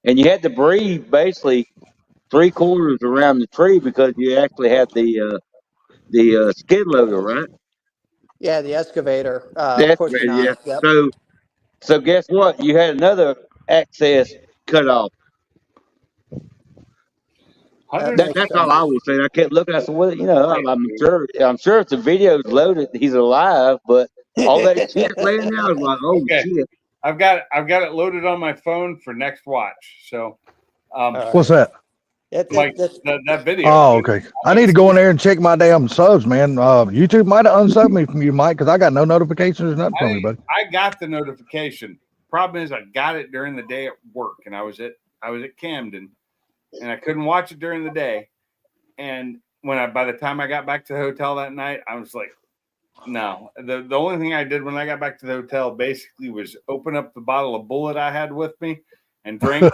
and you had debris basically 3/4 around the tree because you actually had the skid loader, right? Yeah, the excavator pushing on yeah. it. Yep. So guess what? You had another access cut off. That's all I was saying. I kept looking. I said, "Well, I'm sure if the video's loaded, he's alive." But all that shit laying there, I was like, "Oh shit!" I've got it loaded on my phone for next watch. So, what's that? That video. Oh, okay. I need to go in there and check my damn subs, man. YouTube might have unsubbed me from you, Mike, because I got no notifications or nothing from you, buddy. I got the notification. Problem is, I got it during the day at work, and I was at Camden, and I couldn't watch it during the day. And by the time I got back to the hotel that night, I was like, no. The only thing I did when I got back to the hotel basically was open up the bottle of Bullet I had with me and drink.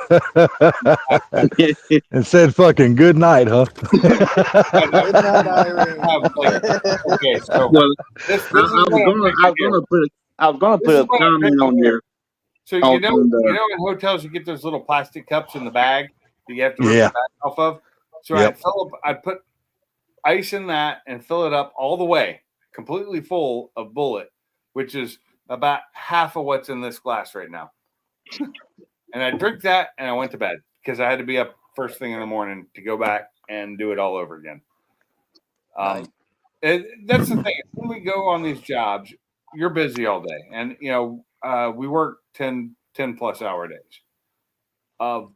And said fucking good night, huh? Good night, Irene. Okay, so I was gonna put a comment on there. So in hotels you get those little plastic cups in the bag that you have to rip the bag off of. So I'd put ice in that and fill it up all the way, completely full of Bullet, which is about half of what's in this glass right now. And I drink that and I went to bed because I had to be up first thing in the morning to go back and do it all over again. That's the thing. When we go on these jobs, you're busy all day. And, we work 10 plus hour days. And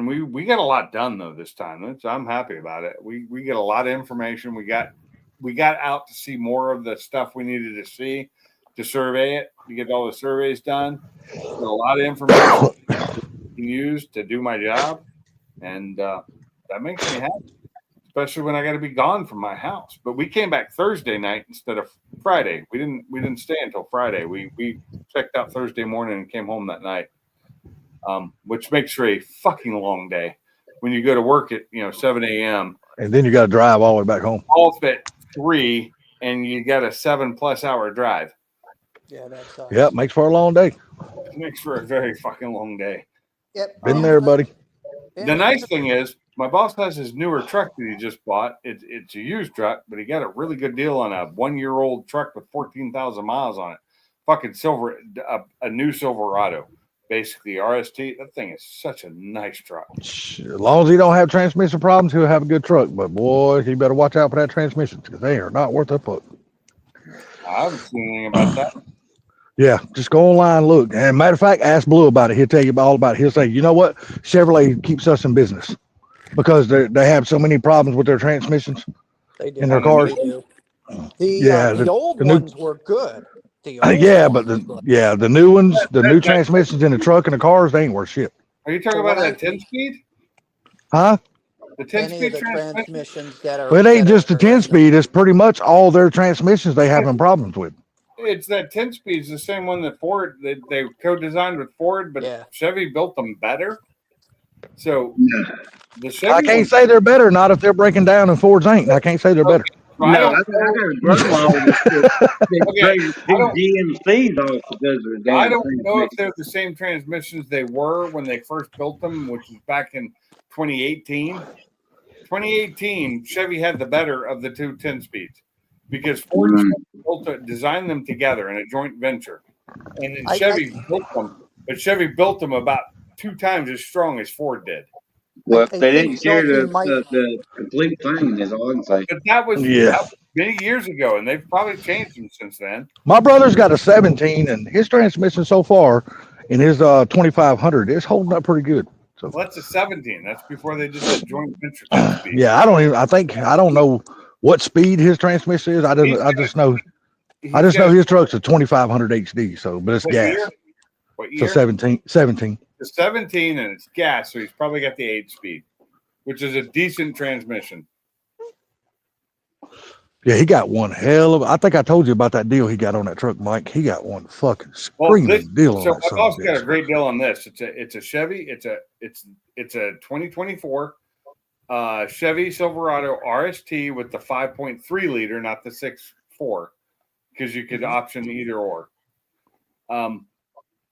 we got a lot done though this time. So I'm happy about it. We get a lot of information. We got out to see more of the stuff we needed to see. to survey it, to get all the surveys done. So a lot of information I can use to do my job, and that makes me happy, especially when I got to be gone from my house. But we came back Thursday night instead of Friday. We didn't stay until Friday. We checked out Thursday morning and came home that night, which makes for a fucking long day when you go to work at 7 a.m. And then you got to drive all the way back home. off at 3, and you got a 7+ hour drive. Yeah, that sucks. Yep, makes for a long day. It makes for a very fucking long day. Yep. Been and there, I- buddy. and The I- nice thing is, my boss has his newer truck that he just bought. It's a used truck, but he got a really good deal on a 1-year-old truck with 14,000 miles on it. Fucking a new Silverado, basically RST. That thing is such a nice truck. As long as he don't have transmission problems, he'll have a good truck. But boy, he better watch out for that transmission because they are not worth a fuck. I haven't seen anything about that. Yeah, just go online, look. And matter of fact, ask Blue about it. He'll tell you all about it. He'll say, you know what? Chevrolet keeps us in business because they have so many problems with their transmissions They do. in their On the cars. They do. Yeah, The old the new- ones were good. The old Yeah, ones but were good. the new ones, the new transmissions in the truck and the cars, they ain't worth shit. Are you talking So about what that 10-speed? Huh? The Any of 10-speed the transmission? transmissions that are. Well, it ain't that just the are- 10-speed. It's pretty much all their transmissions they having problems with. It's that 10-speed is the same one that Ford they co-designed with Ford, but Yeah. Chevy built them better. So No, the Chevy I can't ones- say they're better, not if they're breaking down and Ford's ain't. I can't say they're better. I no, don't I got a brother-in-law that Okay, traded I don't- two GMCs off because of the damn I don't know if transmission. they're the same transmissions they were when they first built them, which was back in 2018. 2018, Chevy had the better of the two 10-speeds because Ford designed them together in a joint venture, and then I- Chevy built them. But Chevy built them about 2 times as strong as Ford did. Well, I they think didn't share Chelsea might- the complete thing, is all I can say. But that was Yeah. many years ago, and they've probably changed them since then. My brother's got a 17, and his transmission so far in his 2500 is holding up pretty good. So Well, that's a 17. That's before they did that joint venture 10-speed. yeah, I don't know what speed his transmission is. I just know his truck's a 2500 HD. So, but it's What gas. year? What So year? 17. It's 17 and it's gas, so he's probably got the 8-speed, which is a decent transmission. Yeah, he got one hell of. I think I told you about that deal he got on that truck, Mike. He got one fucking screaming deal on So that. my son boss of a got a bitch. great deal on this. It's a Chevy. It's a 2024 Chevy Silverado RST with the 5.3 liter, not the 6.4, because you could option either or.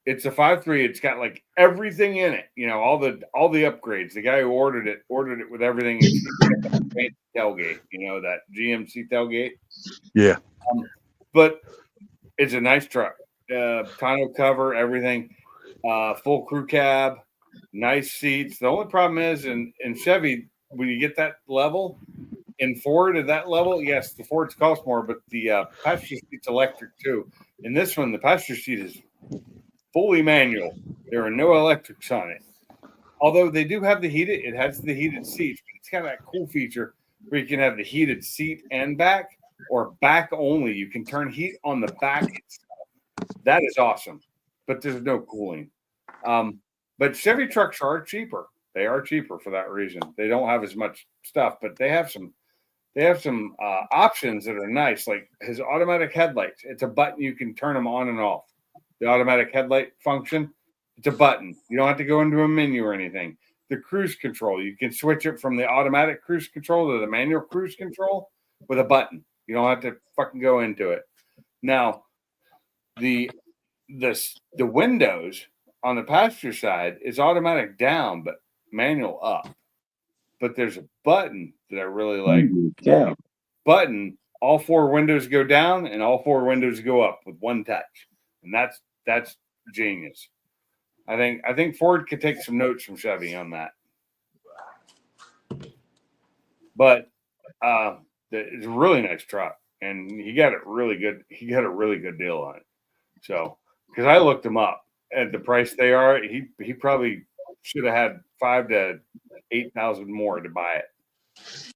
It's a 5.3. It's got like everything in it. All the upgrades. The guy who ordered it with everything. It's got that fancy tailgate. That GMC tailgate. Yeah. But it's a nice truck. Tonneau cover, everything. Full crew cab, nice seats. The only problem is in Chevy, when you get that level, in Ford at that level, yes, the Fords cost more, but the passenger seat's electric too. In this one, the passenger seat is fully manual. There are no electrics on it. Although they do have it has the heated seats, but it's got that cool feature where you can have the heated seat and back, or back only. You can turn heat on the back itself. That is awesome, but there's no cooling. But Chevy trucks are cheaper. They are cheaper for that reason. They don't have as much stuff, but they have some options that are nice, like his automatic headlights. It's a button you can turn them on and off. The automatic headlight function, it's a button. You don't have to go into a menu or anything. The cruise control, you can switch it from the automatic cruise control to the manual cruise control with a button. You don't have to fucking go into it. Now, the windows on the passenger side is automatic down, but manual up. But there's a button that I really like. Yeah. Button, all 4 windows go down and all 4 windows go up with one touch. And that's genius. I think Ford could take some notes from Chevy on that. But it's a really nice truck, and he got it really good. He got a really good deal on it. So, because I looked him up at the price they are, he probably should have had 5,000 to 8,000 more to buy it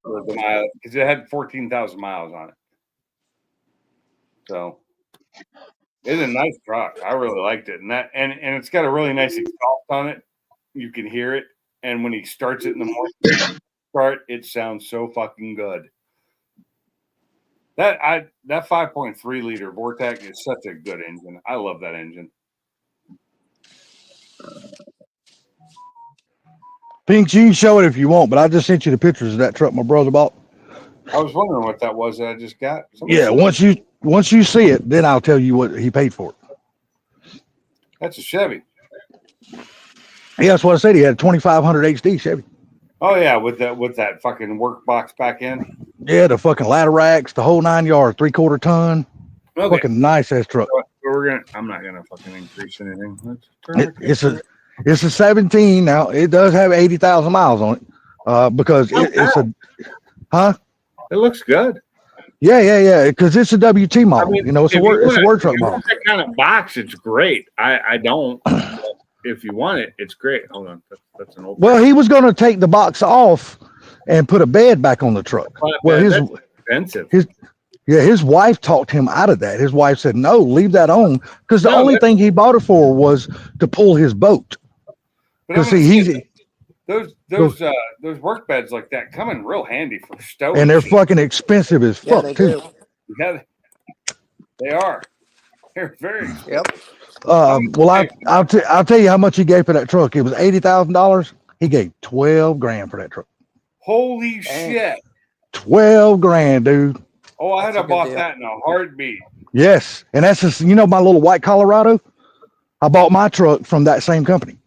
for the mile, because it had 14,000 miles on it. So, It's a nice truck. I really liked it, and it's got a really nice exhaust on it. You can hear it, and when he starts it in the morning, it sounds so fucking good. That 5.3 liter Vortec is such a good engine. I love that engine. Pinks, you can show it if you want, but I just sent you the pictures of that truck my brother bought. I was wondering what that was that I just got. Yeah, once you see it, then I'll tell you what he paid for it. That's a Chevy. Yeah, that's what I said. He had a 2500 HD Chevy. Oh yeah, with that fucking work box back in. Yeah, the fucking ladder racks, the whole 9 yards, 3/4 ton. Okay. Fucking nice ass truck. I'm not gonna fucking increase anything. Let's turn It's a 17 now. It does have 80,000 miles on it, because it's a, huh? It looks good. Yeah. Because it's a WT model. I mean, you know, it's a word truck model. That kind of box, it's great. I don't. If you want it, it's great. Hold on, that's an old. Well, he was going to take the box off and put a bed back on the truck. Well, that's expensive. His wife talked him out of that. His wife said, "No, leave that on," because the only thing he bought it for was to pull his boat. Because see, those work beds like that come in real handy for stowing. And they're fucking expensive as fuck too. Yeah, they are. They're very expensive. Yep. Well, I'll tell you how much he gave for that truck. It was $80,000. He gave $12,000 for that truck. Holy shit! $12,000, dude. Oh, I'd have bought that in a heartbeat. Yes, and that's just, my little white Colorado. I bought my truck from that same company.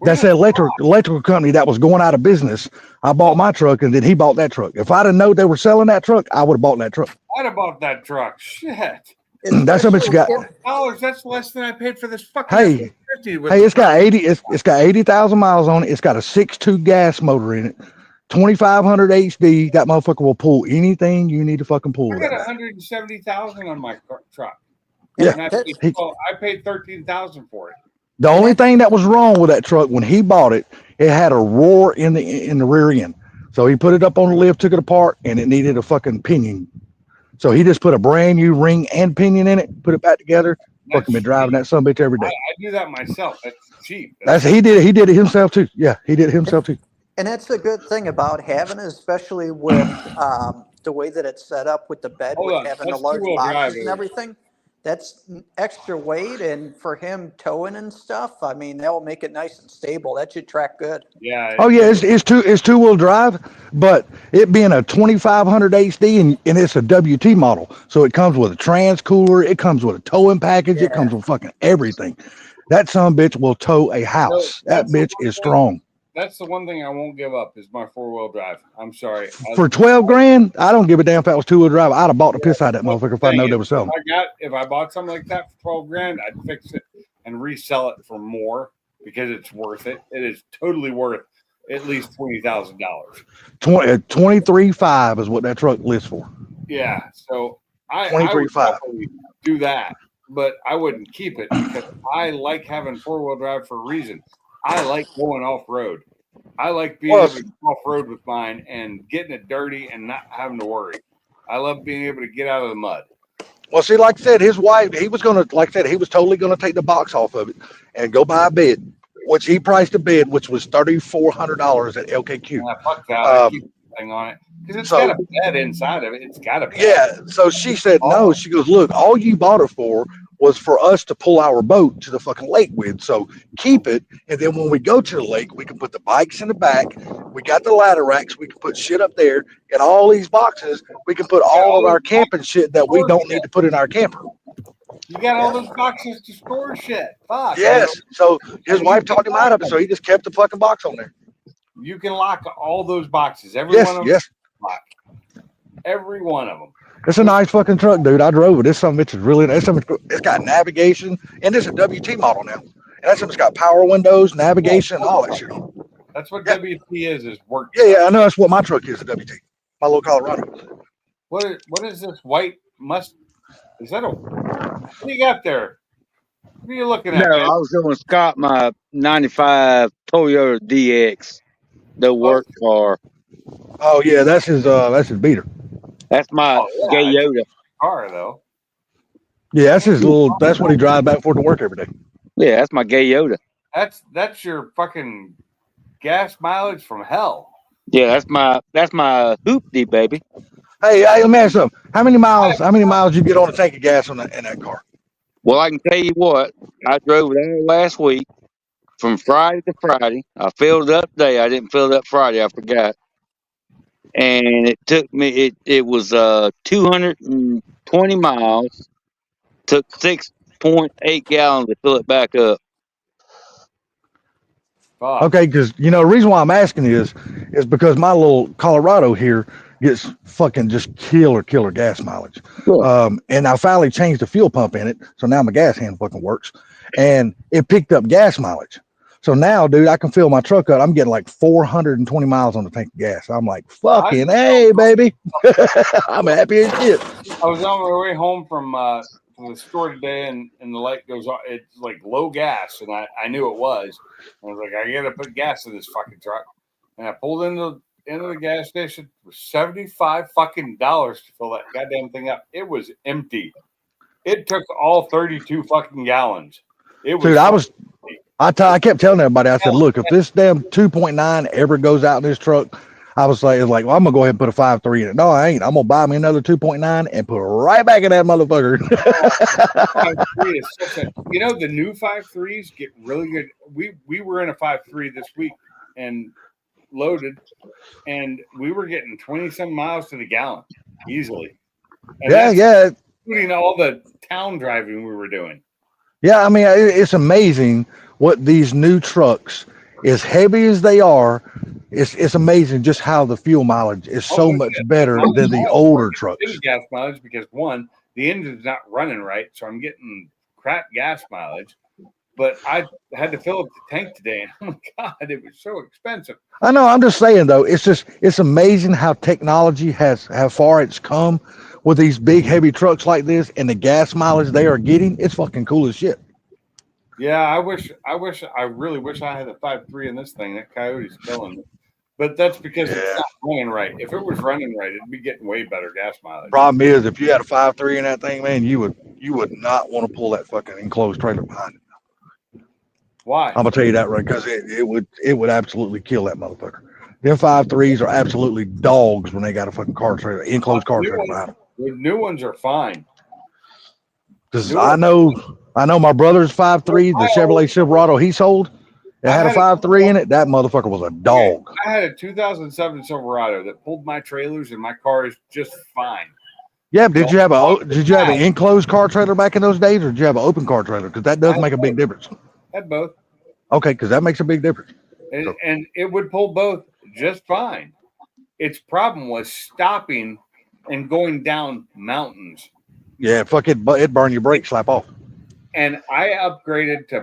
That's the electrical company that was going out of business. I bought my truck, and then he bought that truck. If I'd have known they were selling that truck, I would have bought that truck. I'd have bought that truck. Shit. That's how much you got. $4. That's less than I paid for this fucking. Hey, it's got 80,000 miles on it. It's got a 6.2 gas motor in it. 2500 HD. That motherfucker will pull anything you need to fucking pull. I got 170,000 on my truck. Yeah, and I paid 13,000 for it. The only thing that was wrong with that truck when he bought it, it had a roar in the rear end. So he put it up on the lift, took it apart, and it needed a fucking pinion. So he just put a brand new ring and pinion in it, put it back together. Fucking been driving that son of a bitch every day. I do that myself. That's cheap. He did it himself too. Yeah, he did it himself too. And that's the good thing about having it, especially with the way that it's set up with the bed, with having the large boxes and everything. That's extra weight, and for him towing and stuff, I mean, that will make it nice and stable. That should track good. Yeah. Oh yeah, it's two-wheel drive, but it being a 2500 HD and it's a WT model, so it comes with a trans cooler, it comes with a towing package, it comes with fucking everything. That son bitch will tow a house. That bitch is strong. That's the one thing I won't give up is my 4-wheel drive. I'm sorry. For $12,000, I don't give a damn if that was 2-wheel drive. I'd have bought the piss out of that motherfucker if I know they were selling. If I bought something like that for $12,000, I'd fix it and resell it for more because it's worth it. It is totally worth at least $20,000. 23.5 is what that truck lists for. Yeah, so I would 23.5 do that, but I wouldn't keep it because I like having 4-wheel drive for a reason. I like going off road. I like being able to go off road with mine and getting it dirty and not having to worry. I love being able to get out of the mud. Well, see, like I said, his wife, he was totally going to take the box off of it and go buy a bed, which he priced a bed, which was $3,400 at LKQ. Fuck that. I keep thing on it because it's got a bed inside of it. It's got a bed. Yeah. So she said, no, she goes, look, all you bought it for was for us to pull our boat to the fucking lake with. So keep it. And then when we go to the lake, we can put the bikes in the back. We got the ladder racks. We can put shit up there. And all these boxes, we can put all of our camping shit that we don't need to put in our camper. You got all those boxes to store shit. Fuck. Yes. So his wife talked him out of it. So he just kept the fucking box on there. You can lock all those boxes. Every one of them. Yes. Every one of them. It's a nice fucking truck, dude. I drove it. This some bitch is really nice. It's got navigation, and it's a WT model now. And that something's got power windows, navigation, and all that shit. That's what WT is work. Yeah, I know that's what my truck is, a WT. My little Colorado. What is this white must? Is that what do you got there? What are you looking at? No, man? I was going to Scott my 95 Toyota DX, the work car. Oh yeah, that's his beater. That's my Toyota. Car though. Yeah, that's his little. That's what he drives back and forth to work every day. Yeah, that's my gay Yoda. That's your fucking gas mileage from hell. Yeah, that's my hoopty baby. Hey, let me ask you something. How many miles? How many miles you get on a tank of gas in that car? Well, I can tell you what, I drove there last week from Friday to Friday. I filled it up today. I didn't fill it up Friday. I forgot. And it took me. It was 220 miles. Took 6.8 gallons to fill it back up. Fuck. Okay, because the reason why I'm asking is because my little Colorado here gets fucking just killer gas mileage. Yeah. And I finally changed the fuel pump in it, so now my gas hand fucking works, and it picked up gas mileage. So now, dude, I can fill my truck up. I'm getting like 420 miles on the tank of gas. I'm like, fucking hey, baby. I'm happy as shit. I was on my way home from the store today, and the light goes on. It's like low gas, and I knew it was. I was like, I gotta put gas in this fucking truck. And I pulled into the gas station for $75 fucking to fill that goddamn thing up. It was empty. It took all 32 fucking gallons. It was. Dude, I kept telling everybody, I said, look, if this damn 2.9 ever goes out in this truck, I was like, well, I'm gonna go ahead and put a 5.3 in it. No, I ain't. I'm gonna buy me another 2.9 and put it right back in that motherfucker. 5.3 is the new 5.3s get really good. We were in a 5.3 this week and loaded, and we were getting 20-some miles to the gallon easily. And yeah, including all the town driving we were doing. Yeah, I mean, it's amazing what these new trucks, as heavy as they are, it's amazing just how the fuel mileage is so much better than the older trucks. Gas mileage because one, the engine's not running right, so I'm getting crap gas mileage. But I had to fill up the tank today, and oh my god, it was so expensive. I know. I'm just saying though, it's amazing how technology how far it's come with these big heavy trucks like this, and the gas mileage they are getting. It's fucking cool as shit. Yeah, I really wish I had a 5.3 in this thing. That Coyote's killing me. But that's because it's not running right. If it was running right, it'd be getting way better gas mileage. Problem is, if you had a 5.3 in that thing, man, you would not want to pull that fucking enclosed trailer behind it. Why? I'm gonna tell you that right, because it would absolutely kill that motherfucker. Them 5.3s are absolutely dogs when they got a fucking car trailer, enclosed car trailer behind them. The new ones are fine. Because I know my brother's 5.3, the Chevrolet Silverado he sold, it had a 5.3 in it. That motherfucker was a dog. I had a 2007 Silverado that pulled my trailers, and my car is just fine. Yeah, did you have an enclosed car trailer back in those days, or did you have an open car trailer? Because that does make a big difference. Had both. Okay, because that makes a big difference. And it would pull both just fine. Its problem was stopping and going down mountains. Yeah, fuck it, it burn your brakes, slap off. And I upgraded to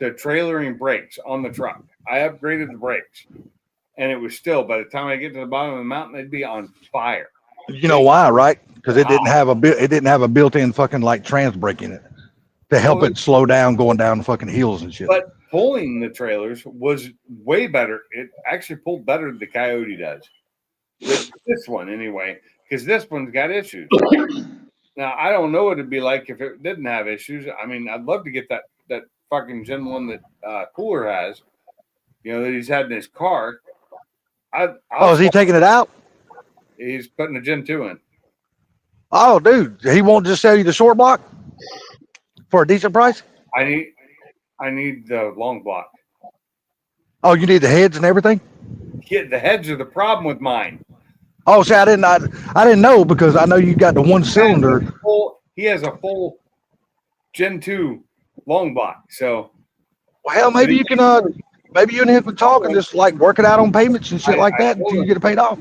trailering brakes on the truck. I upgraded the brakes, and it was still, by the time I get to the bottom of the mountain, they'd be on fire. You know why, right? Because it didn't have a built-in fucking like trans brake in it to help it slow down going down the fucking hills and shit. But pulling the trailers was way better. It actually pulled better than the Coyote does. This one anyway, because this one's got issues. Now I don't know what it'd be like if it didn't have issues. I mean, I'd love to get that fucking Gen 1 that Cooler has, that he's had in his car. Is he taking it out? He's putting a Gen 2 in. Oh, dude, he won't just sell you the short block for a decent price? I need the long block. Oh, you need the heads and everything? Yeah, the heads are the problem with mine. Oh, see, I didn't know, because I know you got the one cylinder. He has a full Gen 2 long block. So, well, hell, maybe you can maybe you and him can talk and just like work it out on payments and shit like that until you get it paid off.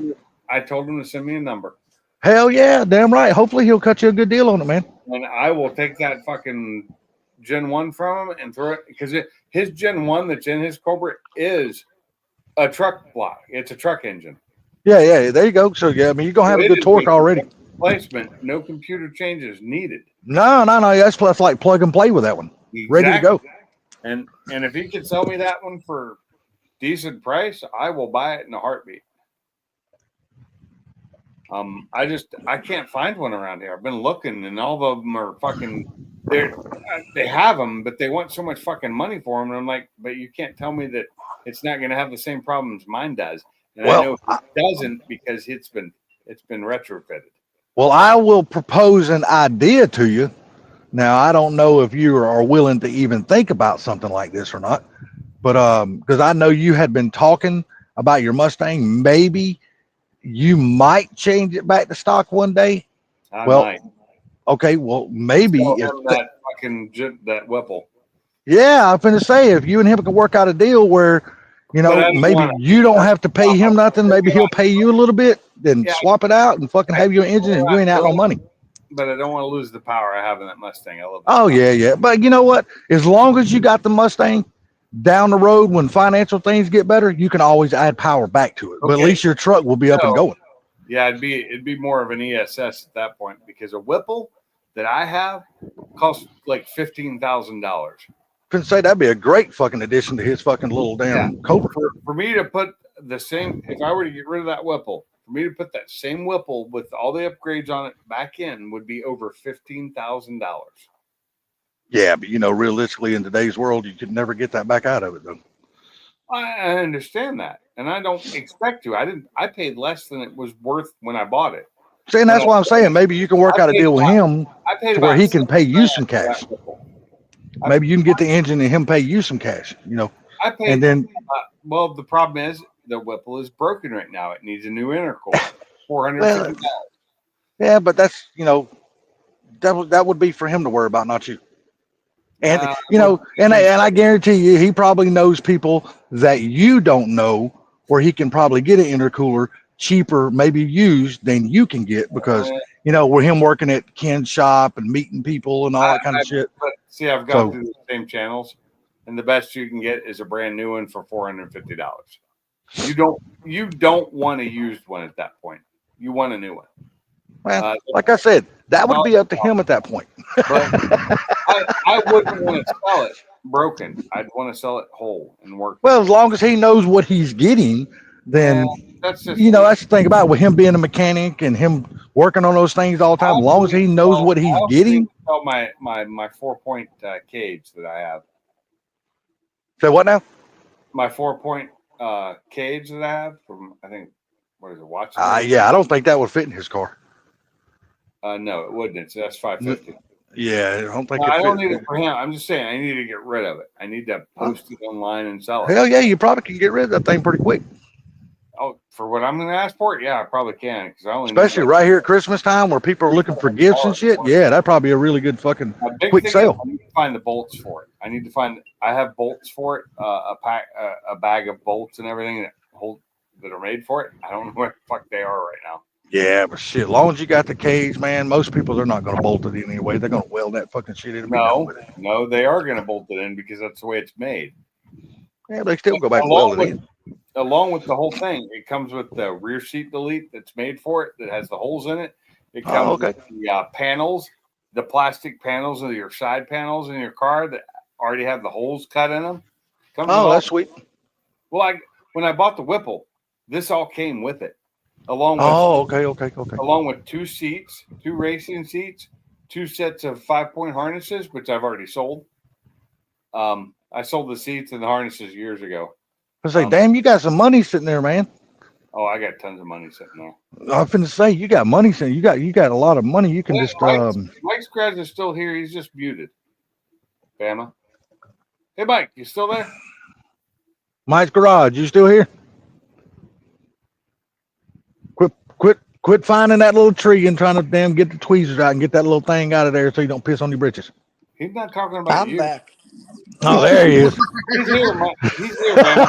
I told him to send me a number. Hell yeah, damn right. Hopefully he'll cut you a good deal on it, man. And I will take that fucking Gen 1 from him and throw it, because his Gen 1 that's in his Cobra is a truck block. It's a truck engine. Yeah, there you go. So yeah, I mean, you're gonna have a good torque already. Placement, no computer changes needed. No, that's like plug and play with that one. Exactly. Ready to go. And if he can sell me that one for decent price, I will buy it in a heartbeat. I can't find one around here. I've been looking, and all of them are fucking they have them, but they want so much fucking money for them. And I'm like, but you can't tell me that it's not going to have the same problems mine does. And I know it doesn't because it's been retrofitted. Well, I will propose an idea to you. Now, I don't know if you are willing to even think about something like this or not, but because I know you had been talking about your Mustang, maybe you might change it back to stock one day. I Well, might. Okay, well, maybe Tell if him that fucking that Whipple. yeah, I'm finna say if you and him can work out a deal where, you But I know, don't maybe wanna- you don't have to pay him nothing, maybe he'll pay you a little bit, then Yeah. swap it out and fucking have your engine and you ain't out no money. But I don't want to lose the power I have in that Mustang. I love it. Oh yeah, yeah. But you know what? As long as you got the Mustang down the road when financial things get better, you can always add power back to it. But at Okay. least your truck will be up and going. Yeah, it'd be more of an ESS at that point because a Whipple that I have costs like $15,000. Couldn't say that'd be a great fucking addition to his fucking little damn Cobra. For me to put the same, if I were to get rid of that Whipple, for me to put that same Whipple with all the upgrades on it back in would be over $15,000. Yeah, but you know, realistically in today's world, you could never get that back out of it though. I understand that, and I don't expect to. I paid less than it was worth when I bought it. See, and that's why I'm saying maybe you can work out a deal with him I paid to where about he can pay you some $6,000 for that cash. Whipple. Maybe you can get the engine and him pay you some cash, you know. I paid, And then well, the problem is the Whipple is broken right now. It needs a new intercooler. $450. yeah, but that's, you know, that would be for him to worry about, not you. And you know, and I guarantee you, he probably knows people that you don't know where he can probably get an intercooler cheaper, maybe used than you can get because you know, with him working at Ken's shop and meeting people and all that kind of shit. But see, I've gone through the same channels, and the best you can get is a brand new one for $450. You don't want a used one at that point. You want a new one. Well, like I said, that would be up to him at that point. But I wouldn't want to sell it broken. I'd want to sell it whole and work. Well, as long as he knows what he's getting, then that's just, you know, that's the thing about it, with him being a mechanic and him working on those things all the time. As long as he knows what he's getting. Sell my 4-point cage that I have. So what now? My 4-point cage that I have from, I think, what is it? Watch. Yeah, I don't think that would fit in his car. No, it wouldn't. It's S550. Yeah, I don't think. I don't need it for him. I'm just saying I need to get rid of it. I need to post it online and sell it. Hell yeah, you probably can get rid of that thing pretty quick. Oh, for what I'm going to ask for it, yeah, I probably can because I only especially right here at Christmas time where people are looking for gifts and shit. Yeah, that'd probably be a really good fucking quick sale. I need to find the bolts for it. I have bolts for it, a bag of bolts and everything that are made for it. I don't know where the fuck they are right now. Yeah, but shit, as long as you got the cage, man, most people, they're not going to bolt it in anyway. They're going to weld that fucking shit in. No, they are going to bolt it in because that's the way it's made. Yeah, they still go back and weld it in. Along with the whole thing, it comes with the rear seat delete that's made for it that has the holes in it. It comes with the panels, the plastic panels of your side panels in your car that already have the holes cut in them. That's sweet. Well, when I bought the Whipple, this all came with it. Along with, along with 2 seats, 2 racing seats, 2 sets of 5-point harnesses, which I've already sold. I sold the seats and the harnesses years ago. I was like, damn, you got some money sitting there, man. Oh, I got tons of money sitting there. I'm finna say you got money sitting. You got a lot of money. You can just Mike's Garage is still here. He's just muted. Bama. Hey, Mike, you still there? Mike's Garage, you still here? Quit finding that little tree and trying to damn get the tweezers out and get that little thing out of there so you don't piss on your britches. He's not talking about you. I'm back. Oh, there he is. He's here, Mike. He's here, man.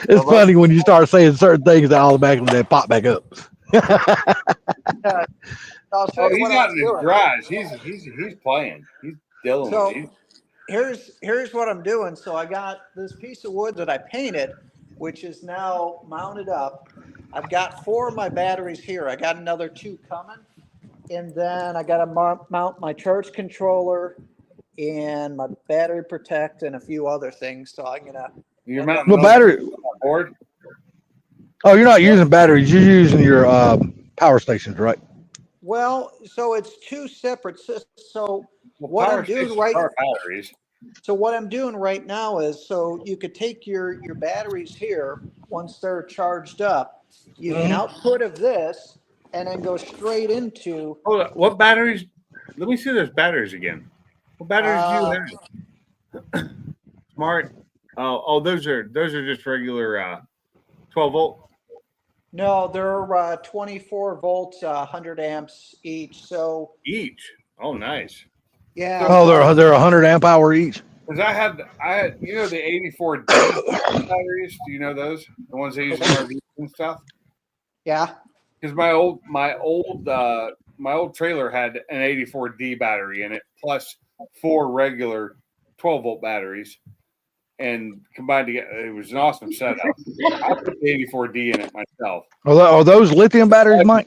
It's funny when you start saying certain things that automatically they pop back up. He's out in his garage. He's playing. He's dealing with it. Here's what I'm doing. So I got this piece of wood that I painted, which is now mounted up. I've got 4 of my batteries here. I got another 2 coming. And then I got to mount my charge controller and my battery protect and a few other things. So I'm going to... You're mounting the battery board? Oh, you're not using batteries. You're using your power stations, right? Well, so it's two separate systems. So Well, what power I'm doing stations right, are batteries. so what I'm doing right now is, so you could take your batteries here, once they're charged up, you can Mhm. output of this and then go straight into, Hold on. What batteries? Let me see those batteries again. What batteries do you have? Smart. Oh, those are just regular 12 volt no, they're 24 volts, 100 amps each. So each. Oh, nice. yeah, So Oh, so they're 100 amp hour each. because I had the 84D batteries. Do you know those? The ones they use in RVs and stuff. yeah. Because my old trailer had an 84D battery in it, plus 4 regular 12 volt batteries, and combined together, it was an awesome setup. I put the 84D in it myself. Are those lithium batteries, Mike?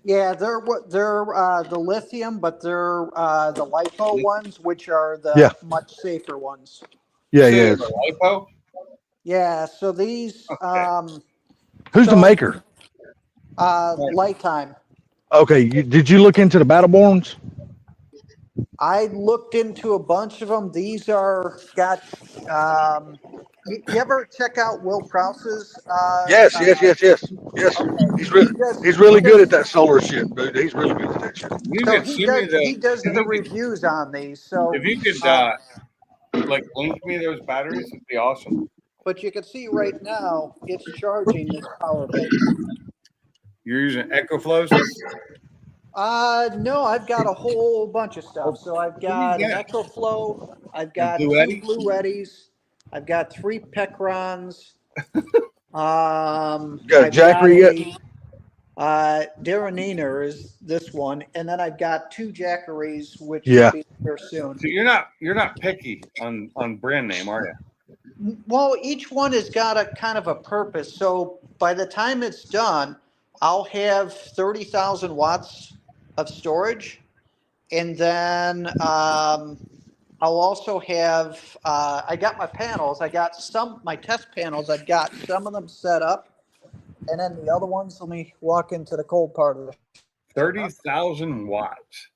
Yeah, they're the lithium, but they're the LiPo ones, which are Yeah. the much safer ones. Yeah, So yeah. the LiPo. Yeah, so these Okay. Who's the so maker? Lifetime. Okay, did you look into the Battleborns? I looked into a bunch of them. These are got. You ever check out Will Prouse's? Yes, yes, yes, yes, yes. Okay, he does. He's He really good does. at that solar shit, dude. He's really good at that shit. You So could send me he does if the you could reviews on these. So, if you could like link me those batteries, it'd be awesome. but you can see right now it's charging this power bank. You're using EcoFlows. No, I've got a whole bunch of stuff. So I've What do you got an get? EcoFlow. I've And got Blue 2 Eddy? Blue Eddies. I've got 3 Pecrons. You got a I've Jackery yet? Daraniner is this one, and then I've got 2 Jackeries, which should Yeah. be here soon. So you're not picky on brand name, are you? Well, each one has got a kind of a purpose. So by the time it's done, I'll have 30,000 watts of storage, and then I'll also have. I got my panels. I got my test panels. I've got some of them set up, and then the other ones. Let me walk into the cold part of it. 30,000 watts.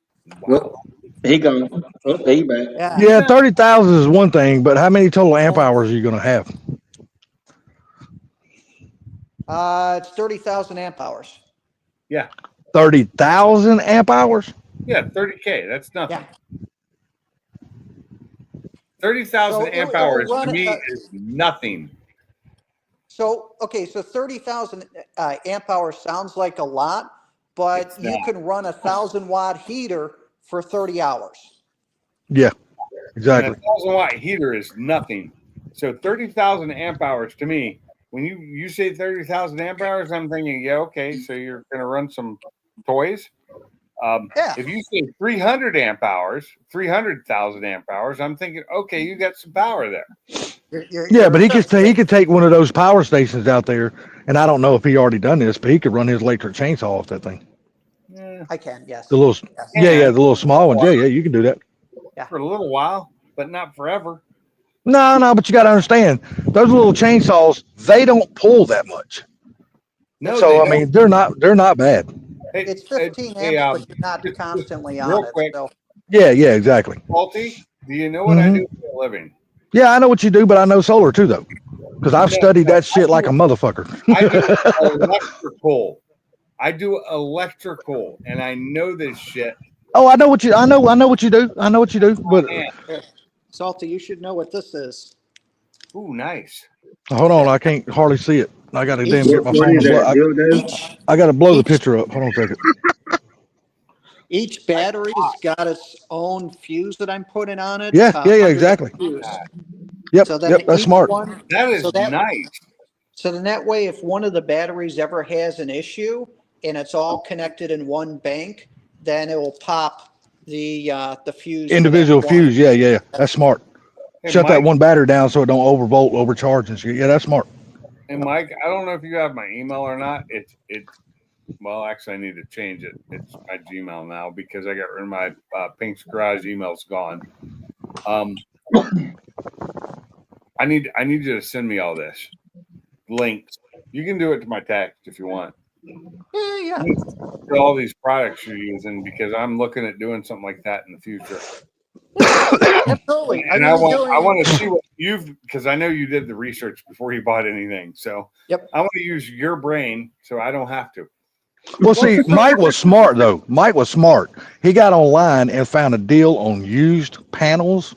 Wow. Well, he gone. Oh, he back. Yeah. Yeah, 30,000 is one thing, but how many total amp hours are you going to have? It's 30,000 amp hours. Yeah. 30,000 amp hours? Yeah, 30K. That's nothing. Yeah. 30,000 So amp it'll hours run to me a- is nothing. So, okay, so 30,000 amp hours sounds like a lot, but It's you not. can run a 1,000-watt heater for 30 hours. Yeah, And exactly. a 1,000 watt heater is nothing. So 30,000 amp hours to me, when you say 30,000 amp hours, I'm thinking, yeah, okay, so you're going to run some toys. Yeah. If you say 300 amp hours, 300,000 amp hours, I'm thinking, okay, you got some power there. Yeah, but he could take one of those power stations out there, and I don't know if he already done this, but he could run his electric chainsaw off that thing. Yeah, I can, yes. The little, Yes. yeah, the little small ones. Yeah, you can do that. for a little while, but not forever. No, but you got to understand, those little chainsaws, they don't pull that much. No, So they I don't. mean, they're not bad. Hey, It's 15 hey, amps, but you're not constantly on real it. quick, So, Yeah, exactly. Faulty, do you know what I do for a living? Yeah, I know what you do, but I know solar too, though, because I've studied that shit like a motherfucker. I do electrical. I do electrical, and I know this shit. Oh, I know what you do. I know what you do. But here, Salty, you should know what this is. Ooh, nice. hold on, I can't hardly see it. I got to damn get my What phone. is To blow. that? Dildo? I got to blow the Each- picture up. Hold on a second. Each battery's got its own fuse that I'm putting on it. Yeah, under the exactly. fuse. Yep, So then yep, that's each smart. one- That is So that- nice. So then that way, if one of the batteries ever has an issue and it's all connected in one bank, then it will pop the fuse. for that Individual one. fuse. Yeah, that's smart. Hey, Shut that Mike, one battery down so it don't overvolt, overcharge and shit. Yeah, that's smart. and Mike, I don't know if you have my email or not. It's well, actually, I need to change it. It's my Gmail now because I got rid of my Pink's Garage email's gone. I need you to send me all this links. You can do it to my text if you want. Yeah. For all these products you're using, because I'm looking at doing something like that in the future. Absolutely. And I gonna be want to see what because I know you did the research before you bought anything. So Yep. I want to use your brain so I don't have to. Well, see, Mike was smart though. Mike was smart. He got online and found a deal on used panels,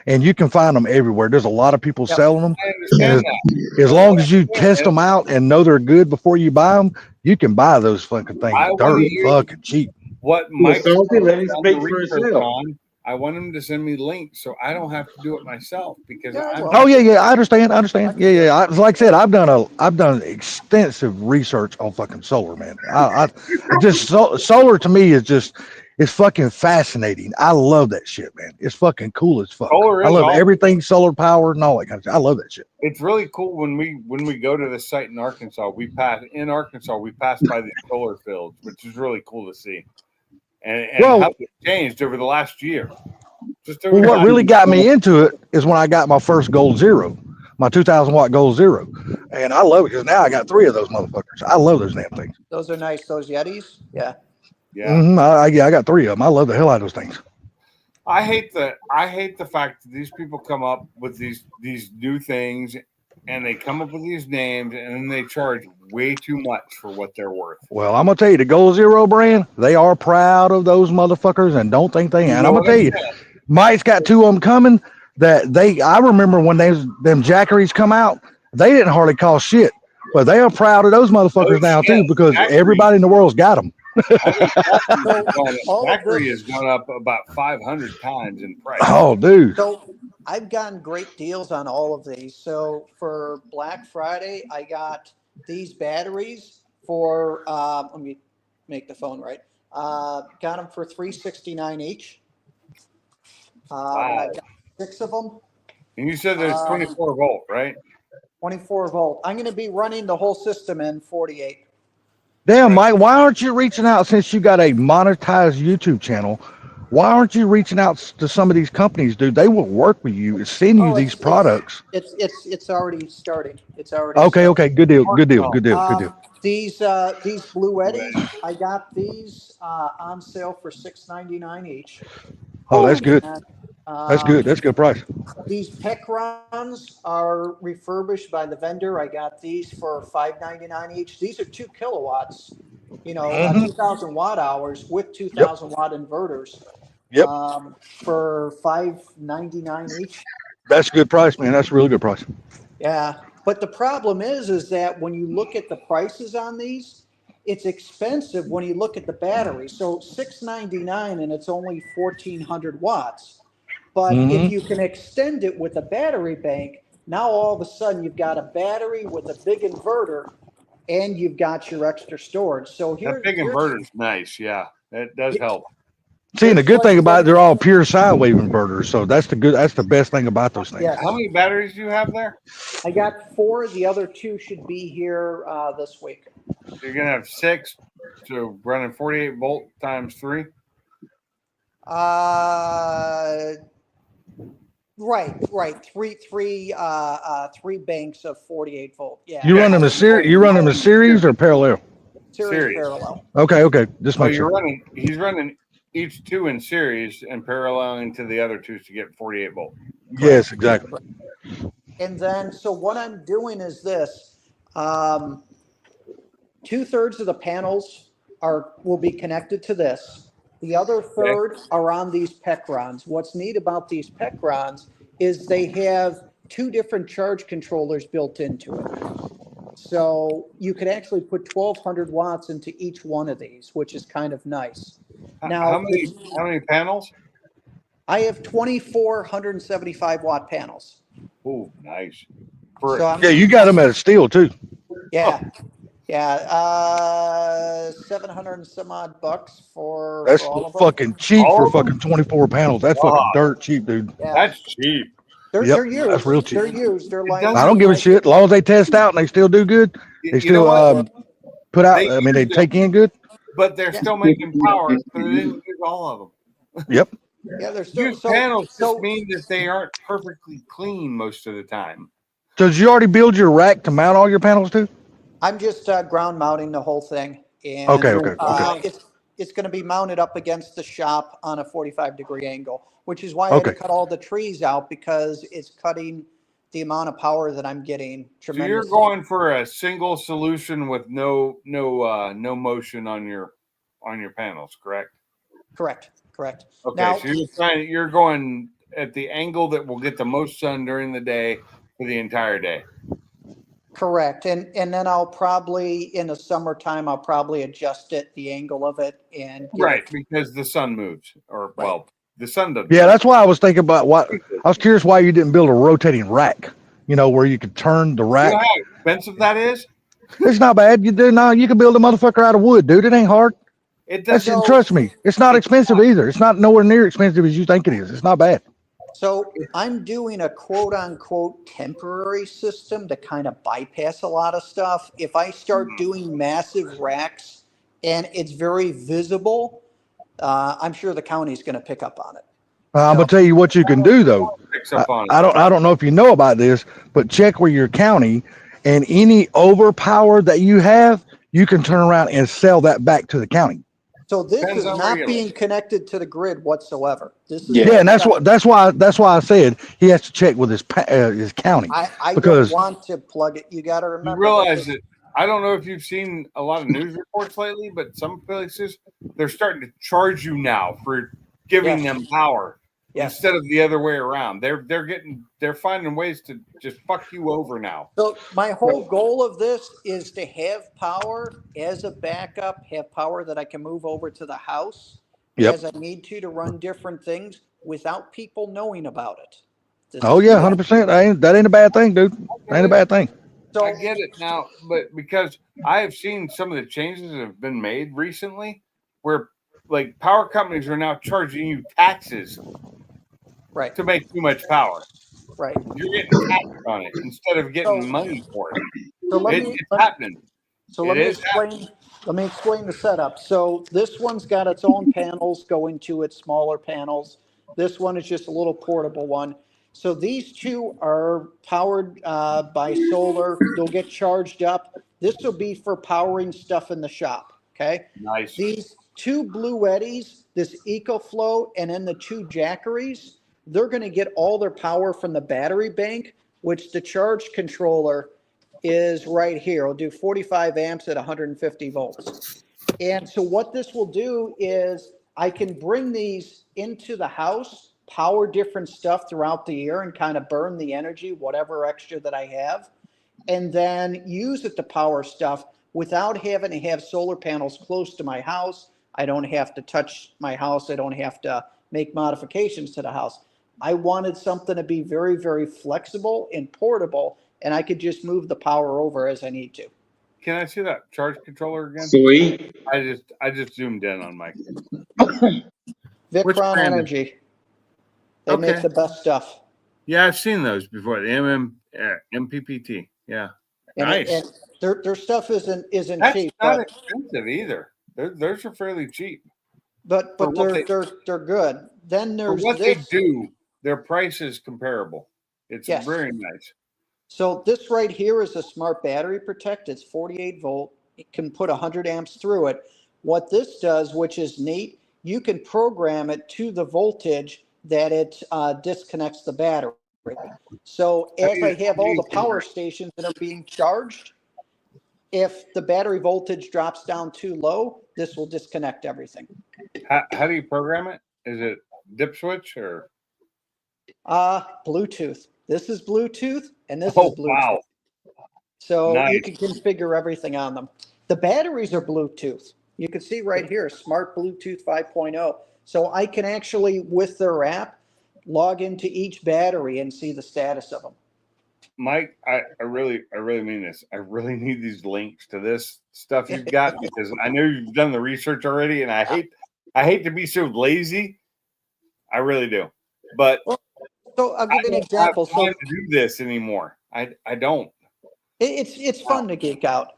and you can find them everywhere. There's a lot of people Yep. selling them. I understand that. As long as you test them out and know they're good before you buy them, you can buy those fucking things I wanna dirt use- fucking cheap. What Well, Mike Salty, let him done speak the for research himself. on, I want him to send me links so I don't have to do it myself because Yeah, I'm well. Oh yeah, I understand. Yeah. Like I said, I've done extensive research on fucking solar, man. I just solar to me is just it's fucking fascinating. I love that shit, man. It's fucking cool as fuck. Solar I is love awesome. everything solar powered and all that kind of shit. I love that shit. It's really cool when we go to the site in Arkansas. We pass by the solar fields, which is really cool to see. And Well- how it's changed over the last year. Just over Well, the what last really got me into it is when I got my first Gold Zero, my 2,000 watt Gold Zero, and I love it because now I got 3 of those motherfuckers. I love those damn things. Those are nice. Those Yetis. Yeah. Yeah. I got 3 of them. I love the hell out of those things. I hate the fact that these people come up with these new things and they come up with these names and then they charge way too much for what they're worth. Well, I'm gonna tell you, the Gold Zero brand, they are proud of those motherfuckers and don't think they ain't. And I'm gonna tell you, Mike's got 2 of them coming. I remember when them Jackeries come out, they didn't hardly cost shit, but they are proud of those motherfuckers now too because Jackeries. everybody in the world's got them. all of Zachary this- has gone up about 500 times in price. Oh, dude. So I've gotten great deals on all of these. So for Black Friday, I got these batteries for let me make the phone right. Got them for $369 each. I got 6 of them. And you said there's 24 volt, right? 24 volt. I'm going to be running the whole system in 48. Damn, Mike, why aren't you reaching out since you got a monetized YouTube channel? Why aren't you reaching out to some of these companies, dude? They will work with you and send you these products. It's already starting. It's already Okay, starting. okay, good deal, good deal, good deal, good deal. These Blue Eddies, I got these on sale for $6.99 each. Oh, that's good. And, That's good. That's a good price. These Pecrons are refurbished by the vendor. I got these for $5.99 each. These are 2 kilowatts, 2,000 watt hours with 2,000 watt inverters. Yep. For $5.99 each. That's a good price, man. That's a really good price. Yeah, but the problem is that when you look at the prices on these, it's expensive when you look at the battery. So $6.99 and it's only 1,400 watts. But if you can extend it with a battery bank, now all of a sudden you've got a battery with a big inverter, and you've got your extra storage. So here, That big inverter's nice. Yeah, that does help. See, and the good thing about it, they're all pure sine wave inverters. So that's the best thing about those things. Yes. How many batteries do you have there? I got 4. The other 2 should be here this week. You're gonna have 6, so running 48 volt times 3. Right. Three banks of 48 volt. Yeah. You run them as series? You run them as series or parallel? Series parallel. Okay. Just So make sure. he's running each 2 in series and paralleling to the other 2 to get 48 volt. Yes, exactly. And then, so what I'm doing is this: 2/3 of the panels will be connected to this. The other third are on these Pecrons. What's neat about these Pecrons is they have 2 different charge controllers built into it. So you could actually put 1,200 watts into each one of these, which is kind of nice. Now, how many panels? I have 24 175 watt panels. Oh, nice. So Yeah, you got them at a steal too. Yeah. 700 and some odd bucks for That's all of them. fucking cheap All for of them? fucking 24 panels. That's fucking dirt cheap, dude. Yeah. That's cheap. They're Yep, used. that's real cheap. They're used. They're like. I don't give a shit. As long as they test out and they still do good, they You know still what? put out. They they take in good. But they're still making power, so they didn't use all of them. Yep. Yeah, they're still. Used panels just mean that they aren't perfectly clean most of the time. So did you already build your rack to mount all your panels to? I'm just ground mounting the whole thing, and Okay. it's going to be mounted up against the shop on a 45-degree angle, which is why I had to Okay. cut all the trees out because it's cutting the amount of power that I'm getting So you're tremendously. going for a single solution with no motion on your panels, correct? Correct. Okay, Now, so you're going at the angle that will get the most sun during the day for the entire day. correct, and then I'll probably in the summertime I'll probably adjust it, the angle of it, and get Right, it because the sun moves, or right. well, the sun doesn't. Yeah, that's why I was thinking about what I was curious why you didn't build a rotating rack. You know, where you could turn the You rack. know how expensive that is? It's not bad. You do now. You can build a motherfucker out of wood, dude. It ain't hard. It That's doesn't. So trust me. It's not It's expensive either. It's not nowhere near expensive as you think it is. It's not bad. So I'm doing a quote unquote temporary system to kind of bypass a lot of stuff. If I start doing massive racks and it's very visible, I'm sure the county's going to pick up on it. I'm So, gonna tell you what you can do though. picks up on it. I don't know if you know about this, but check with your county and any overpower that you have, you can turn around and sell that back to the county. so this Depends is on where not you being connected to the grid whatsoever. This is Yeah. Yeah, and that's why I said he has to check with his county I don't because want to plug it. You got to You remember realize this that I don't know if you've seen a lot of news reports lately, but some places they're starting to charge you now for giving Yes. them power Yes. instead of the other way around. They're finding ways to just fuck you over now. So my whole goal of this is to have power as a backup, have power that I can move over to the house Yep. as I need to run different things without people knowing about it. This Oh is yeah, the 100%. That ain't a bad thing, dude. That ain't a bad thing. so I get it now, but because I have seen some of the changes that have been made recently where like power companies are now charging you taxes right, to make too much power. right. You're getting taxed on it instead of getting So money for it. so It's happening. let It me is explain. Let me explain the setup. So this one's got its own panels going to its smaller panels. This one is just a little portable one. So these two are powered by solar. They'll get charged up. This will be for powering stuff in the shop. Okay. nice. These two Blue Eddies, this EcoFlow, and then the two Jackeries, they're going to get all their power from the battery bank, which the charge controller is right here. It'll do 45 amps at 150 volts. And so what this will do is I can bring these into the house, power different stuff throughout the year and kind of burn the energy, whatever extra that I have, and then use it to power stuff without having to have solar panels close to my house. I don't have to touch my house. I don't have to make modifications to the house. I wanted something to be very, very flexible and portable, and I could just move the power over as I need to. Can I see that charge controller again? Sweet. I just zoomed in on Mike. Which Vicron brand? Energy. They make Okay. the best stuff. Yeah, I've seen those before. The MPPT. Yeah, And, nice. and their stuff isn't That's cheap, not but expensive either. Those are fairly cheap but for but what they're good. Then for there's what they this. do. Their price is comparable. It's Yes. very nice. So this right here is a smart battery protect. It's 48 volt. It can put 100 amps through it. What this does, which is neat, you can program it to the voltage that it disconnects the battery. So as I have all the power stations that are being charged, if the battery voltage drops down too low, this will disconnect everything. How do you program it? Is it dip switch or? Bluetooth. This is Bluetooth, and this Oh is Bluetooth. wow! So Nice. you can configure everything on them. The batteries are Bluetooth. You can see right here, Smart Bluetooth 5.0. So I can actually, with their app, log into each battery and see the status of them. Mike, I really mean this. I really need these links to this stuff you've got because I know you've done the research already, and I hate to be so lazy. I really do, but So I'll give you an I don't example. have time to do this anymore. I don't. It's fun to geek out.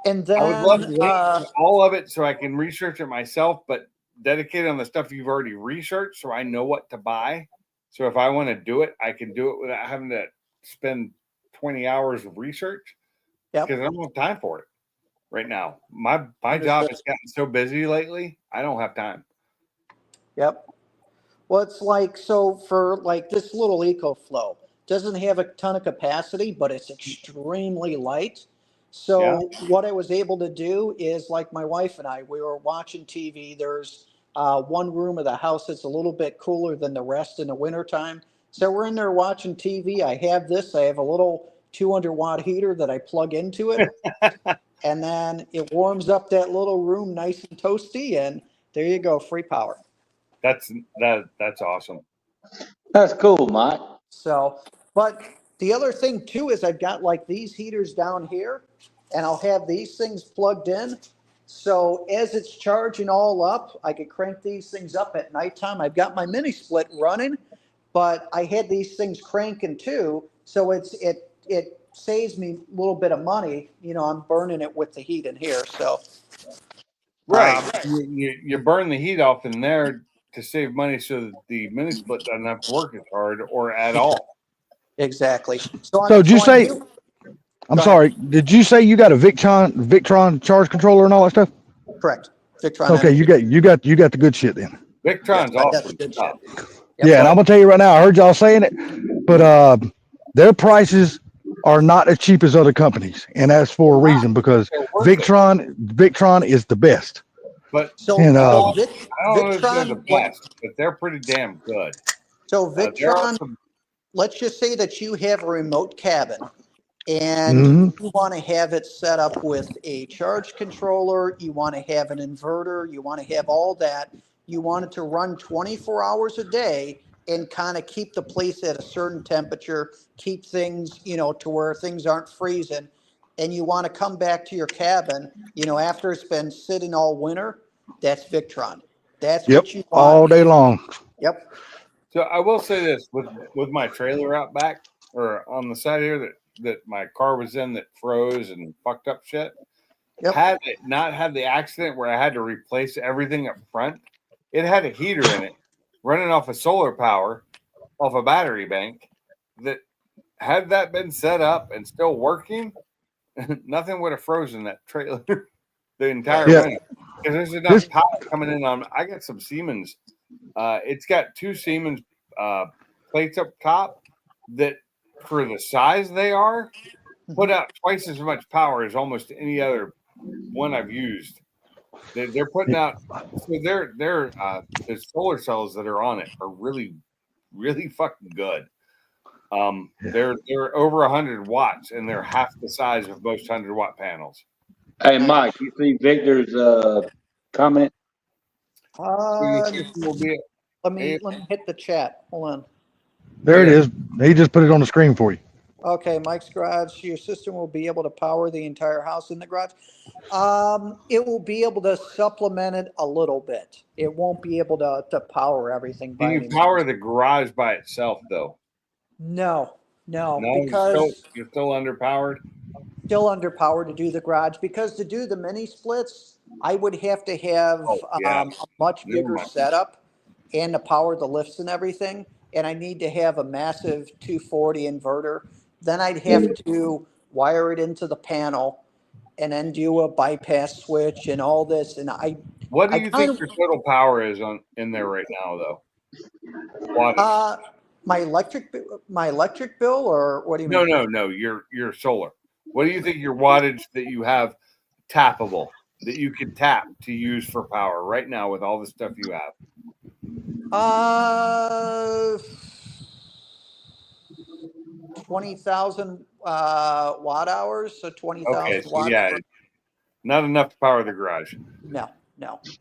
And then I would love to link to all of it so I can research it myself, but dedicate on the stuff you've already researched so I know what to buy. So if I want to do it, I can do it without having to spend 20 hours of research. Yep. because I don't have time for it right now. My job Understood. has gotten so busy lately. I don't have time. Yep. Well, it's like, so for like this little EcoFlow, doesn't have a ton of capacity, but it's extremely light. So what I was able to do is, like, my wife and I, we were watching TV. There's one room of the house that's a little bit cooler than the rest in the wintertime. So we're in there watching TV. I have this. I have a little 200-watt heater that I plug into it. And then it warms up that little room nice and toasty. And there you go, free power. That's awesome. That's cool, Mike. So, but the other thing too is I've got like these heaters down here, and I'll have these things plugged in. So as it's charging all up, I could crank these things up at nighttime. I've got my mini split running, but I had these things cranking too. So it saves me a little bit of money. You know, I'm burning it with the heat in here. So Right. You burn the heat off in there to save money so that the mini split doesn't have to work as hard or at all. exactly. So did you say? I'm Go ahead. sorry. Did you say you got a Victron charge controller and all that stuff? Correct. Victron Okay, Energy. you got the good shit then. Victron's Yes, I got awesome the good stuff. shit. Yep. Yeah, and I'm gonna tell you right now. I heard y'all saying it, but their prices are not as cheap as other companies, and that's for a reason because They're worth it. Victron is the best. But So, And, I don't know if they're Victron, the best, but they're pretty damn good. so There are Victron, some, let's just say that you have a remote cabin and Mhm. you want to have it set up with a charge controller, you want to have an inverter, you want to have all that. You want it to run 24 hours a day and kind of keep the place at a certain temperature, keep things, you know, to where things aren't freezing. And you want to come back to your cabin, you know, after it's been sitting all winter, that's Victron. That's Yep, what you all want. day long. Yep. so I will say this with my trailer out back or on the side here that my car was in that froze and fucked up shit. Yep. Had it not had the accident where I had to replace everything up front, it had a heater in it running off of solar power, off a battery bank. That had that been set up and still working, nothing would have frozen that trailer the entire Yeah. winter. Because there's enough power coming in on. I got some Siemens. It's got two Siemens plates up top that, for the size they are, put out twice as much power as almost any other one I've used. They're putting out. So the solar cells that are on it are really, really fucking good. They're over 100 watts and they're half the size of most 100-watt panels. Hey, Mike, you see Victor's comment? Your system will be Let me hit the chat. Hold on. There it is. He just put it on the screen for you. Okay, Mike's garage. Your system will be able to power the entire house in the garage. It will be able to supplement it a little bit. It won't be able to power everything. Can you power the garage by itself though? No, because you're still underpowered. Still underpowered to do the garage, because to do the mini splits, I would have to have a much bigger setup and to power the lifts and everything. And I need to have a massive 240 inverter. Then I'd have to wire it into the panel and then do a bypass switch and all this. And what do you think your total power is in there right now though? My electric bill, or what do you mean? No, your solar. What do you think your wattage that you have tappable that you could tap to use for power right now with all the stuff you have? 20,000 watt hours. So 20,000 watt hours. Not enough to power the garage. No,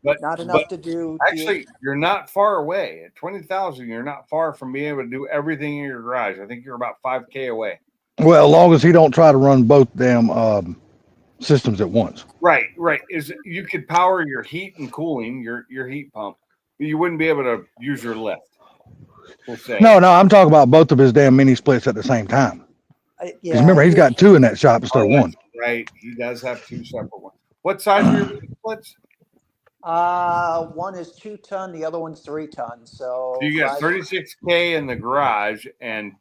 but not enough to do. Actually, you're not far away. At 20,000, you're not far from being able to do everything in your garage. I think you're about 5K away. Well, as long as he don't try to run both damn systems at once. Right. Is you could power your heat and cooling, your heat pump, but you wouldn't be able to use your lift. We'll say. No, I'm talking about both of his damn mini splits at the same time. Because remember, he's got two in that shop instead of one. Right. He does have two separate ones. What size are your mini splits? One is 2 ton, the other one's 3 tons. So you got 36K in the garage and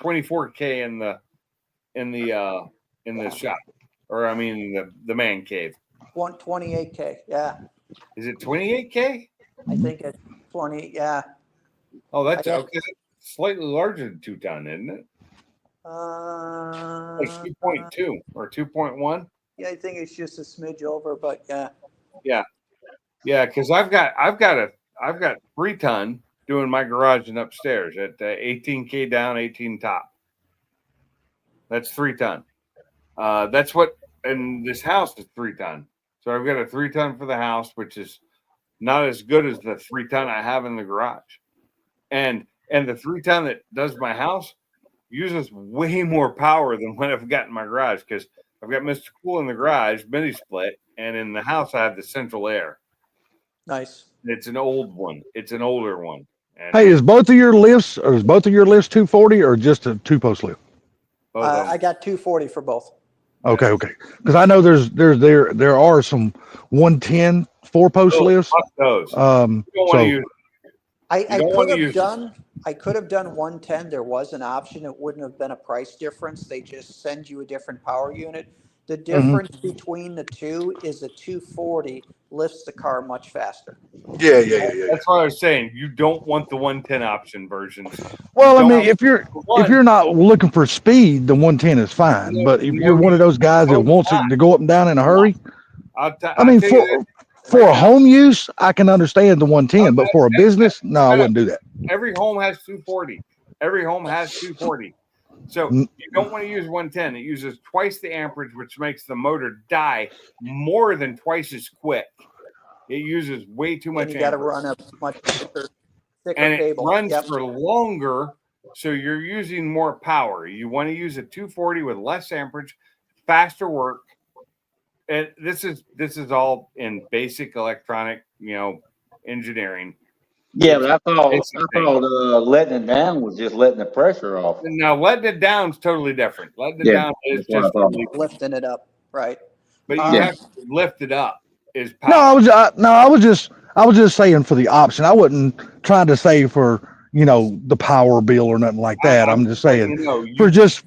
24K in the shop. or I mean the man cave. 128K. Yeah, Is it 28K? I think it's 20. Yeah. Oh, that's I got- okay. Slightly larger than 2 ton, isn't it? Like Uh, 2.2 or 2.1. yeah, I think it's just a smidge over, but yeah. Yeah, because I've got 3 ton doing my garage and upstairs at 18K down, 18 top. That's 3 ton. That's what, and this house is 3 ton. So I've got a 3 ton for the house, which is not as good as the 3 ton I have in the garage. And the 3 ton that does my house uses way more power than what I've got in my garage because I've got Mr. Cool in the garage, mini split, and in the house I have the central air. Nice. It's an old one. It's an older one. And Hey, is both of your lifts 240 or just a 2-post lift? both of them. I got 240 for both. Okay, okay. Because I know there are some 110 4-post lifts. Fuck those. You don't want So to use. I don't could wanna have use- done. I could have done 110. There was an option. It wouldn't have been a price difference. They just send you a different power unit. The difference between the two is a 240 lifts the car much faster. yeah. That's what I was saying. You don't want the 110 option versions. Well, I Don't- mean, if you're not looking for speed, the 110 is fine. But if you're one of those guys that wants it to go up and down in a hurry, I mean, for a home use, I can understand the 110, but for a business, no, I wouldn't do that. every home has 240. Every home has 240. So you don't want to use 110. It uses twice the amperage, which makes the motor die more than twice as quick. It uses way too much And you got to amperage. run a much thicker And it cable. runs Yep. for longer, so you're using more power. You want to use a 240 with less amperage, faster work. And this is all in basic electronic, engineering. Yeah, but I thought Basic thing. letting it down was just letting the pressure off. Now letting it down is totally different. Letting it Yeah, down is that's what I just thought. Lifting it up, right? but you Yeah. have to lift it up is power. No, I was just saying for the option. I wasn't trying to say for the power bill or nothing like that. I'm just saying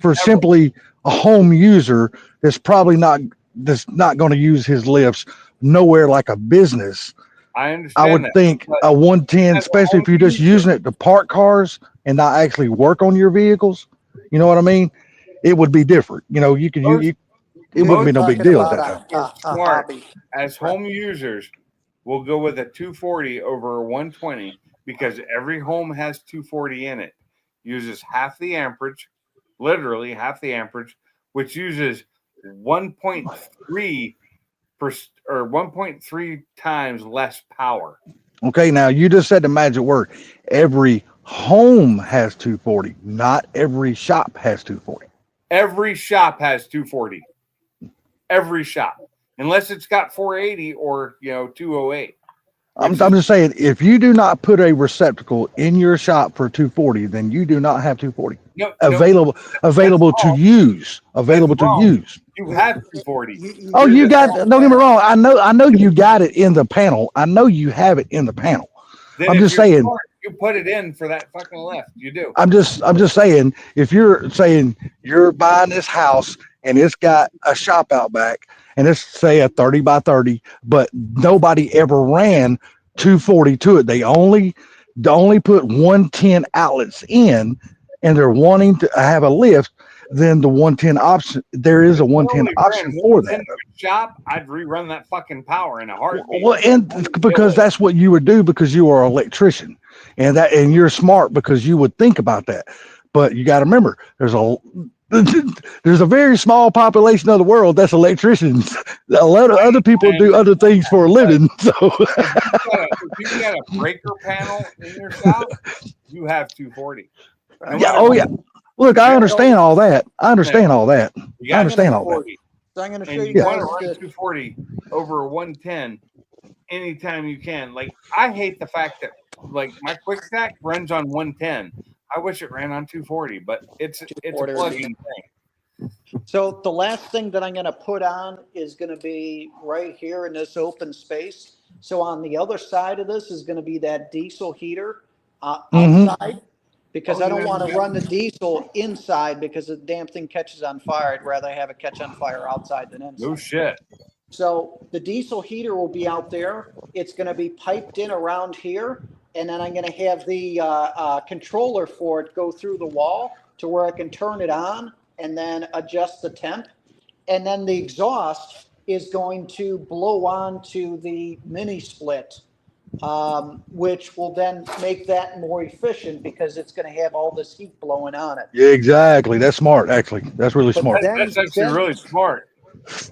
for simply a home user that's probably not going to use his lifts nowhere like a business. I understand. I would that, think but a 110, as a especially if home you're just user- using it to park cars and not actually work on your vehicles. You know what I mean? It would be different. You could Most- it wouldn't be no big Talking deal at about that time. a Smart. hobby. as home users, we'll go with a 240 over a 120 because every home has 240 in it. Uses half the amperage, literally half the amperage, which uses 1.3 or 1.3 times less power. Okay, now you just said the magic word. Every home has 240, not every shop has 240. Every shop has 240. Every shop, unless it's got 480 or 208. I'm just saying, if you do not put a receptacle in your shop for 240, then you do not have 240 No, available to wrong. use. Available to wrong. use. you have 240. Oh, you got. Don't get me wrong. I know you got it in the panel. I know you have it in the panel. Then I'm if just you're saying. smart, you put it in for that fucking lift. You do. I'm just saying, if you're saying you're buying this house and it's got a shop out back and it's say a 30 by 30, but nobody ever ran 240 to it. They only put 110 outlets in and they're wanting to have a lift, then the 110 option, there is a 110 option for that. Shop, I'd rerun that fucking power in a heartbeat. Well, and because that's what you would do because you are an electrician and you're smart because you would think about that. But you got to remember, there's a very small population of the world that's electricians. A lot of other people do other things for a living. So if you got a breaker panel in your shop, you have 240. No yeah, matter oh what. yeah. Look, I understand all that. I understand all that. You got I understand all that. 240. So I'm going to show And you you want guys to run the 240 over a 110 anytime you can. Like, I hate the fact that like my quick stack runs on 110. I wish it ran on 240, but it's a 240 plug-in thing. So the last thing that I'm going to put on is going to be right here in this open space. So on the other side of this is going to be that diesel heater Mhm. outside. because Oh, I don't yeah, want to yeah. run the diesel inside because the damn thing catches on fire. I'd rather have it catch on fire outside than inside. No shit. So the diesel heater will be out there. It's going to be piped in around here. And then I'm going to have the controller for it go through the wall to where I can turn it on and then adjust the temp. And then the exhaust is going to blow on to the mini split, which will then make that more efficient because it's going to have all this heat blowing on it. Yeah, exactly. That's smart, actually. That's really But smart. then- That's actually really smart.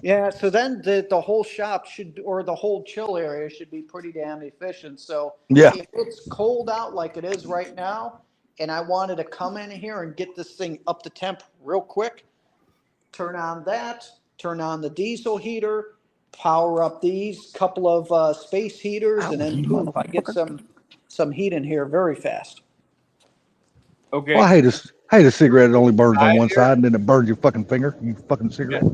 Yeah, so then the whole shop should, or the whole chill area should be pretty damn efficient. So Yeah. if it's cold out like it is right now, and I wanted to come in here and get this thing up to temp real quick, turn on that, turn on the diesel heater, power up these couple of space heaters, and then boom, I get some heat in here very fast. Okay. Well, I hate a cigarette that only burns on one Here. side and then it burns your fucking finger. You fucking cigarette.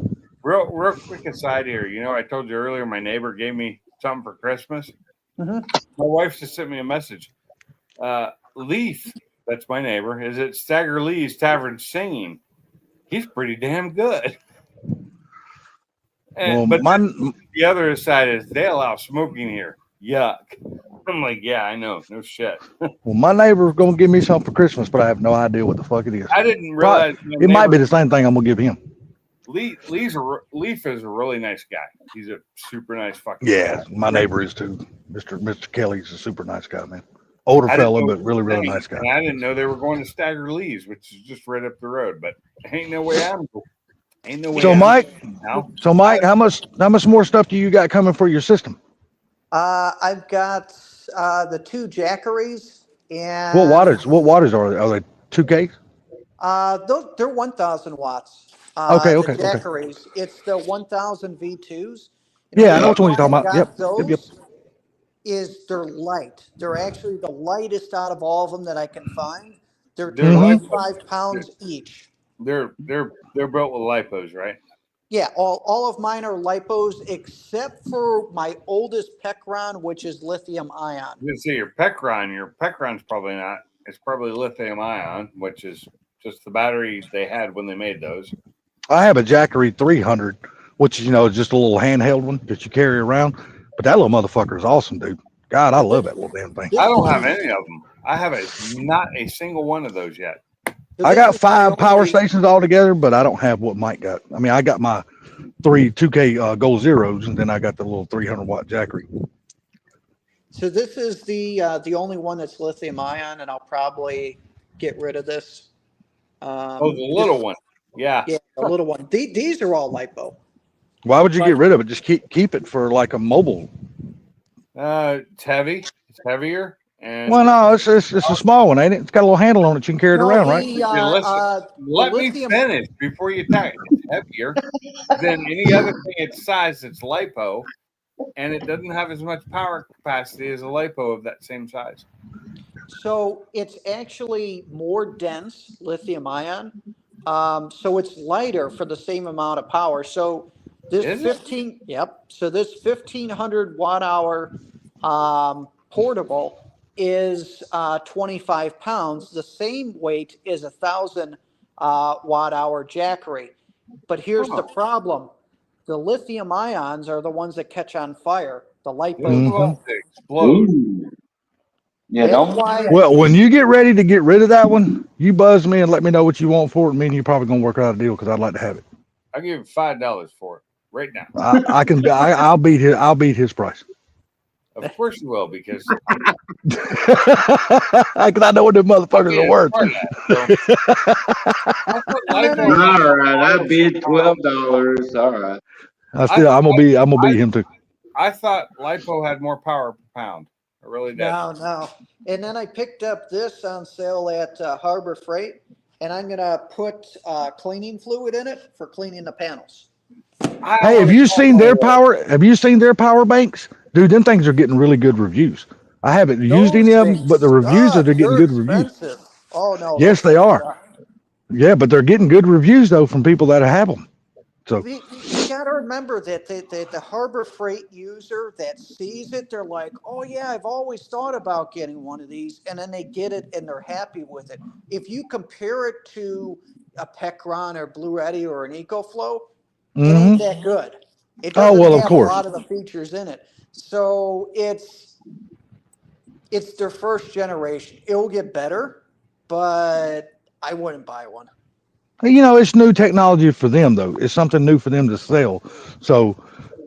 Real quick aside here. You know, I told you earlier my neighbor gave me something for Christmas. Mhm. My wife just sent me a message. Leaf, that's my neighbor, is at Stagger Lee's Tavern singing. He's pretty damn good. And, Well, but the other side is they allow smoking here. Yuck. I'm like, yeah, I know. No shit. well, my neighbor's gonna give me something for Christmas, but I have no idea what the fuck it is. I didn't realize It might be the same thing I'm gonna give him. Leaf is a really nice guy. He's a super nice fucking Yeah, guy. my neighbor is too. Mr. Kelly's a super nice guy, man. Older I didn't fella, know but really, really thing, nice guy. And I didn't know they were going to Stagger Lee's, which is just right up the road. But ain't no way I'm. Ain't no way. So, I'm Mike, now. how much more stuff do you got coming for your system? I've got the two Jackeries and What wattage are they? Are they 2K? they're 1,000 watts. Okay, the okay. Jackeries. It's the 1,000 V2s. Yeah, I know which one you're talking about. Yep. Those they're light. They're actually the lightest out of all of them that I can find. They're They're 25 pounds each. They're built with lipos, right? Yeah, all of mine are lipos except for my oldest Pecron, which is lithium ion. You can see your Pecron's probably not. It's probably lithium ion, which is just the battery they had when they made those. I have a Jackery 300, which is just a little handheld one that you carry around. But that little motherfucker is awesome, dude. God, I love that little damn thing. I don't have any of them. I have not a single one of those yet. I got 5 power stations altogether, but I don't have what Mike got. I mean, I got my 3 2K Gold Zeros, and then I got the little 300-watt Jackery. So this is the only one that's lithium ion, and I'll probably get rid of this. The little one. Yeah. Yeah, the little one. These are all lipo. Why would you get rid of it? Just keep it for like a mobile. It's heavy. It's heavier. And Well, no, it's a small one, ain't it? It's got a little handle on it. You can carry it around, right? let me finish before you attack. It's heavier than any other thing its size that's lipo, and it doesn't have as much power capacity as a lipo of that same size. So it's actually more dense lithium ion. So it's lighter for the same amount of power. So this Is it? 15, yep. So this 1,500 watt hour portable is 25 pounds. The same weight is 1,000 watt hour Jackery. But here's the problem: the lithium ions are the ones that catch on fire. The Those lipos. are ones that explode. Yeah, That's don't. why. Well, when you get ready to get rid of that one, you buzz me and let me know what you want for it. Me and you probably gonna work out a deal because I'd like to have it. I'll give you $5 for it right now. I'll beat his price. Of course you will, because Because I know what them motherfuckers are worth. All right, I bid $12. All right. I'm gonna beat him too. I thought lipo had more power per pound. I really did. No. And then I picked up this on sale at Harbor Freight, and I'm gonna put cleaning fluid in it for cleaning the panels. Hey, have you seen their power banks? Dude, them things are getting really good reviews. I haven't used any of them, but the reviews are they're getting good reviews. Oh no. Yes, they are. Yeah, but they're getting good reviews though from people that have them. So You got got to remember that the Harbor Freight user that sees it, they're like, oh, yeah, I've always thought about getting one of these. And then they get it and they're happy with it. If you compare it to a Pecron or Blue Eddy or an EcoFlow, it ain't that good. It Oh, doesn't well, of have a course. lot of the features in it. So it's their first generation. It will get better, but I wouldn't buy one. You know, it's new technology for them, though. It's something new for them to sell. So,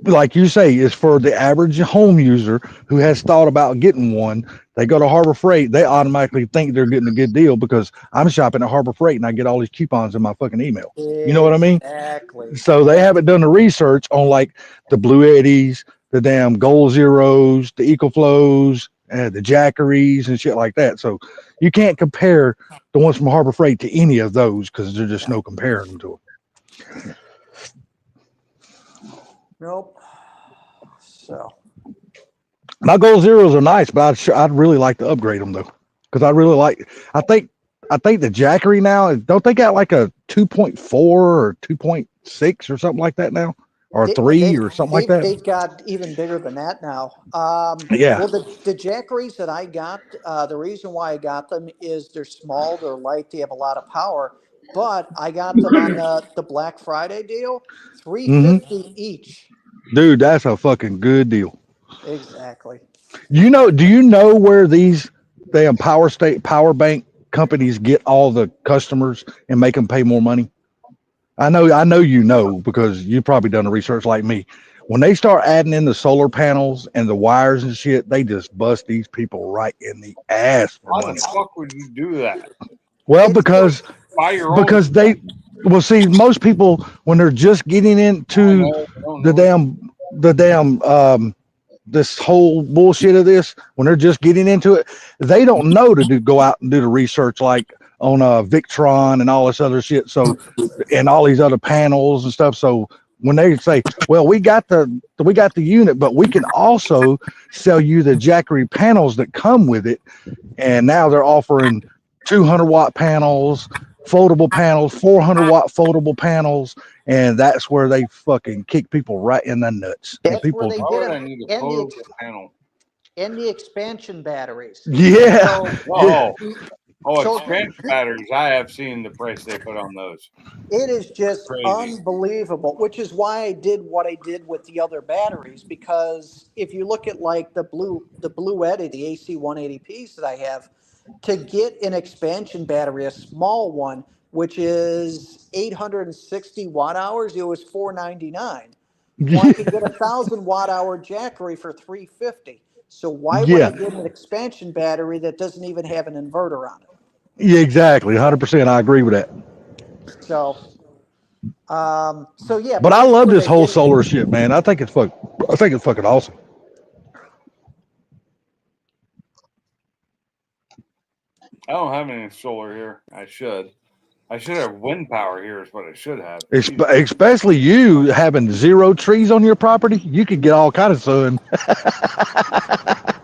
like you say, it's for the average home user who has thought about getting one. They go to Harbor Freight, they automatically think they're getting a good deal because I'm shopping at Harbor Freight and I get all these coupons in my fucking email. You know what I mean? Exactly. So they haven't done the research on like the Blue Eddies, the damn Gold Zeros, the EcoFlows, the Jackeries and shit like that. So you can't compare the ones from Harbor Freight to any of those because there's just no comparing to them. Nope. So My Gold Zeros are nice, but I'd really like to upgrade them though, because I think the Jackery now, don't they got like a 2.4 or 2.6 or something like that now, or 3 or something like that? They've got even bigger than that now. Yeah. Well, the Jackeries that I got, the reason why I got them is they're small, they're light, they have a lot of power. But I got them on the Black Friday deal, $350 each. Dude, that's a fucking good deal. Exactly. Do you know where these damn power bank companies get all the customers and make them pay more money? I know you know because you've probably done the research like me. When they start adding in the solar panels and the wires and shit, they just bust these people right in the ass for How the money. fuck would you do that? Well, because Buy your own. see, most people when they're just getting into the damn this whole bullshit of this, when they're just getting into it, they don't know to go out and do the research like on Victron and all this other shit. So, and all these other panels and stuff. So when they say, well, we got the unit, but we can also sell you the Jackery panels that come with it. And now they're offering 200-watt panels, foldable panels, 400-watt foldable panels, and that's where they fucking kick people right in the nuts. That's And people, where they Why get would I them. need a photo panel? And the expansion batteries. yeah, Oh, So- expansion batteries. I have seen the price they put on those. It is just Crazy. unbelievable, which is why I did what I did with the other batteries. Because if you look at like the Blue Eddy, the AC 180Ps that I have, to get an expansion battery, a small one, which is 860 watt hours, it was $499. Well, I could get a 1,000 watt hour Jackery for $350. So why would I get an expansion battery that doesn't even have an inverter on it? yeah, exactly, 100%. I agree with that. So, yeah. But I that's love where this they whole get it. solar shit, man. I think it's fucking awesome. I don't have any solar here. I should have wind power here. Is what I should have. Especially you having 0 trees on your property, you could get all kind of sun.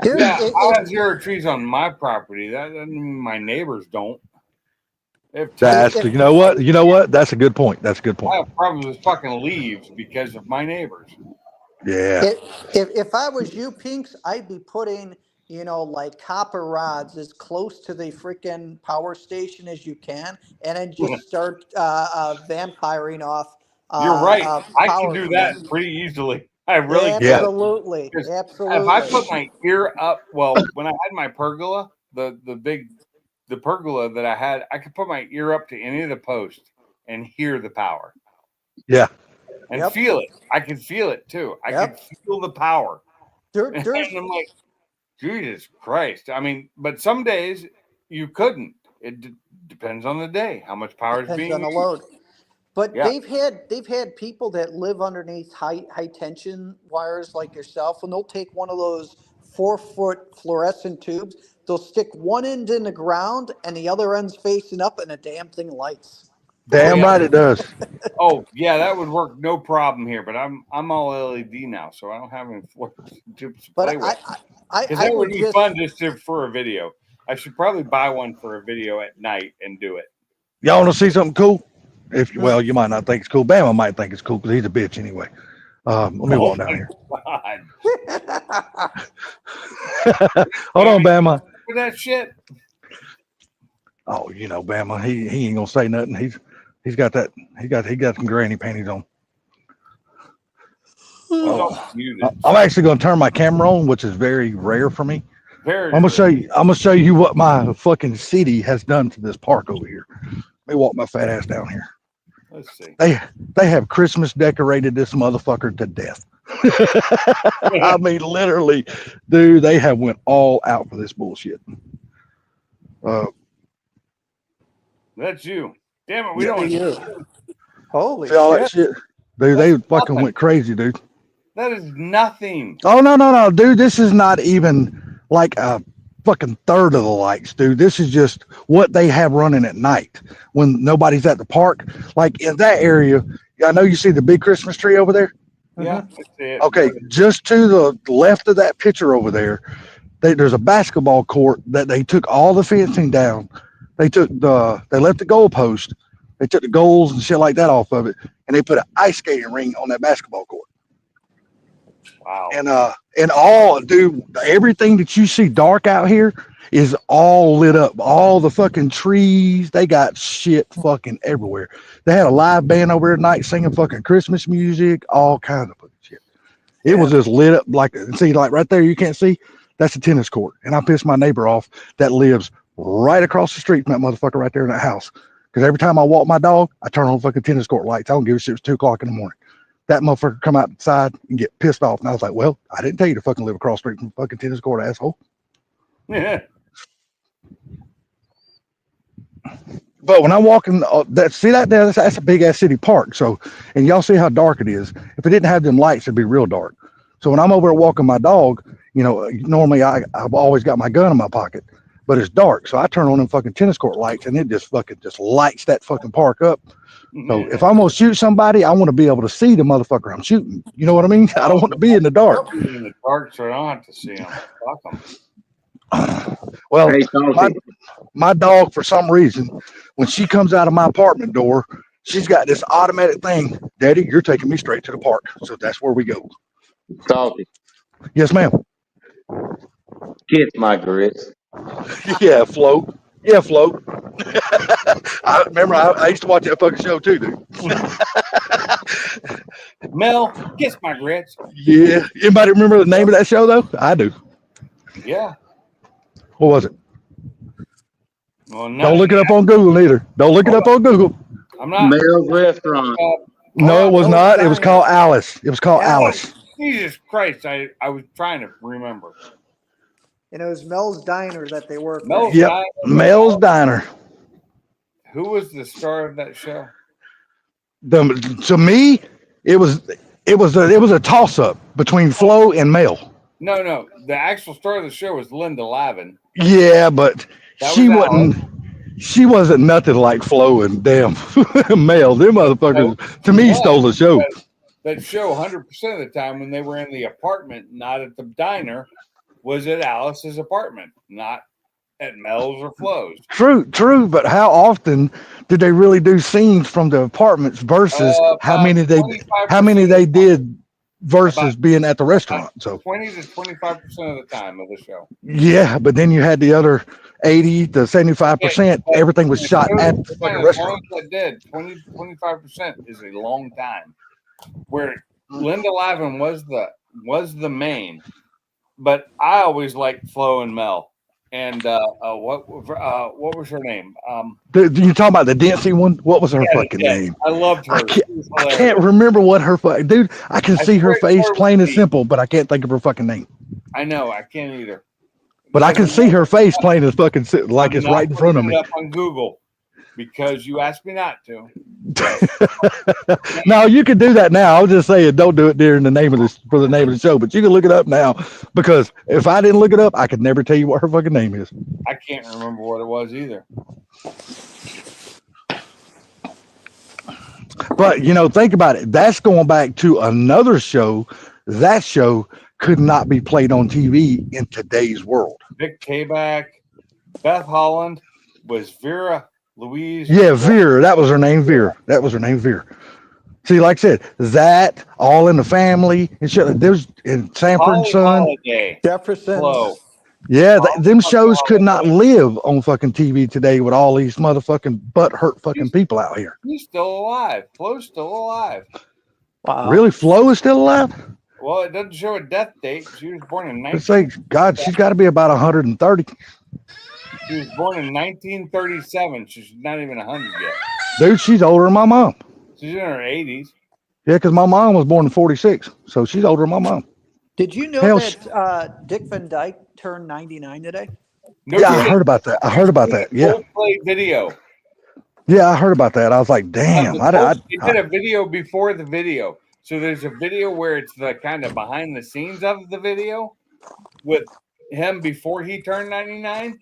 Dude, Yeah, I have 0 trees on my property. That doesn't mean my neighbors don't. You know what? That's a good point. I have problems with fucking leaves because of my neighbors. Yeah. If I was you, Pinks, I'd be putting, like copper rods as close to the freaking power station as you can, and then just start vampiring off. You're right. I can power do from that them. pretty easily. I really can. Absolutely. If Absolutely. I put my ear up, when I had my pergola, the pergola that I had, I could put my ear up to any of the posts and hear the power. Yeah. And feel it. I can feel it too. I can feel the power. And I'm like, Jesus Christ. I mean, but some days you couldn't. It depends on the day, how much power is being Depends on the used. load. But Yeah. they've had people that live underneath high tension wires like yourself, and they'll take one of those 4-foot fluorescent tubes. They'll stick one end in the ground and the other end's facing up, and the damn thing lights. Damn right it does. Oh yeah, that would work no problem here. But I'm all LED now, so I don't have any fluorescent tubes to play with. Because that would be fun for a video. I should probably buy one for a video at night and do it. Y'all want to see something cool? If well, you might not think it's cool. Bama might think it's cool because he's a bitch anyway. Let me walk down here. God. Hold on, Bama. For that shit. Oh, you know, Bama. He ain't gonna say nothing. He's got that. He got some granny panties on. Oh, muted. I'm actually gonna turn my camera on, which is very rare for me. Very I'm gonna show you what my fucking city has done to this park over here. Let me walk my fat ass down here. Let's see. They have Christmas decorated this motherfucker to death. I mean, literally, dude, they have went all out for this bullshit. That's you. Damn it, we Yeah. don't. You. Holy See all that shit. shit? Dude, they That's fucking nothing. went crazy, dude. That is nothing. Oh, no, dude, this is not even like a fucking third of the lights, dude. This is just what they have running at night when nobody's at the park. Like in that area, I know you see the big Christmas tree over there. Yeah, I see it. Okay, just to the left of that picture over there, there's a basketball court that they took all the fencing down. They left the goalpost. They took the goals and shit like that off of it, and they put an ice skating ring on that basketball court. Wow. And all, dude, everything that you see dark out here is all lit up. All the fucking trees, they got shit fucking everywhere. They had a live band over there tonight singing fucking Christmas music, all kinds of fucking shit. It was just lit up like, see, like right there, you can't see, that's a tennis court. And I pissed my neighbor off that lives right across the street from that motherfucker right there in that house. Because every time I walk my dog, I turn on fucking tennis court lights. I don't give a shit. It's 2 o'clock in the morning. That motherfucker come outside and get pissed off. And I was like, well, I didn't tell you to fucking live across the street from the fucking tennis court, asshole. Yeah. But when I'm walking, that's a big ass city park. So, and y'all see how dark it is. If it didn't have them lights, it'd be real dark. So when I'm over there walking my dog, you know, normally I've always got my gun in my pocket, but it's dark. So I turn on them fucking tennis court lights and it just lights that fucking park up. So if I'm gonna shoot somebody, I want to be able to see the motherfucker I'm shooting. You know what I mean? I don't want to be in the dark. In the dark, so I don't have to see them. Fuck them. Well, Hey, Salty. my dog, for some reason, when she comes out of my apartment door, she's got this automatic thing. Daddy, you're taking me straight to the park. So that's where we go. Salty. Yes, ma'am. Kiss my grits. Yeah, Flo. Yeah, Flo. I remember I used to watch that fucking show too, dude. Mel, kiss my grits. Yeah. Anybody remember the name of that show though? I do. Yeah. What was it? Well, Don't look it up on Google either. Don't look it up on Google. I'm not. Mel's Restaurant. No, it was not. It was called Alice. It was called Alice. Jesus Christ! I was trying to remember. And it was Mel's Diner that they worked Mel's at. Yep. Diner. Mel's Diner. Who was the star of that show? To me, it was a toss up between Flo and Mel. No. The actual star of the show was Linda Lavin. Yeah, but That she was wasn't. She wasn't nothing like Flo and damn Mel. Them motherfuckers to me stole the show. That show 100% of the time when they were in the apartment, not at the diner, was at Alice's apartment, not at Mel's or Flo's. True, but how often did they really do scenes from the apartments versus how many they did versus being at the restaurant? So 20 to 25% of the time of the show. yeah, but then you had the other 80 to 75%. Everything was shot at the fucking restaurant. That did 20 to 25% is a long time. Where Linda Lavin was the main, but I always liked Flo and Mel. And what was her name? You talking about the dancing one? What was her fucking name? I loved her. I can't remember what her fucking dude. I can see her face plain and simple, but I can't think of her fucking name. I know I can't either. But I can see her face plain as fucking like it's right in front of me. Up on Google because you asked me not to. No, you can do that now. I was just saying, don't do it during the name of the show. But you can look it up now because if I didn't look it up, I could never tell you what her fucking name is. I can't remember what it was either. But think about it. That's going back to another show. That show could not be played on TV in today's world. Vic Tayback, Beth Holland, was Vera Louise. Yeah, Veer. That was her name, Veer. That was her name, Veer. See, like I said, that All in the Family and shit. There's in Sanford and Holly Son. Holiday. Jefferson's. Whoa. Yeah, Holly them fucking shows could not Holiday. live on fucking TV today with all these motherfucking butt hurt fucking people out here. He's still alive. Flo's still alive. Wow. Really, Flo is still alive? Well, it doesn't show a death date. She was born in Let's say, God, she's got to be about 130. She was born in 1937. She's not even 100 yet. Dude, she's older than my mom. She's in her 80s. Yeah, because my mom was born in 46, so she's older than my mom. Did you know Hell, that Dick Van Dyke turned 99 today? No Yeah, I shit. heard about that. I heard about that. Yeah, Coldplay video. yeah, I heard about that. I was like, damn. They did a video before the video. So there's a video where it's the kind of behind the scenes of the video with him before he turned 99.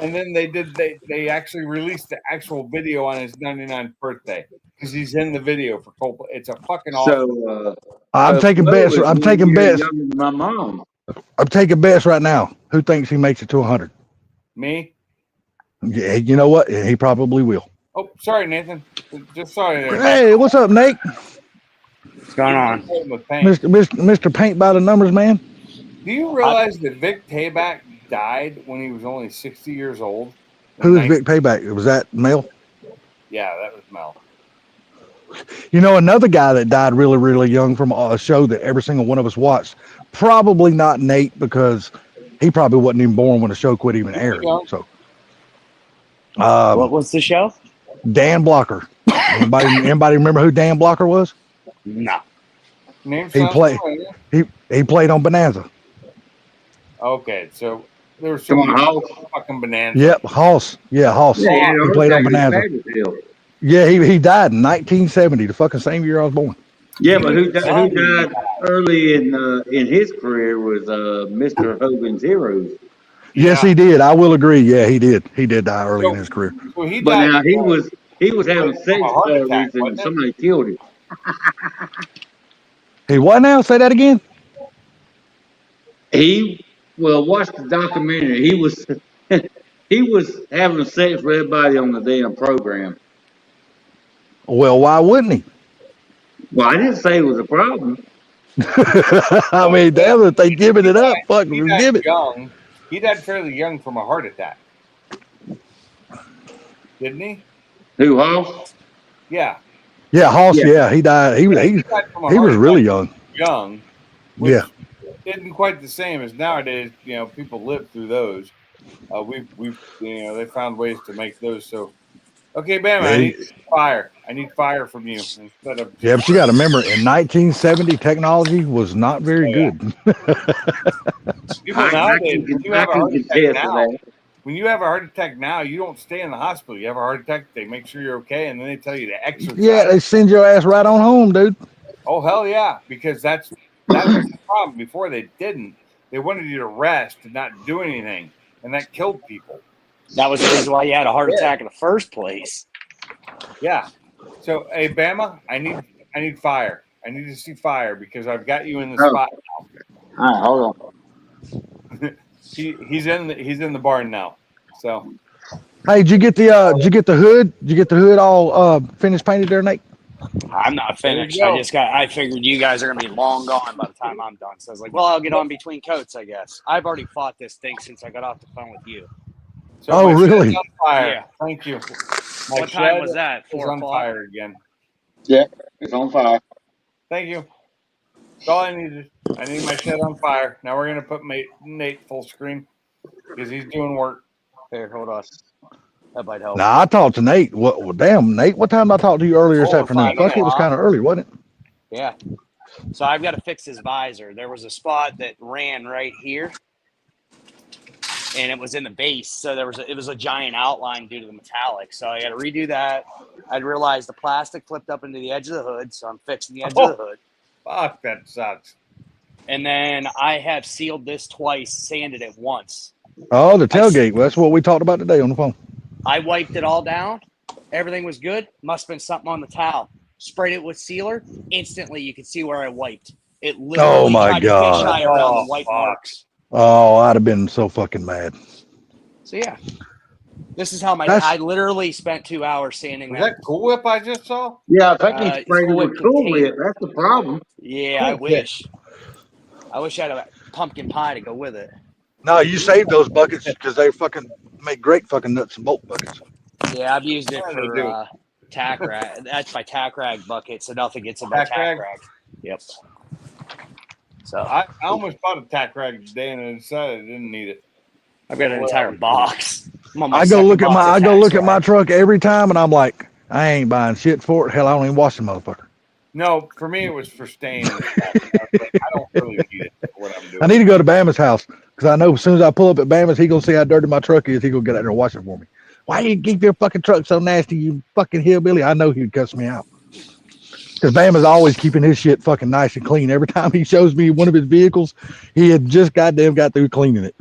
And then they actually released the actual video on his 99th birthday because he's in the video for Coldplay. It's a fucking awesome. So I'm taking Flo bets. is I'm 1 taking year bets. younger than my mom. I'm taking bets right now. Who thinks he makes it to 100? Me? Yeah, you know what? He probably will. Oh, sorry, Nathan. Just sorry there. Hey, what's up, Nate? What's going on? With paint. Mr. Paint by the Numbers, man. Do you realize that Vic Tayback died when he was only 60 years old? Who is Vic Payback? Was that Mel? Yeah, that was Mel. You know, another guy that died really, really young from a show that every single one of us watched. Probably not Nate because he probably wasn't even born when the show quit even airing. So, What was the show? Dan Blocker. Anybody remember who Dan Blocker was? No. Name He sounds played. familiar. He played on Bonanza. Okay, so there was Come some on, Hoss. fucking bonanza. Yep, Hoss. Yeah, Hoss. Yeah, yeah, He played on Bonanza. Yeah, he died in 1970, the fucking same year I was born. Yeah, but who died early in his career was Mr. Hogan's Heroes. Yes, Yeah. he did. I will agree. Yeah, he did. He did die early in his career. So he But died now he because- was having sex a heart attack, parties and wasn't it? somebody killed him. He what now? Say that again. Watch the documentary. He was he was having sex with everybody on the damn program. Well, why wouldn't he? Well, I didn't say it was a problem. I mean, damn it, they giving it up. Fuck, he give died it. young. He died fairly young from a heart attack. Didn't he? Who, Hoss? Yeah. Yeah, Hoss. Yeah. Yeah, he died. He died from a he heart was really attack young. young. Which Yeah. isn't quite the same as nowadays. You know, people live through those. We've they found ways to make those. So, okay, Bam, I need fire. I need fire from you instead of. Yeah, but you got to remember, in 1970, technology was not very good. People I nowadays, when you have a heart can attack contest now, that. when you have a heart attack now, you don't stay in the hospital. You have a heart attack, they make sure you're okay, and then they tell you to exercise. Yeah, they send your ass right on home, dude. Oh hell yeah, because that was the problem. Before they didn't. They wanted you to rest and not do anything, and that killed people. That was the reason why you had a heart attack in the first place. Yeah. So, hey, Bama, I need fire. I need to see fire because I've got you in the spot now. All right, hold on. He's in the barn now. So Hey, did you get the hood? Did you get the hood all finished painted there, Nate? I'm not finished. There you go. I figured you guys are gonna be long gone by the time I'm done. So I was like, well, I'll get on between coats, I guess. I've already fought this thing since I got off the phone with you. Oh, my shed's really? on fire. Yeah. Thank you. What time was that? It's 4 on o'clock? fire again. Yeah, it's on fire. Thank you. That's all I needed. I need my shed on fire. Now we're gonna put Nate full screen because he's doing work. Here, hold on. That might help. Nah, I talked to Nate. Well, damn, Nate, what time did I talk to you earlier this 4 or afternoon? 5 Fuck, it was o'clock. kind of early, wasn't it? Yeah. So I've got to fix his visor. There was a spot that ran right here, and it was in the base. So it was a giant outline due to the metallic. So I got to redo that. I realized the plastic flipped up into the edge of the hood, so I'm fixing the edge of the hood. Fuck, that sucks. And then I have sealed this twice, sanded it once. Oh, the tailgate. Well, that's what we talked about today on the phone. I wiped it all down. Everything was good. Must have been something on the towel. Sprayed it with sealer. Instantly, you could see where I wiped. It literally Oh, my tried to God. fisheye around Oh, the white fuck. marks. Oh, I'd have been so fucking mad. So yeah, This is how That's- I literally spent 2 hours sanding Was that Cool Whip I just saw? Yeah, I think he it's sprayed it Cool with Whip Cool Whip. container. That's the problem. Yeah, Cool I Whip. wish. I wish I had a pumpkin pie to go with it. No, you save those buckets because they fucking make great fucking nuts and bolt buckets. Yeah, I've used it Yeah, they do. for tack rag. That's my tack rag bucket, so nothing gets in my Tack tack rag? rag. Yep. So I almost bought a tack rag today and decided I didn't need it. I've got an entire box. I'm on my I go second look at box my of I go tack look at my rag. truck every time, and I'm like, I ain't buying shit for it. Hell, I don't even wash the motherfucker. No, for me it was for stain. And stuff. I was like, I don't really need it for what I'm doing. I need to go to Bama's house because I know as soon as I pull up at Bama's, he gonna see how dirty my truck is. He gonna get out there and wash it for me. Why you keep your fucking truck so nasty, you fucking hillbilly? I know he'd cuss me out. Because Bama's always keeping his shit fucking nice and clean. Every time he shows me one of his vehicles, he had just goddamn got through cleaning it.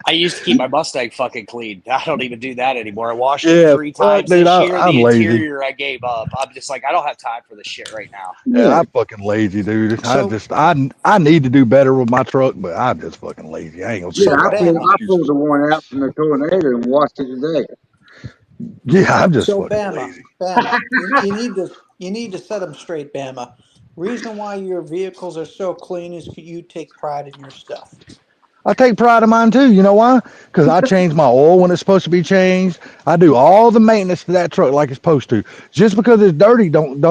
I used to keep my Mustang fucking clean. I don't even do that anymore. I washed Yeah, it 3 fuck, times dude, this year. I'm The lazy. interior I gave up. I'm just like, I don't have time for this shit right now. Yeah, I'm fucking lazy, dude. So- I need to do better with my truck, but I'm just fucking lazy. I ain't gonna Yeah, say I that. pulled the one out from the tornado and washed it today. Yeah, I'm just So fucking Bama, lazy. Bama, you need to set them straight, Bama. Reason why your vehicles are so clean is you take pride in your stuff. I take pride in mine too. You know why? Because I change my oil when it's supposed to be changed. I do all the maintenance to that truck like it's supposed to. Just because it's dirty, don't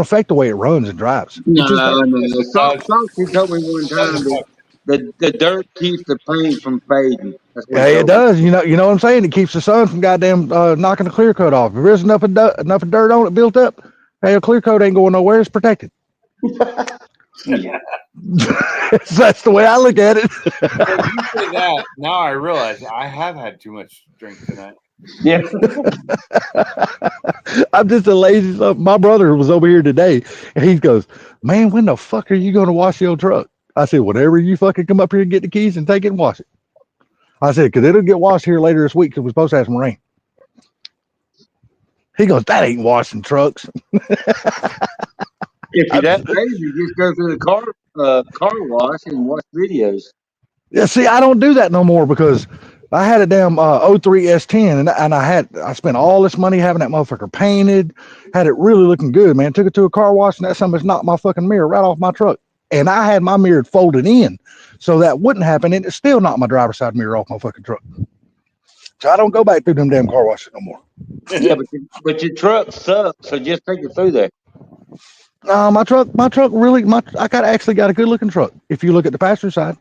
affect the way it runs and drives. No, It just don't. no. Sophie told me one time that the dirt keeps the paint from fading. That's what Yeah, he it told me. does. You know what I'm saying? It keeps the sun from goddamn knocking the clear coat off. If there's enough of dirt on it built up, hey, a clear coat ain't going nowhere. It's protected. That's the way I look at it. When you say that, now I realize I have had too much drink tonight. Yeah. I'm just a lazy son. My brother was over here today, and he goes, "Man, when the fuck are you going to wash your truck?" I said, "Whatever you fucking come up here and get the keys and take it and wash it." I said, "Because it'll get washed here later this week because we're supposed to have some rain." He goes, "That ain't washing trucks." If you're that lazy, just go through the car wash and watch videos. Yeah, see, I don't do that no more because I had a damn 03 S10 and I spent all this money having that motherfucker painted, had it really looking good, man. Took it to a car wash and that something's knocked my fucking mirror right off my truck. And I had my mirror folded in so that wouldn't happen, and it still knocked my driver's side mirror off my fucking truck. So I don't go back through them damn car washes no more. Yeah, but your truck sucks, so just take it through there. No, my truck really, I actually got a good looking truck. If you look at the passenger side.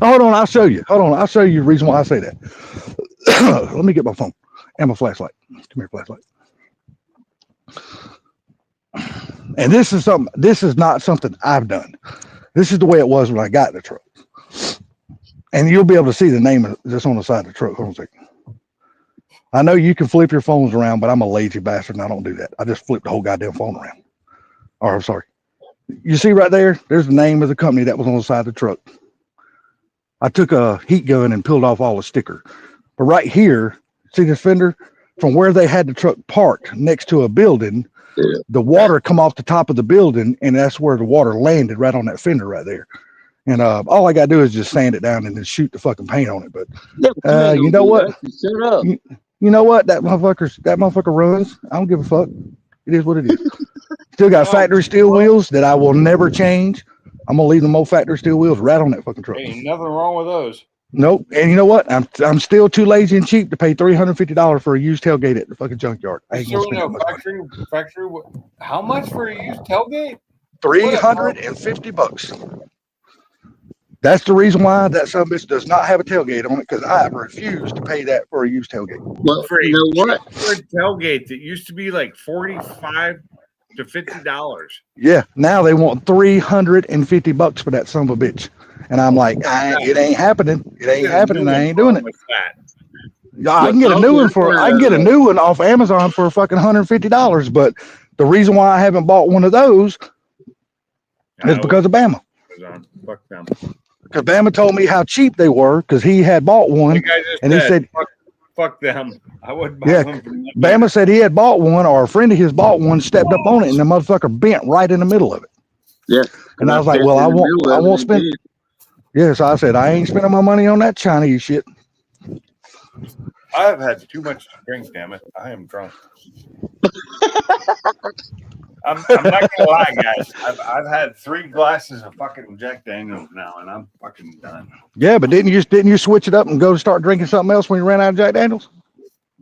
Hold on, I'll show you. I'll show you the reason why I say that. Let me get my phone and my flashlight. Come here, flashlight. And this is not something I've done. This is the way it was when I got the truck. And you'll be able to see the name that's on the side of the truck. Hold on a second. I know you can flip your phones around, but I'm a lazy bastard and I don't do that. I just flip the whole goddamn phone around. Or I'm sorry. You see right there, there's the name of the company that was on the side of the truck. I took a heat gun and peeled off all the sticker. But right here, see this fender? From where they had the truck parked next to a building, the water come off the top of the building, and that's where the water landed, right on that fender right there. And all I got to do is just sand it down and then shoot the fucking paint on it. But you know what? Shut up. You know what? That motherfucker runs. I don't give a fuck. It is what it is. Still got factory steel wheels that I will never change. I'm gonna leave them old factory steel wheels right on that fucking truck. Ain't nothing wrong with those. Nope. And you know what? I'm still too lazy and cheap to pay $350 for a used tailgate at the fucking junkyard. I ain't gonna spend that much money. Factory. How much for a used tailgate? $350. That's the reason why that son of a bitch does not have a tailgate on it, because I refuse to pay that for a used tailgate. Well, For you know what? For a tailgate that used to be like $45 to $50. Yeah, now they want $350 for that son of a bitch. And I'm like, it ain't happening. It ain't happening. I ain't doing it. With that. Yeah, I can get a new one I can get a new one off Amazon for fucking $150. But the reason why I haven't bought one of those is because of Bama. Fuck them. Because Bama told me how cheap they were because he had bought one, and he said, fuck them. I wouldn't buy yeah, one from them. Bama said he had bought one, or a friend of his bought one, stepped up on it, and the motherfucker bent right in the middle of it. Yeah. And I was like, well, I won't spend. It. Yeah, so I said, I ain't spending my money on that Chinese shit. I've had too much to drink, damn it. I am drunk. I'm not gonna lie, guys. I've had 3 glasses of fucking Jack Daniels now, and I'm fucking done. Yeah, but didn't you switch it up and go to start drinking something else when you ran out of Jack Daniels?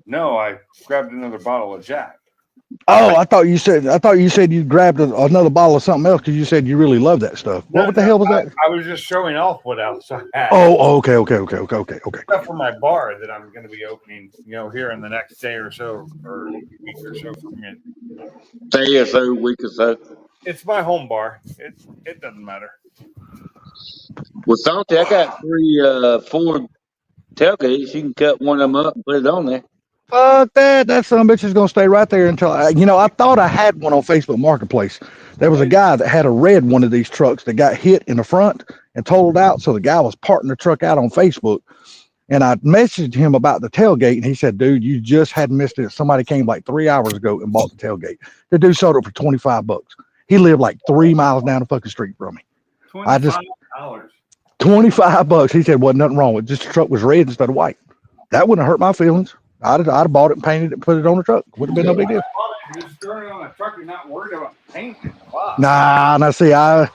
No, I grabbed another bottle of Jack. Oh, I thought you said you grabbed another bottle of something else because you said you really love that stuff. What the hell was that? I was just showing off what else I had. Oh, okay. Stuff for my bar that I'm going to be opening, here in the next day or so, or week or so from it. Day or so, week or so. It's my home bar. It doesn't matter. Well, Salty, I got 4 tailgates. You can cut one of them up and put it on there. Fuck that. That son of a bitch is gonna stay right there until I thought I had one on Facebook Marketplace. There was a guy that had a red one of these trucks that got hit in the front and totaled out. So the guy was parting the truck out on Facebook. And I messaged him about the tailgate, and he said, dude, you just had missed it. Somebody came like 3 hours ago and bought the tailgate. The dude sold it for $25. He lived like 3 miles down the fucking street from me. $25. $25. He said, wasn't nothing wrong with it. Just the truck was red instead of white. That wouldn't have hurt my feelings. I'd have bought it and painted it and put it on the truck. Would have been no big deal. Just throwing it on a truck and not worried about painting. Wow. Nah, see, I'm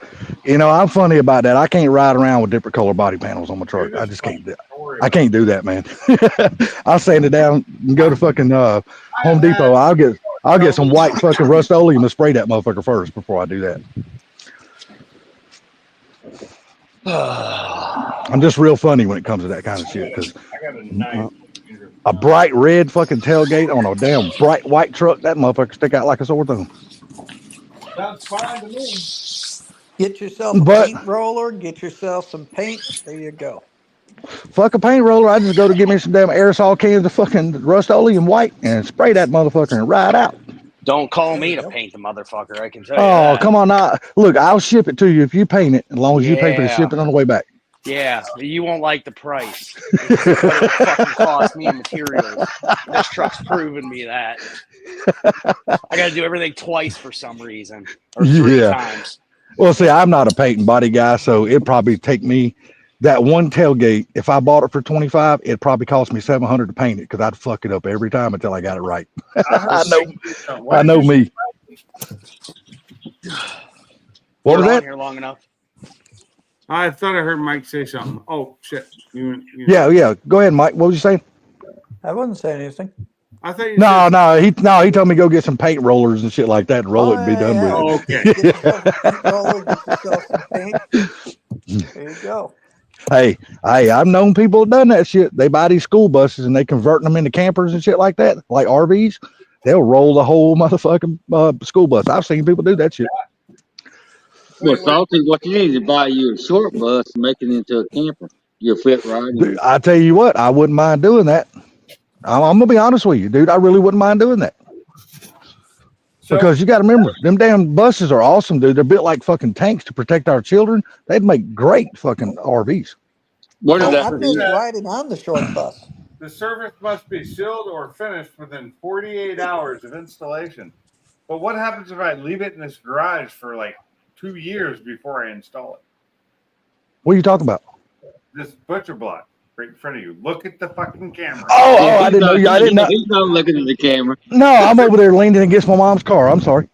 funny about that. I can't ride around with different color body panels on my truck. I just can't do that. I can't do that, man. I'll sand it down and go to fucking Home Depot. I'll get some white fucking Rust-Oleum and spray that motherfucker first before I do that. I'm just real funny when it comes to that kind of shit because a bright red fucking tailgate on a damn bright white truck, that motherfucker stick out like a sore thumb. Sounds fine to me. Get yourself a paint roller, get yourself some paint. There you go. Fuck a paint roller. I just go to get me some damn aerosol cans of fucking Rust-Oleum white and spray that motherfucker and ride out. Don't call me to paint the motherfucker. I can tell you. Oh, come on now. Look, I'll ship it to you if you paint it, as long as you pay for the shipping on the way back. Yeah, you won't like the price. It's what it fucking cost me in materials. This truck's proven me that. I got to do everything twice for some reason, or 3 times. Well, see, I'm not a paint and body guy, so it'd probably take me that one tailgate. If I bought it for $25, it'd probably cost me $700 to paint it because I'd fuck it up every time until I got it right. I know me. What was that? Here long enough. I thought I heard Mike say something. Oh shit! Yeah. Go ahead, Mike. What was you saying? I wasn't saying anything. I thought you No. He told me to go get some paint rollers and shit like that and roll it and be done with it. Okay. Get yourself some paint. There you go. Hey, I've known people that done that shit. They buy these school buses and they convert them into campers and shit like that, like RVs. They'll roll the whole motherfucking school bus. I've seen people do that shit. Well, Salty, what you need to buy you a short bus and make it into a camper. You'll fit right in. Dude, I tell you what, I wouldn't mind doing that. I'm gonna be honest with you, dude. I really wouldn't mind doing that. Because you got to remember, them damn buses are awesome, dude. They're built like fucking tanks to protect our children. They'd make great fucking RVs. What is that? I've been riding on the short bus. The service must be sealed or finished within 48 hours of installation. But what happens if I leave it in this garage for like 2 years before I install it? What are you talking about? This butcher block right in front of you. Look at the fucking camera. Oh, I didn't know. I didn't know. He's not looking at the camera. No, I'm over there leaning against my mom's car. I'm sorry.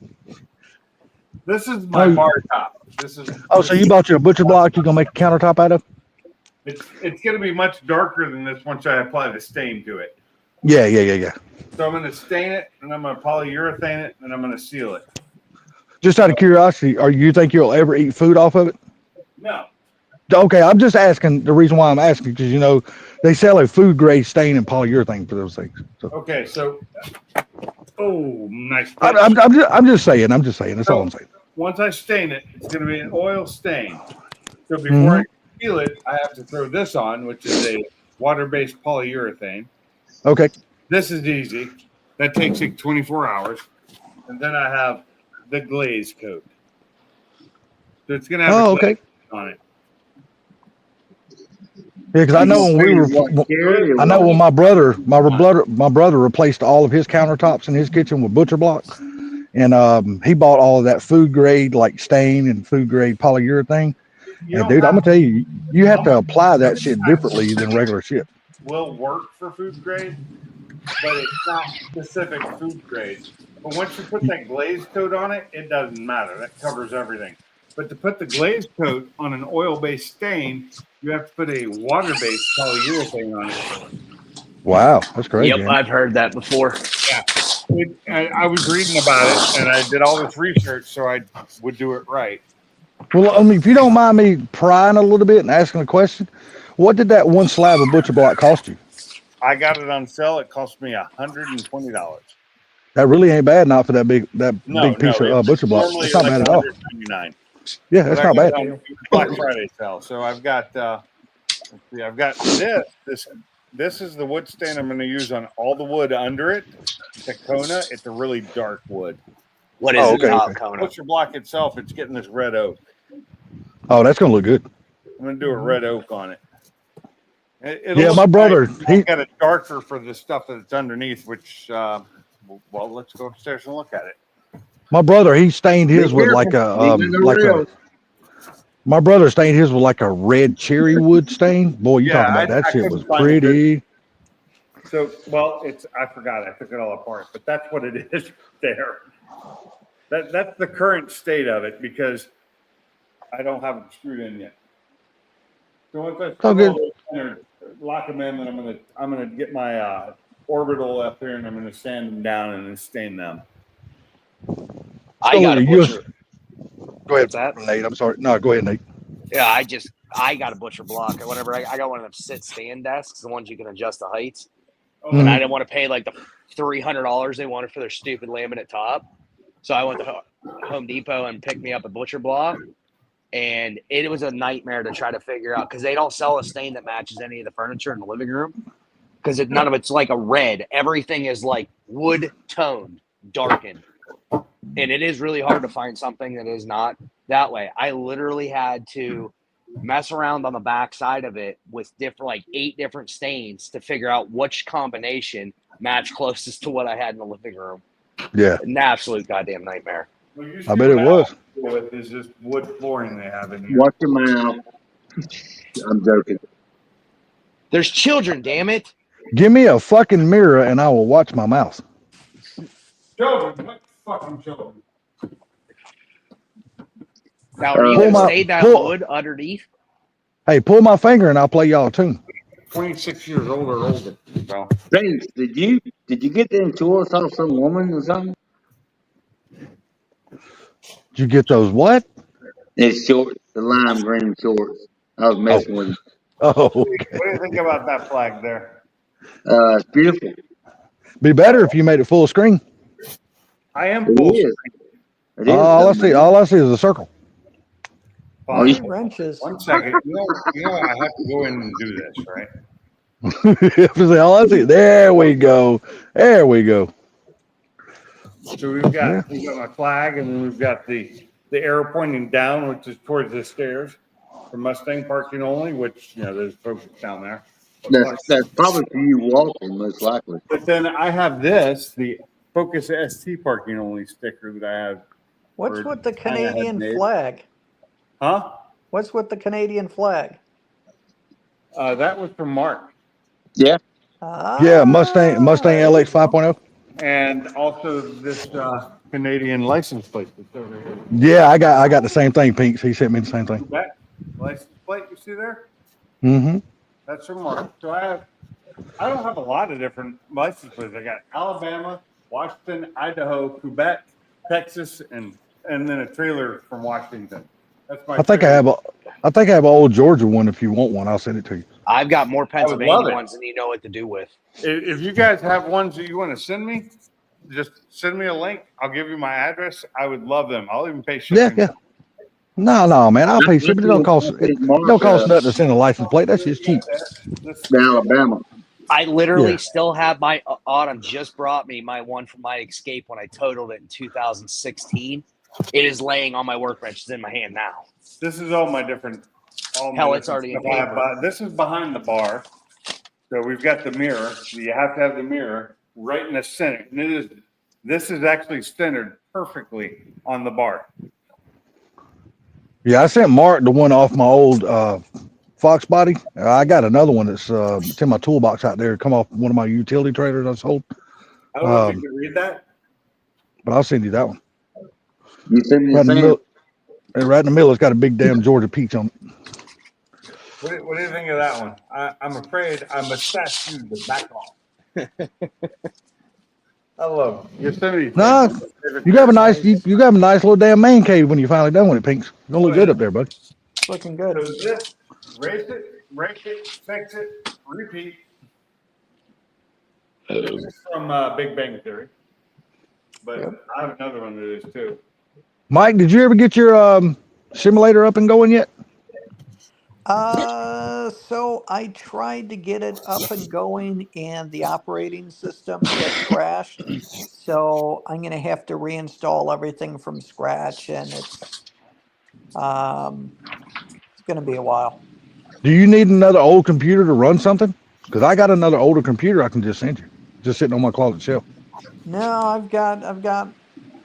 This is my bar top. So you bought you a butcher block you're gonna make a countertop out of? It's gonna be much darker than this once I apply the stain to it. Yeah. So I'm gonna stain it and I'm gonna polyurethane it and I'm gonna seal it. Just out of curiosity, you think you'll ever eat food off of it? No. Okay, I'm just asking. The reason why I'm asking because they sell a food grade stain and polyurethane for those things. So. Okay, so nice. I'm just saying. That's all I'm saying. Once I stain it, it's going to be an oil stain. So before I peel it, I have to throw this on, which is a water-based polyurethane. Okay. This is easy. That takes like 24 hours, and then I have the glaze coat. So it's going to have a glaze on it. Yeah, because I know when my brother replaced all of his countertops in his kitchen with butcher block, and he bought all of that food grade like stain and food grade polyurethane. You And don't dude, I'm have gonna tell you, you have to Some- apply that shit differently than regular shit. will work for food grade, but it's not specific food grade. But once you put that glaze coat on it, it doesn't matter. That covers everything. But to put the glaze coat on an oil-based stain, you have to put a water-based polyurethane on it. Wow, that's crazy. Yep, man. I've heard that before. I was reading about it, and I did all this research so I would do it right. Well, I mean, if you don't mind me prying a little bit and asking a question, what did that one slab of butcher block cost you? I got it on sale. It cost me $120. That really ain't bad, not for that big No, big piece no, of butcher block. normally That's not like bad at all. $199. Yeah, that's But not I got bad. it on Black Friday sale. So I've got let's see, I've got this is the wood stain I'm going to use on all the wood under it. The Kona, it's a really dark wood. What is Oh, it? okay, Top okay. Kona. Butcher block itself, it's getting this red oak. Oh, that's gonna look good. I'm going to do a red oak on it. Yeah, my brother, he got it darker for the stuff that's underneath, which well, let's go upstairs and look at it. My brother, he stained his with like a My brother stained his with like a red cherry wood stain. Boy, you talking about that I shit couldn't was find a good- pretty. So, well, I forgot. I took it all apart, but that's what it is there. That's the current state of it because I don't have them screwed in yet. So once I Oh, good. lock them in, then I'm gonna get my orbital up here and I'm gonna sand them down and then stain them. I got a you- butcher. Go ahead, What's that? Nate. I'm sorry. No, go ahead, Nate. Yeah, I got a butcher block. Whenever I got one of them sit stand desks, the ones you can adjust the heights. Oh, And I didn't want to pay like the $300 they wanted for their stupid laminate top. So I went to Home Depot and picked me up a butcher block. And it was a nightmare to try to figure out because they don't sell a stain that matches any of the furniture in the living room. Because none of it's like a red. Everything is like wood toned, darkened. And it is really hard to find something that is not that way. I literally had to mess around on the back side of it with like 8 different stains to figure out which combination matched closest to what I had in the living room. Yeah, An absolute goddamn nightmare. I bet it was. With is just wood flooring they have in here. Watch your mouth. I'm joking. There's children, damn it. Give me a fucking mirror and I will watch my mouth. Children, what fucking children? Now, are you Pull going to my- stay that pull- wood underneath? Hey, pull my finger and I'll play y'all a tune. 26 years old or older. So. Thanks. Did you get them shorts off some woman or something? Did you get those what? It's shorts, the lime green shorts. I was messing with them. Oh, What do you think about that flag there? It's beautiful. be better if you made it full screen. I am It full. is. It is. All I see is a circle. Oh, yeah. Wrenches. 1 second. You know, I have to go in and do this, right? All I see. There we go. There we go. So we've got my flag, and then we've got the arrow pointing down, which is towards the stairs for Mustang parking only. Which there's folks down there. That's probably for you walking, most likely. But then I have the Focus ST parking only sticker that I have. What's with the I had Canadian made. flag? Huh? What's with the Canadian flag? That was from Mark, Yeah. Yeah, Mustang LX 5.0. and also this Canadian license plate that's over here. Yeah, I got the same thing, Pinks. He sent me the same thing. That license plate you see there? Mm-hmm. That's from Mark. So I don't have a lot of different license plates. I got Alabama, Washington, Idaho, Quebec, Texas, and then a trailer from Washington. That's my. I think I have an old Georgia one. If you want one, I'll send it to you. I've got more love Pennsylvania it. ones than you know what to do with. If you guys have ones that you want to send me, just send me a link. I'll give you my address. I would love them. I'll even pay shipping. Yeah. No, man. I'll pay shipping. It don't cost nothing to send a license plate. That's just cheap. This- Alabama. I literally Yeah. still have my Autumn just brought me my one from my Escape when I totaled it in 2016. It is laying on my workbench. It's in my hand now. This is all my different. Hell, it's already in stuff I have, paper. but this is behind the bar. So we've got the mirror. You have to have the mirror right in the center. And this is actually centered perfectly on the bar. Yeah, I sent Mark the one off my old Fox body. I got another one that's it's in my toolbox out there. Come off one of my utility trailers I sold. I don't know if you can read that. But I'll send you that one. You send me Right in the the middle. And right in the middle, it's got a big damn Georgia peach on it. What do you think of that one? I'm afraid I must ask you to back off. I love Yosemite. Nah, you have a nice you have a nice little damn man cave when you're finally done with it, Pinks. It's gonna look good up there, buddy. It's looking good. So this, race it, rake it, fix it, repeat. This is from Big Bang Theory. But Yep. I have another one that is too. Mike, did you ever get your simulator up and going yet? So I tried to get it up and going, and the operating system had crashed. So I'm gonna have to reinstall everything from scratch, and it's gonna be a while. Do you need another old computer to run something? Because I got another older computer I can just send you. Just sitting on my closet shelf. No, I've got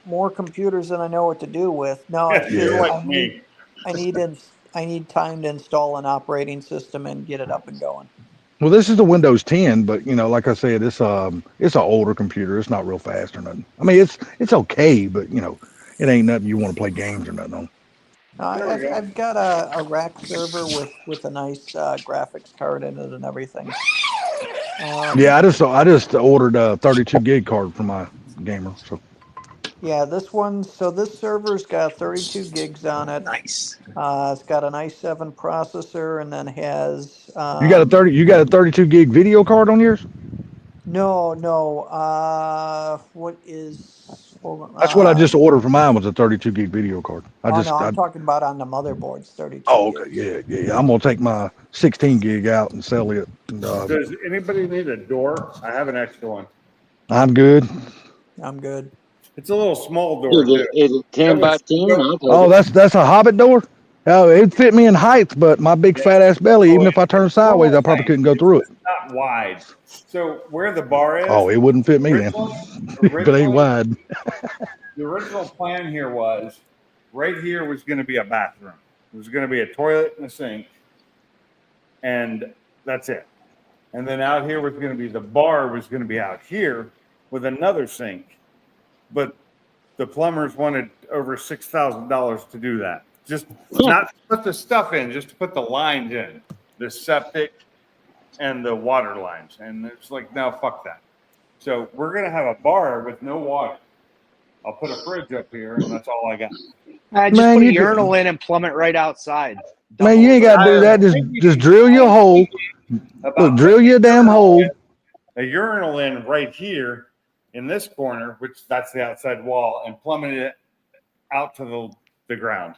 more computers than I know what to do with. No, it's You're just like me. I need time to install an operating system and get it up and going. Well, this is the Windows 10, but you know, like I said, it's an older computer. It's not real fast or nothing. I mean, it's okay, but you know, it ain't nothing you want to play games or nothing on. No, I've got a rack server with a nice graphics card in it and everything. Yeah, I just ordered a 32 gig card for my gamer. So Yeah, this server's got 32 gigs on it. Nice. It's got an i7 processor, and then has you got a 32 gig video card on yours? no. What is? Hold on. That's what I just ordered for mine was a 32 gig video card. I'm talking about on the motherboard's 32. Oh, gigs. okay, yeah. I'm gonna take my 16 gig out and sell it. And, Does anybody need a door? I have an extra one. I'm good. I'm good. It's a little small door. Is it 10 by 10? I'll take Oh, it. that's a Hobbit door. Oh, it fit me in height, but my big fat ass belly, even if I turned sideways, I probably couldn't go through it. It's not wide. So where the bar is. Oh, it wouldn't fit me then. If it ain't wide. The original plan here was right here was going to be a bathroom. It was going to be a toilet and a sink, and that's it. And then out here was going to be the bar was going to be out here with another sink, but the plumbers wanted over $6,000 to do that. Just not to put the stuff in, just to put the lines in, the septic and the water lines. And it's like, no, fuck that. So we're going to have a bar with no water. I'll put a fridge up here, and that's all I got. Just Man, put a you urinal in and plumb it right outside. Man, you ain't got to do that. Just drill your hole. Look, drill your damn hole. A urinal in right here in this corner, which that's the outside wall, and plumbing it out to the ground.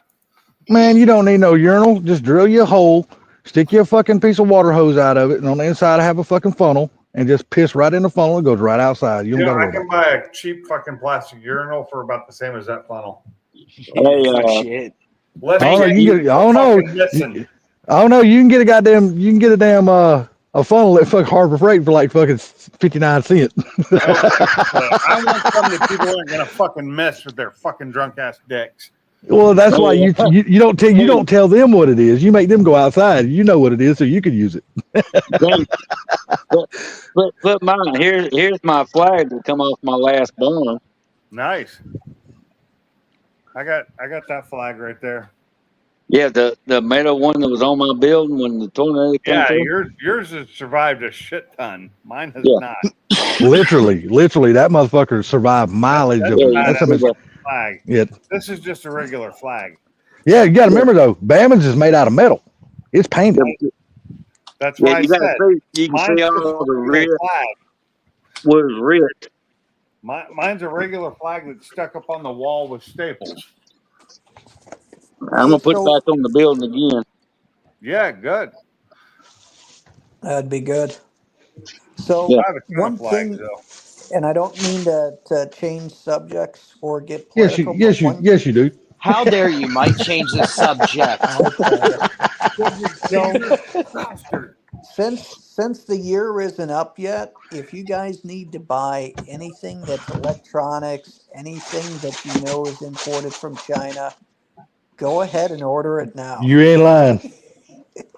Man, you don't need no urinal. Just drill your hole, stick your fucking piece of water hose out of it, and on the inside have a fucking funnel, and just piss right in the funnel and goes right outside. You don't gotta I worry can about buy a cheap fucking plastic urinal for about the same as that funnel. Hey, Shit. Let's I don't know, check you it. get- I don't know. Fucking listen. I don't know. You can get a damn a funnel at fucking Harbor Freight for like fucking 59 cents. I want something that people aren't gonna fucking mess with their fucking drunk ass dicks. Well, that's why you don't tell them what it is. You make them go outside. You know what it is, so you can use it. put mine. Here's my flag that come off my last barn. Nice. I got that flag right there. Yeah, the metal one that was on my building when the tornado came Yeah, through. yours has survived a shit ton. Mine has Yeah. not. Literally, that motherfucker survived mileage of it. That's how much. Flag. Yeah, This is just a regular flag. yeah. You got to remember though, Bama's is made out of metal. It's painted. That's why Yeah, I you said gotta see. You can mine's see just all the a red regular flag. was ripped. Mine's a regular flag that's stuck up on the wall with staples. I'm gonna put it back on the building again. Yeah, good. That'd be good. So Yeah. I have a ton one of flags, thing, though. and I don't mean to change subjects or get Yes, political. yes, you do. How dare you, Mike, change the subject? You bastard. since the year isn't up yet, if you guys need to buy anything that's electronics, anything that you know is imported from China, go ahead and order it now. You ain't lying.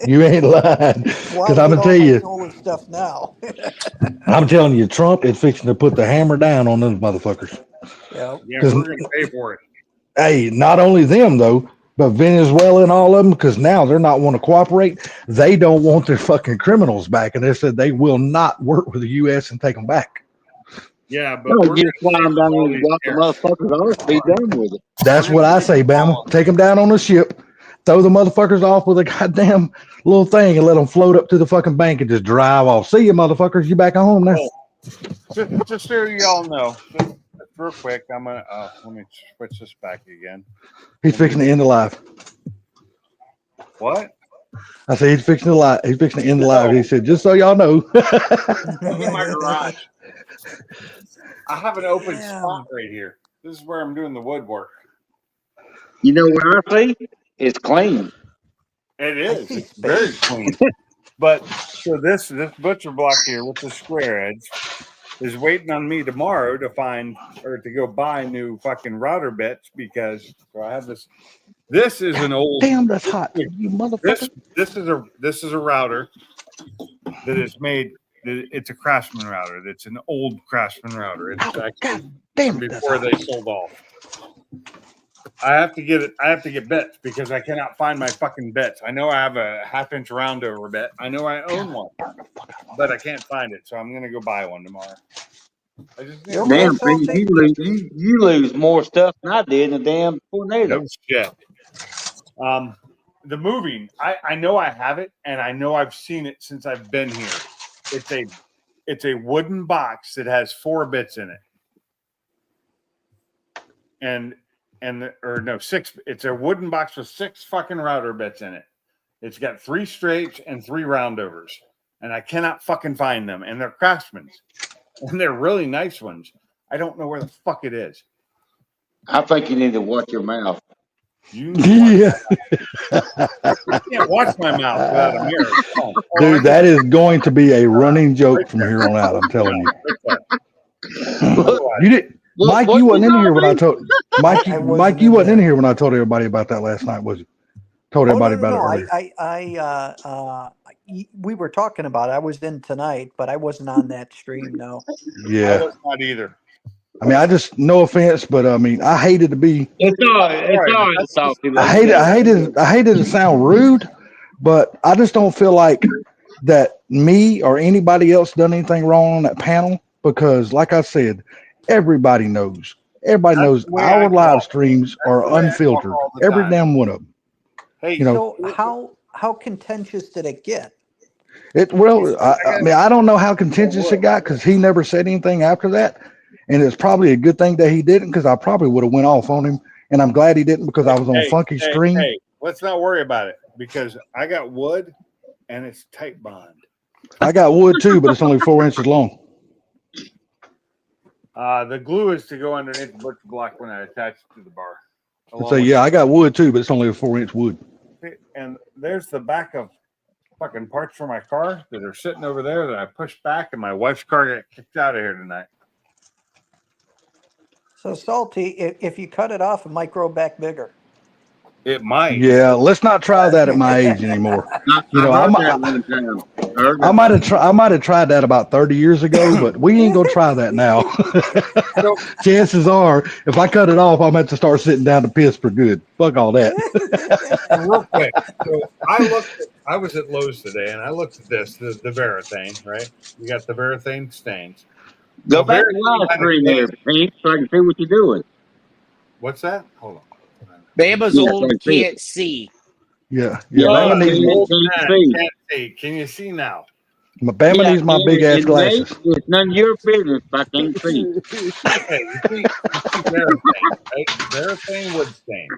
You ain't lying. That's why Because I I'm get gonna all tell my you, solar stuff now. I'm telling you, Trump is fixing to put the hammer down on those motherfuckers. Yeah. Yeah, 'Cause- we're gonna pay for it. Hey, not only them though, but Venezuela and all of them, because now they're not want to cooperate. They don't want their fucking criminals back, and they said they will not work with the U.S. and take them back. Yeah, but No, we're just gonna fly pay them for down all and these drop the tariffs. motherfuckers off. Be done with it. That's We're what gonna I pay say, for all Bama. Take them down on a ship, throw the motherfuckers off with a goddamn little thing, and let them float up to the fucking bank and just drive off. See you, motherfuckers. You back at home now. Just so y'all know, just real quick, I'm gonna let me switch this back again. He's fixing to end the live. What? I said he's fixing to lie. He's fixing to end the live. He said, just so y'all know. I'm in my garage. I have an open Damn. spot right here. This is where I'm doing the woodwork. You know what I see? It's clean. It I is. see It's very space. clean. But so this butcher block here with the square edge is waiting on me tomorrow to find or to go buy new fucking router bits because so I have this. This is an old. Damn, that's hot. You motherfucker. This is a router that is made. It's a Craftsman router. That's an old Craftsman router. It's actually God damn from it, that's before hot. they sold off. I have to get it. I have to get bits because I cannot find my fucking bits. I know I have a 1/2 inch roundover bit. I know I own one, but I can't find it. So I'm gonna go buy one tomorrow. I just need You a okay, Damn, rope. Pete, Salty? you lose more stuff than I did in a damn tornado. No shit. The moving. I know I have it, and I know I've seen it since I've been here. It's a wooden box that has 4 bits in it, or no 6. It's a wooden box with 6 fucking router bits in it. It's got 3 straights and 3 roundovers, and I cannot fucking find them. And they're Craftsman's, and they're really nice ones. I don't know where the fuck it is. I think you need to watch your mouth. You need to Yeah. I can't watch my mouth without a mirror. Oh, Dude, that is going to be a running joke from here on out. I'm telling you. You did, Mike. You wasn't in here when I told Mike. I You, wasn't Mike, you in wasn't in there. here when I told everybody about that last night, was you? Told Oh no, everybody no, about no! it earlier. We were talking about it. I was in tonight, but I wasn't on that stream. No. I Yeah. was not either. I mean, I just no offense, but I mean, I hated to be. It's all right. It's Right, all but right to that's talk just- to you. I hated to sound rude, but I just don't feel like that me or anybody else done anything wrong on that panel because, like I said, everybody knows. Everybody That's knows the way I our talk. live streams That's are the way I talk unfiltered. all the Every time. damn one of them. Hey, You know, So how contentious did it get? I mean, I don't know how contentious it got because he never said anything after that, and it's probably a good thing that he didn't because I probably would have went off on him, and I'm glad he didn't because I was on Funky Screen. Hey, let's not worry about it because I got wood and it's tight bond. I got wood too, but it's only 4 inches long. The glue is to go underneath the butcher block when I attach it to the bar. So yeah, I got wood too, but it's only a 4-inch wood. And there's the back of fucking parts for my car that are sitting over there that I pushed back, and my wife's car got kicked out of here tonight. So Salty, if you cut it off, it might grow back bigger. It might. Yeah, let's not try that at my age anymore. You know, I might have tried that about 30 years ago, but we ain't gonna try that now. Chances are, if I cut it off, I'm going to have to start sitting down to piss for good. Fuck all that. Real quick, so I was at Lowe's today, and I looked at this, the Varathane, right? You got the Varathane stains. Go back to live stream there, Pete, so I can see what you're doing. What's that? Hold on. Baba's Yeah, old I see can't see. Yeah. Yeah, Bama needs, Can't see. Can you see now? Bama needs my big ass glasses. It's none of your business if I can't see. Okay, you see Varathane, right? Varathane wood stain.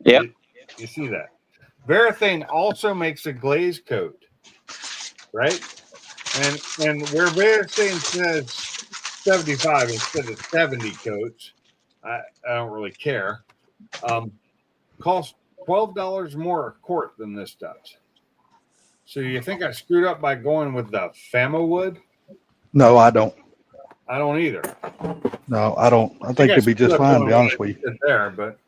Yep. You see that? Varathane also makes a glaze coat, right? And where Varathane says 75 instead of 70 coats, I don't really care. Costs $12 more a quart than this does. So you think I screwed up by going with the Famo wood? No, I don't. I don't either. No, I don't. I think you'll be just fine, to be honest with you. There, but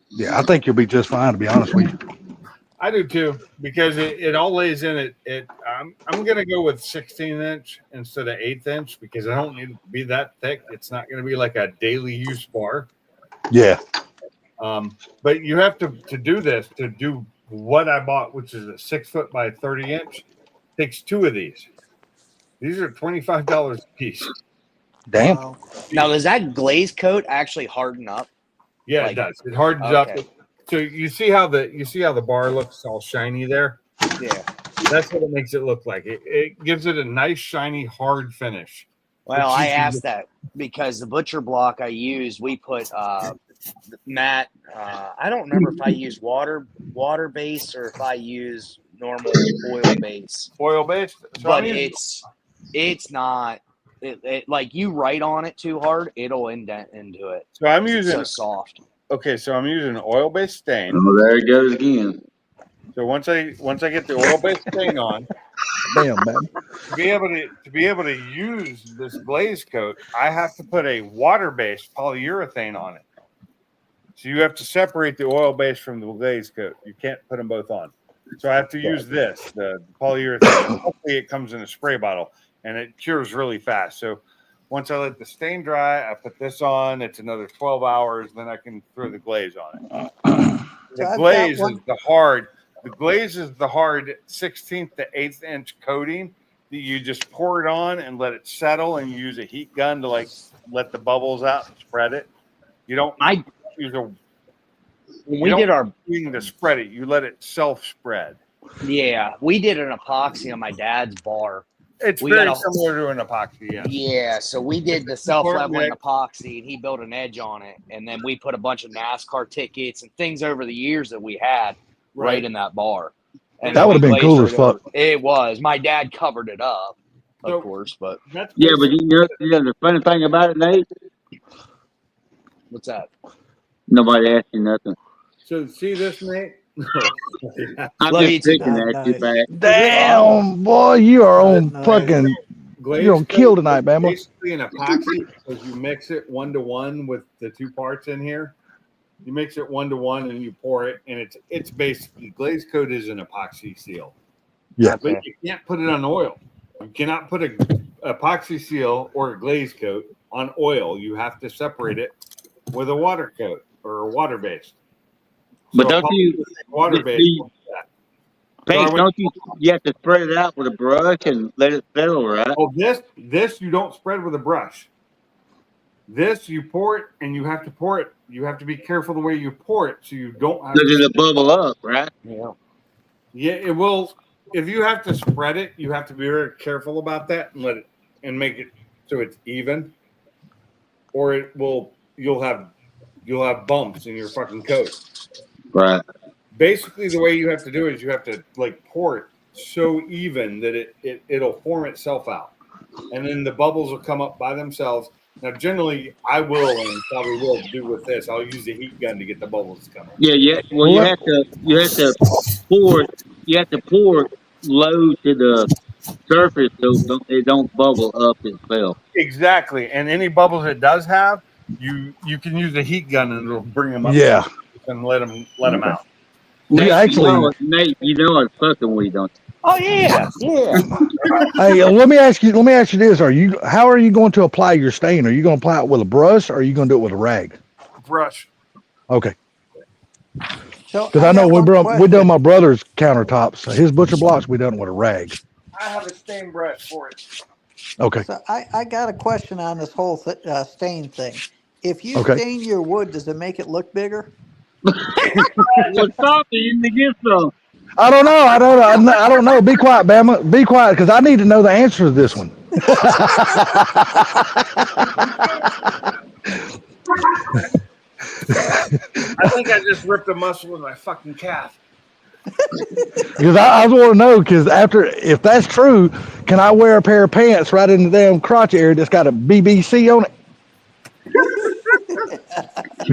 Yeah, I think you'll be just fine, to be honest with you. I do too, because it all lays in it. I'm gonna go with 16-inch instead of 1/8 because I don't need it to be that thick. It's not gonna be like a daily use bar. Yeah. But you have to do this, to do what I bought, which is a 6 foot by 30-inch, takes 2 of these. These are $25 a piece. Damn. Wow. Now, does that glaze coat actually harden up? Yeah, Like- it does. It hardens Okay. up. So you see how the bar looks all shiny there? Yeah. That's what it makes it look like. It gives it a nice, shiny, hard finish. Well, But I you can- asked that because the butcher block I use, we put Matt. I don't remember if I use water base or if I use normal oil base, Oil based. So but I'm using- it's not. It like you write on it too hard, it'll indent into it. so I'm It's using so soft. okay. So I'm using oil based stain. Oh, there it goes again. So once I get the oil based stain on, Damn, man. to be able to use this glaze coat, I have to put a water based polyurethane on it. So you have to separate the oil base from the glaze coat. You can't put them both on. So I have to use this, the polyurethane. Hopefully it comes in a spray bottle and it cures really fast. So once I let the stain dry, I put this on. It's another 12 hours. Then I can throw the glaze on it. So The I've glaze got is one- the hard. The glaze is the hard 16th to 1/8 inch coating that you just pour it on and let it settle, and you use a heat gun to like let the bubbles out and spread it. You don't I use a when You we don't- did our thing to spread it. You let it self spread. we did an epoxy on my dad's bar. It's We very got a- similar to an epoxy. Yeah. Yeah, so we did the self-leveling Nick. epoxy, and he built an edge on it, and then we put a bunch of NASCAR tickets and things over the years that we had right in that bar. And That then would've we been cool glazed as it over. fuck. It was. My dad covered it up, of So- course, but That's Yeah, but you know the funny thing about it, Nate? what's that? Nobody asked you nothing. so see this, Nate? I'm Love just you too. picking Nice, at you nice. back. Damn, boy, you are on Nice. fucking. Glaze You're on coat kill is tonight, Bama. Basically an epoxy because you mix it 1-to-1 with the 2 parts in here. You mix it 1-to-1 and you pour it, and it's basically glaze coat is an epoxy seal. Yeah. But you can't put it on oil. You cannot put a epoxy seal or a glaze coat on oil. You have to separate it with a water coat or a water based. But don't you- water based? you- Paige, don't you have to spread it out with a brush and let it settle, right? Oh, this you don't spread with a brush. This you pour it, and you have to pour it. You have to be careful the way you pour it, so you don't have. Does it bubble up, right? Yeah. Yeah, it will. If you have to spread it, you have to be very careful about that and let it and make it so it's even, or it will. You'll have bumps in your fucking coat. Right. Basically, the way you have to do it is you have to like pour it so even that it'll form itself out, and then the bubbles will come up by themselves. Now, generally, I will and probably will do with this. I'll use the heat gun to get the bubbles to come up. Yeah, yeah. Well, you have to pour it. You have to pour it low to the surface so it don't bubble up itself. Exactly, and any bubbles it does have, you can use a heat gun and it'll bring them up. Yeah. And let them out. We Nate, actually. Nate, you know I'm fucking with you, don't you? Oh yeah, yeah. Hey, let me ask you this: how are you going to apply your stain? Are you going to apply it with a brush, or are you going to do it with a rag? Brush. Okay, So because I know got one we done question. my brother's countertops, his butcher blocks. We done it with a rag. I have a stain brush for it. Okay, So I got a question on this whole stain thing. If you Okay. stain your wood, does it make it look bigger? Well, stop it. You can get some. I don't know. I don't know. Be quiet, Bama. Be quiet, because I need to know the answer to this one. I think I just ripped a muscle in my fucking calf. Because I want to know, because if that's true, can I wear a pair of pants right in the damn crotch area that's got a BBC on it?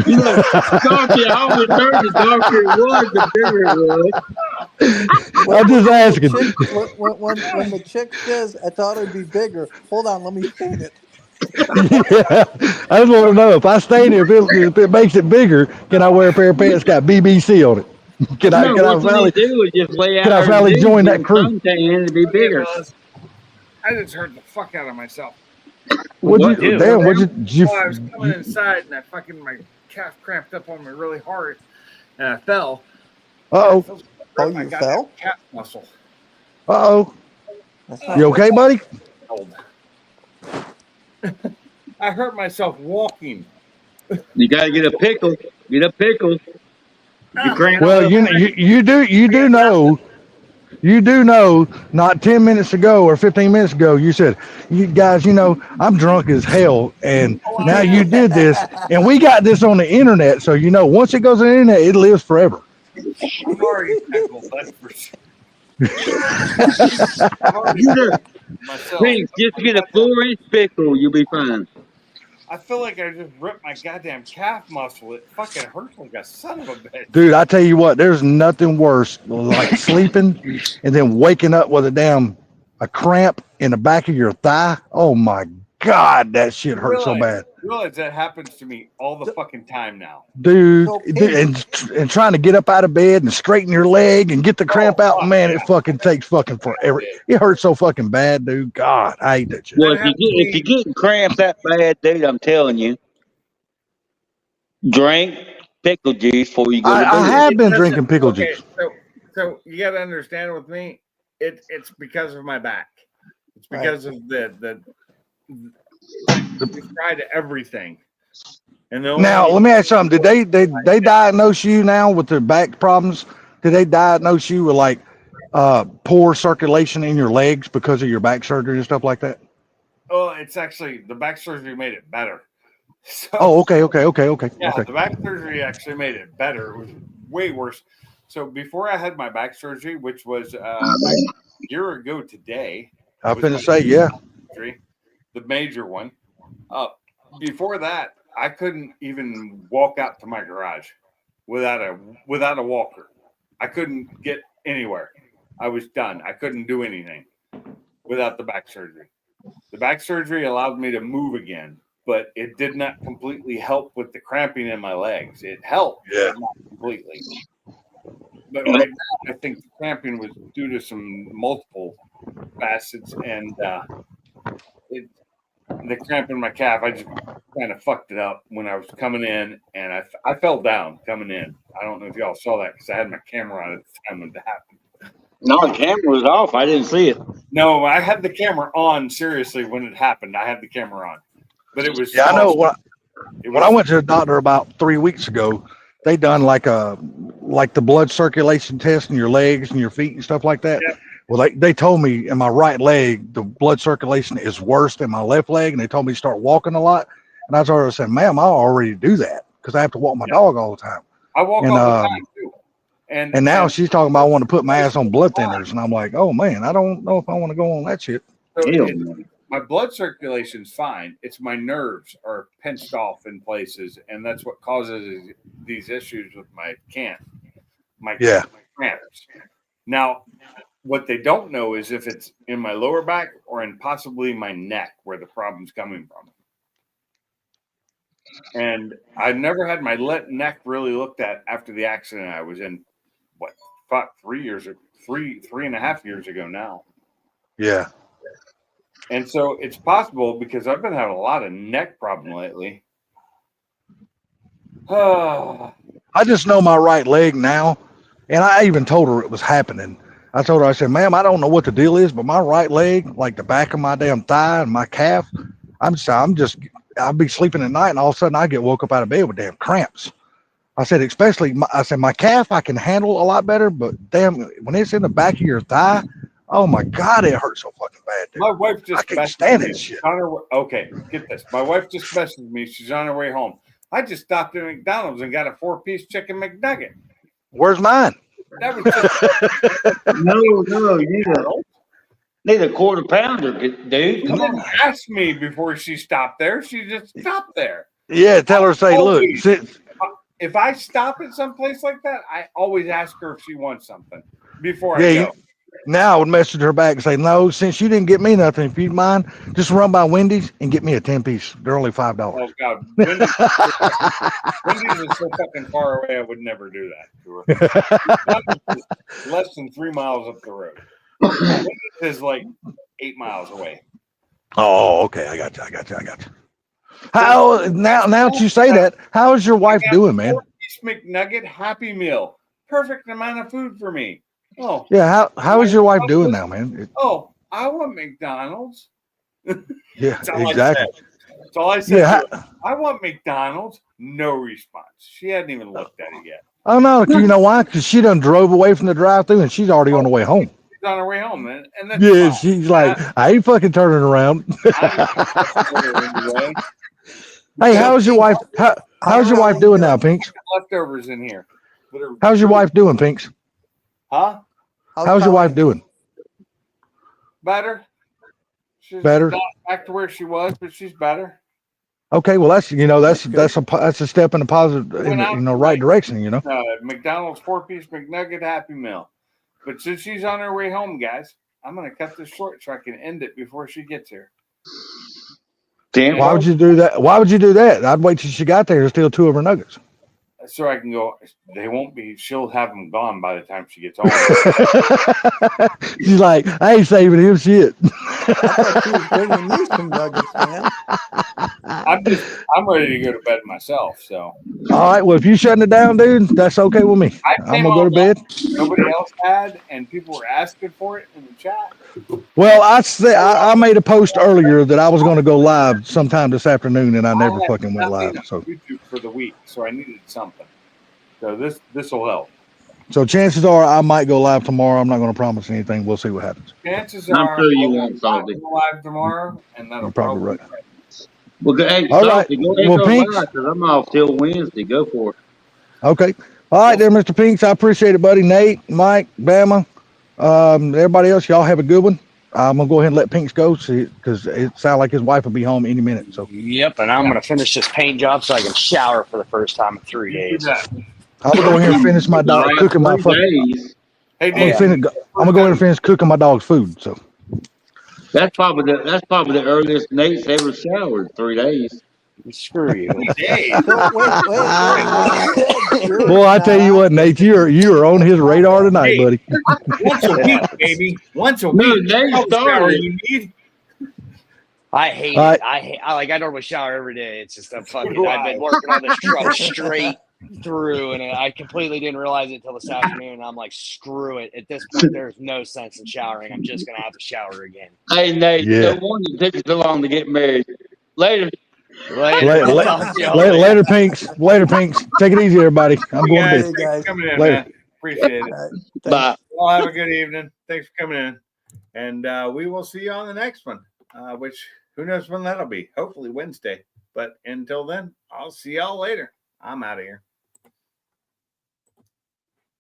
You know, darker, how much the darker it was, the bigger it was. I'm just asking. When the chick says, "I thought it'd be bigger," hold on, let me stain it. Yeah, I just want to know if I stain it, if it makes it bigger, can I wear a pair of pants got BBC on it? Can I No, can I what you need finally to do is just lay can out I her finally nude join with that a crew? suntan and it'd be Okay, bigger. fellas, I just hurt the fuck out of myself. Would What you do? damn? Would you, Well, I was coming inside and my calf cramped up on me really hard, and I fell. Uh oh. Oh, My you goddamn fell? calf muscle. Uh oh. That's Oh. not You okay, buddy? Old. I hurt myself walking. You got to get a pickle. Get a pickle. You cramp Well, up. you do know. Not 10 minutes ago or 15 minutes ago, you said, "You guys, I'm drunk as hell," and now you did this, and we got this on the internet, so once it goes on the internet, it lives forever. I'm already pickled. That's for sure. Get a Myself. Pink, just get a 4-inch pickle. You'll be fine. I feel like I just ripped my goddamn calf muscle. It fucking hurts like a son of a bitch. Dude, I tell you what, there's nothing worse like sleeping and then waking up with a cramp in the back of your thigh. Oh my God, that shit hurts so bad. Realize that happens to me all the fucking time now. Dude, So, and trying to get up out of bed and straighten your leg and get the cramp out, fuck, man, yeah. it fucking takes fucking forever. It hurts so fucking bad, dude. God, I hate that shit. Well, if you get cramps that bad, dude, I'm telling you, drink pickle juice before you go to I bed. have been drinking pickle juice. So you got to understand with me, it's because of my back. It's because of the we tried everything. And Now, let me ask you something. Did they diagnose you now with the back problems? Did they diagnose you with like poor circulation in your legs because of your back surgery and stuff like that? Oh, it's actually the back surgery made it better. So, Oh, okay. Yeah, Okay. the back surgery actually made it better. It was way worse. So before I had my back surgery, which was a year ago today, I was gonna my say, yeah. surgery, the major one. Before that, I couldn't even walk out to my garage without a walker. I couldn't get anywhere. I was done. I couldn't do anything without the back surgery. The back surgery allowed me to move again, but it did not completely help with the cramping in my legs. It helped, but not completely. But right now, I think the cramping was due to some multiple facets, and the cramp in my calf, I just kind of fucked it up when I was coming in, and I fell down coming in. I don't know if y'all saw that because I had my camera on at the time when it happened. No, the camera was off. I didn't see it. No, I had the camera on, seriously, when it happened. I had the camera on. But it was... Yeah, I know. When I went to the doctor about 3 weeks ago, they done like the blood circulation test in your legs and your feet and stuff like that. Yeah. Well, they told me in my right leg, the blood circulation is worse than my left leg. And they told me to start walking a lot. And I told her, I said, ma'am, I already do that because I have to walk my dog all the time. I walk all the time too. And now she's talking about wanting to put my ass on blood thinners. And I'm like, oh man, I don't know if I want to go on that shit. So my blood circulation's fine. It's my nerves are pinched off in places. And that's what causes these issues with my cramps. Now, what they don't know is if it's in my lower back or in possibly my neck where the problem's coming from. And I never had my neck really looked at after the accident I was in, 3.5 years ago now. Yeah. And so it's possible because I've been having a lot of neck problem lately. I just know my right leg now. And I even told her it was happening. I told her, I said, ma'am, I don't know what the deal is, but my right leg, like the back of my damn thigh and my calf, I'll be sleeping at night and all of a sudden I get woke up out of bed with damn cramps. I said, my calf I can handle a lot better, but damn, when it's in the back of your thigh, oh my God, it hurts so fucking bad, dude. My wife just I can't stand that shit. Okay, get this. My wife just messaged me. She's on her way home. I just stopped at McDonald's and got a 4-piece chicken McNugget. Where's mine? That was just No, you need a quarter pounder, dude. She didn't ask me before she stopped there. She just stopped there. Yeah, tell her, say, look, if I stop at some place like that, I always ask her if she wants something before Yeah, I you, go. now I would message her back and say, no, since you didn't get me nothing, if you mind, just run by Wendy's and get me a 10-piece. They're only $5. Oh God, Wendy's is so fucking far away. I would never do that to her. McDonald's is less than 3 miles up the road. Wendy's is like 8 miles away. Oh, okay. I got you. How now that you say that, how is your wife doing, man? 4-piece McNugget Happy Meal. Perfect amount of food for me. Oh. Yeah, how is your wife doing now, man? Oh, I want McDonald's. Yeah, That's all exactly. I said. That's all I said. Yeah. to her. I want McDonald's. No response. She hadn't even looked at it yet. Oh no, you know why? Because she done drove away from the drive-through and she's already on the way home. She's on her way home, and that's Yeah, fine. she's like, I ain't fucking turning around. Anyway. Hey, how's your wife? How's your wife doing now, Pinks? Leftovers in here. How's your wife doing, Pinks? Huh? How's your wife doing? Better. She's Better? not back to where she was, but she's better. Okay, well that's a step in the positive, in the right direction, you know. McDonald's 4-piece McNugget Happy Meal. But since she's on her way home, guys, I'm gonna cut this short so I can end it before she gets here. Damn. Why would you do that? Why would you do that? I'd wait till she got there to steal 2 of her nuggets. So I can go. They won't be. She'll have them gone by the time she gets home. She's like, I ain't saving him shit. I thought she was bringing you some nuggets, man. I'm ready to go to bed myself. So. All right. Well, if you shutting it down, dude, that's okay with me. I'm gonna go to bed. Nobody else had, and people were asking for it in the chat. Well, I made a post earlier that I was going to go live sometime this afternoon, and I never fucking went live. So YouTube for the week, so I needed something. So this will help. So chances are I might go live tomorrow. I'm not going to promise anything. We'll see what happens. Chances I'm are sure you I'll won't, Salty. go live tomorrow, and that'll You're probably right. Well, hey, All Salty, right. go ahead Well, and Pinks. because I'm off till Wednesday. Go for it. Okay. All right, there, Mr. Pinks. I appreciate it, buddy. Nate, Mike, Bama, everybody else. Y'all have a good one. I'm gonna go ahead and let Pinks go, because it sounds like his wife will be home any minute. So. Yep, and I'm gonna finish this paint job so I can shower for the first time in 3 days. I'm gonna go ahead and finish my dog cooking my fucking. Hey, I'm Dan. gonna go ahead and finish cooking my dog's food. So. That's probably the earliest Nate's ever showered. 3 days. Screw you. Hey, So, wait. Boy, I tell you what, Nate, you are on his radar tonight, buddy. once a week, baby. Once a No, week. Nate That's the shower started. you need. I hate All it. right. I normally shower every day. It's just I've been Right. working on this truck straight through, and I completely didn't realize it until this afternoon. I'm like, screw it. At this point, there's no sense in showering. I'm just gonna have to shower again. Hey, Nate, Yeah. no wonder it took you so long to get married. Later. Later, Pinks. Later, Pinks. Take it easy, everybody. I'm going to Guys, bed. thanks for coming in, Later. man. Appreciate it. Bye. Well, have a good evening. Thanks for coming in. And we will see you on the next one, which who knows when that'll be. Hopefully Wednesday. But until then, I'll see y'all later. I'm out of here.